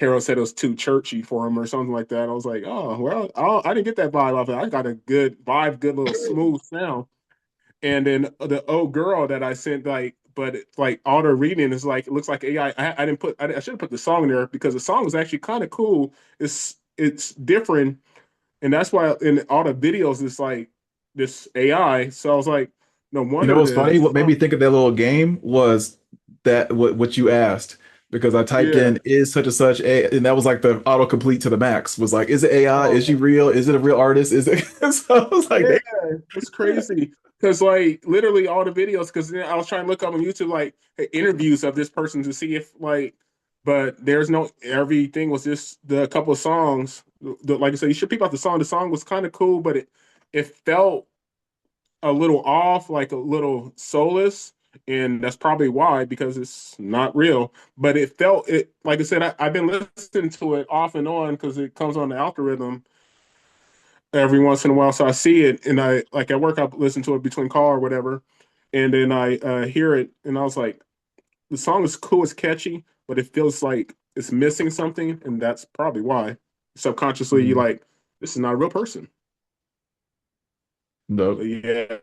Harold said it was too churchy for him or something like that. I was like, oh well, I didn't get that vibe off it. I got a good vibe, good little smooth sound. And then the old girl that I sent, like, but like all the reading is like it looks like AI. I didn't put. I should have put the song in there because the song is actually kind of cool. It's different, and that's why in all the videos it's like this AI. So I was like, no You know wonder what's funny? What made me think of that little game was that what you asked, because I typed yeah. in is such and such a, and that was like the autocomplete to the max. Was like, is it AI? Is she Oh, real? Is it a real artist? Is it? So I was like, yeah, they, it's crazy. Because like literally all the videos, because I was trying to look up on YouTube like interviews of this person to see if like, but there's no everything was just the couple of songs. Like I said, you should peep out the song. The song was kind of cool, but it felt a little off, like a little soulless, and that's probably why because it's not real. But it felt it like I said, I've been listening to it off and on because it comes on the algorithm every once in a while. So I see it, and I like at work I listen to it between call or whatever, and then I hear it, and I was like, the song is cool, it's catchy, but it feels like it's missing something, and that's probably why subconsciously you Mhm. like this is not a real person. But Nope. yeah,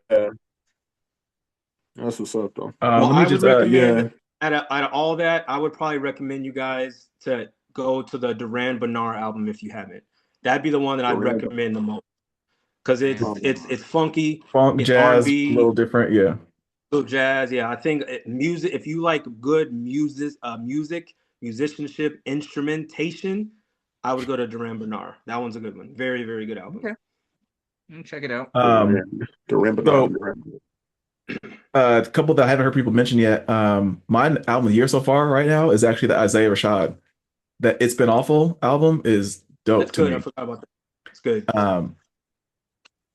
that's what's up though. Well, Let me I would just recommend Yeah, out of all that, I would probably recommend you guys to go to the Duran Bernard album if you haven't. That'd be the one that I'd recommend the most because Okay. it's funky, funk, it's R and jazz, a B, little different. Yeah. little jazz. Yeah, I think music. If you like good music, musicianship, instrumentation, I would go to Duran Bernard. That one's a good one. Very, very good album. Okay. Check it out. Um, the so Ramadan. a couple that I haven't heard people mention yet. My album of the year so far right now is actually the Isaiah Rashad. That It's Been Awful album is That's dope to good. I me. forgot about that. It's good. Um,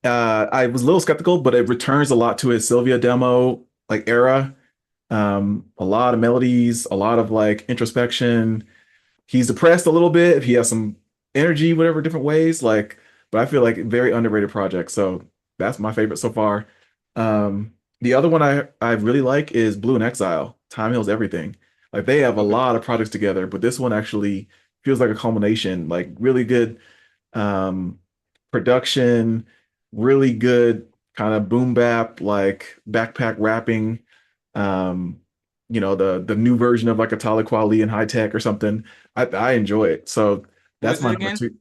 I was a little skeptical, but it returns a lot to his Sylvia demo like era. A lot of melodies, a lot of like introspection. He's depressed a little bit. He has some energy, whatever different ways. Like, but I feel like very underrated project. So that's my favorite so far. The other one I really like is Blue in Exile. Time Heals Everything. Like they have a Okay. lot of projects together, but this one actually feels like a culmination. Like really good um production, really good kind of boom bap, like backpack rapping. Um, the new version of like a Talib Kweli and high tech or something. I enjoy it. So Who that's is it my number again? two.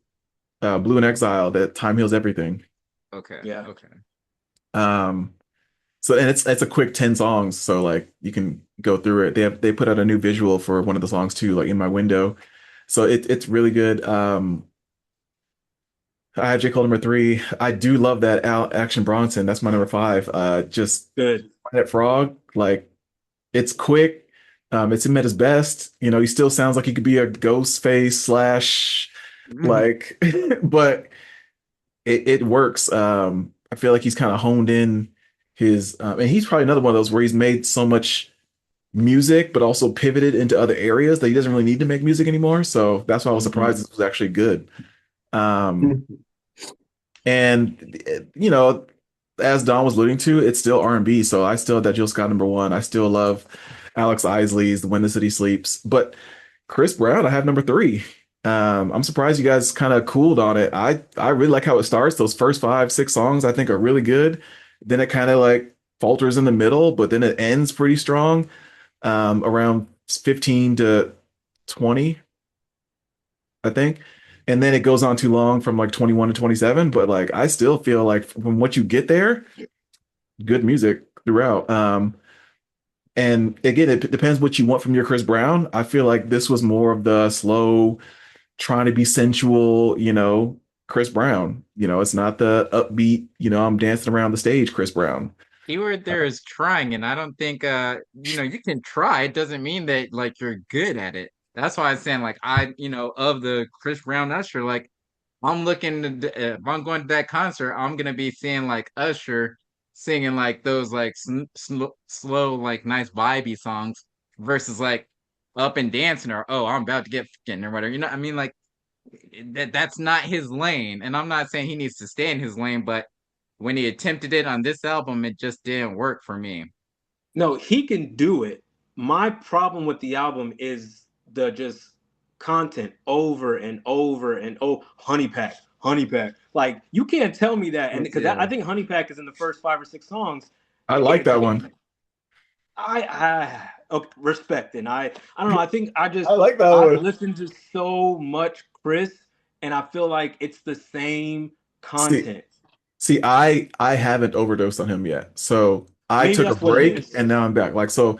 Blue in Exile, that Time Heals Everything. Okay. Yeah. Okay. Um, so and it's a quick 10 songs, so like you can go through it. They put out a new visual for one of the songs too, like in my window. So it's really good. I have J. Cole number three. I do love that Action Bronson. That's my number five. Just Good. that frog, like it's quick. It's him at his best. He still sounds like he could be a ghost face slash Mhm. like, but it works. I feel like he's kind of honed in his, and he's probably another one of those where he's made so much music, but also pivoted into other areas that he doesn't really need to make music anymore. So that's why I was Mhm. surprised this was actually good. Um, and as Don was alluding to, it's still R&B. So I still have that Jill Scott number one. I still love Alex Isley's When the City Sleeps. But Chris Brown, I have number three. I'm surprised you guys kind of cooled on it. I really like how it starts. Those first five, six songs I think are really good. Then it kind of like falters in the middle, but then it ends pretty strong. Around 15 to 20, I think. And then it goes on too long from like 21 to 27. But like I still feel like from what you get there, good music throughout. And again, it depends what you want from your Chris Brown. I feel like this was more of the slow, trying to be sensual, Chris Brown. It's not the upbeat, I'm dancing around the stage Chris Brown. Keyword there is trying, and I don't think you can try. It doesn't mean that like you're good at it. That's why I'm saying like of the Chris Brown Usher, like I'm looking to, if I'm going to that concert, I'm gonna be seeing like Usher singing like those like slow like nice vibey songs versus like up and dancing or oh I'm about to get fucking or whatever. I mean like that's not his lane, and I'm not saying he needs to stay in his lane, but when he attempted it on this album, it just didn't work for me. No, he can do it. My problem with the album is the just content over and over and honey pack. Like you can't tell me that, and because I think honey pack is in the first 5 or 6 songs. I like that one. I respect, and I don't know. I think I like that one. I've listened to so much Chris, and I feel like it's the same content. See, I haven't overdosed on him yet, so I took a break, and now I'm back. Like so,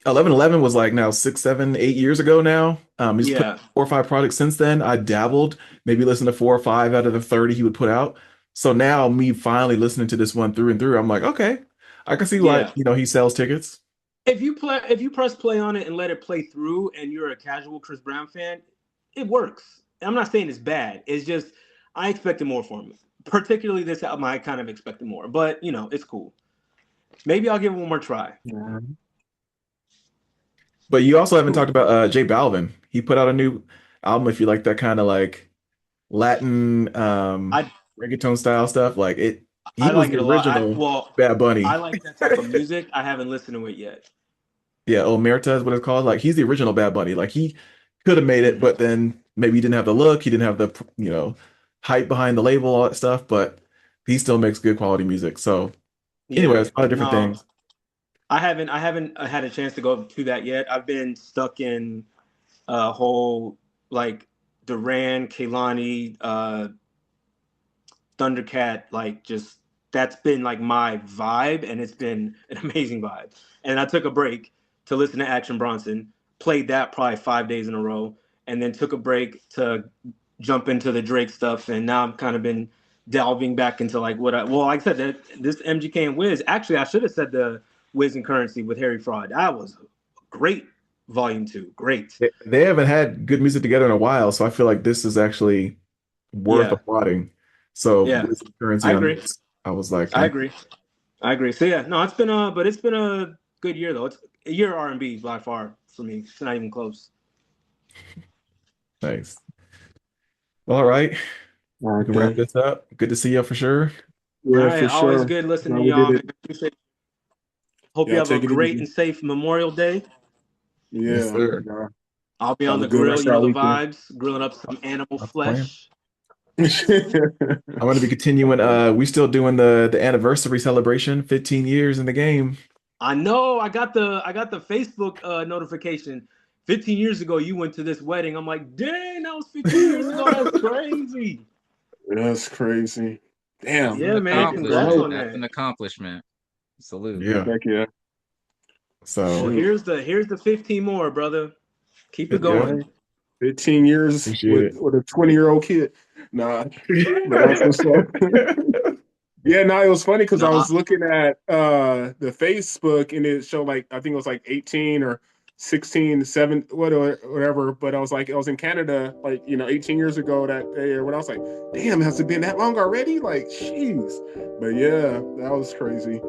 1111 was like now 6, 7, 8 years ago now. He's put 4 or 5 projects since then. I dabbled, maybe listened to 4 or 5 out of the 30 he would put out. So now me finally listening to this one through and through, I'm like, okay, I can see why he sells tickets. If you press play on it and let it play through, and you're a casual Chris Brown fan, it works. I'm not saying it's bad. It's just I expected more from him. Particularly this album, I kind of expected more, but it's cool. Maybe I'll give it one more try. Yeah. But you also haven't talked about J Balvin. He put out a new album. If you like that kind of like Latin reggaeton style stuff, like it. He was the original Bad Bunny. I like that type of music. I haven't listened to it yet. Yeah, Omerta is what it's called. Like he's the original Bad Bunny. Like he could have made it, but then maybe he didn't have the look. He didn't have the hype behind the label, all that stuff. But he still makes good quality music. So, anyways, a lot of different things. I haven't had a chance to go to that yet. I've been stuck in a whole like Duran, Kehlani, Thundercat, like just that's been like my vibe, and it's been an amazing vibe. And I took a break to listen to Action Bronson, played that probably 5 days in a row, and then took a break to jump into the Drake stuff, and now I've kind of been delving back into like like I said, this MGK and Wiz. Actually, I should have said the Wiz and Currency with Harry Fraud. That was great. Volume 2, great. They haven't had good music together in a while, so I feel like this is actually worth applauding. So Wiz and Currency, I agree. I was like, I agree. So yeah, no, it's been a good year though. It's a year R&B by far for me. It's not even close. Nice. All right. We can wrap this up. Good to see you for sure. Yeah, all right, for sure. Always good listening to y'all. Hope you have a great and safe Memorial Day. Yeah. Yes, sir. I'll be on the grill, the vibes, grilling up some animal flesh. I'm going to be continuing. We still doing the anniversary celebration, 15 years in the game. I know. I got the Facebook notification. 15 years ago, you went to this wedding. I'm like, dang, that was 15 years ago. That's crazy. That's crazy. Damn. Yeah, man. Congrats on that. That's an accomplishment. Salute. Yeah. Heck yeah. So well, here's the 15 more, brother. Keep it going. 15 years with a 20-year-old kid. Nah. That's what's up. Yeah, no, it was funny because I was looking at the Facebook and it showed like I think it was like 18 or 16, 7, whatever. But I was like, I was in Canada, like 18 years ago that day, or when I was like, damn, has it been that long already? Like, jeez. But yeah, that was crazy.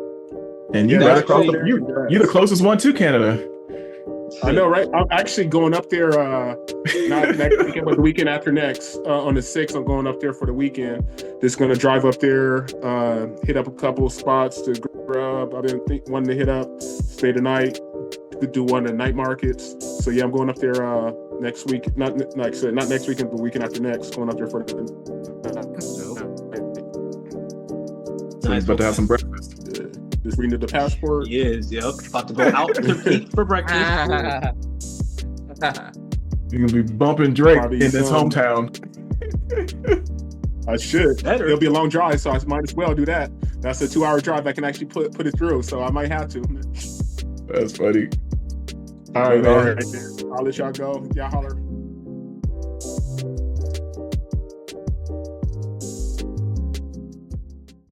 And you right across you're the closest one to Canada. I know, right? I'm actually going up there not next weekend, but the weekend after next. On the 6th, I'm going up there for the weekend. Just going to drive up there, hit up a couple of spots to grub. I've been wanting to hit up, stay the night, do one of the night markets. So yeah, I'm going up there next week. Not next weekend, but weekend after next. Going up there for the So he's about to have some breakfast. Just renewed the passport. He is, yep. About to go out to eat for breakfast. You're gonna be bumping Drake in his hometown. I should. It'll be a long drive, so I might as well do that. That's a 2-hour drive. I can actually put it through, so I might have to. That's funny. All right, man. I'll let y'all go. Y'all holler.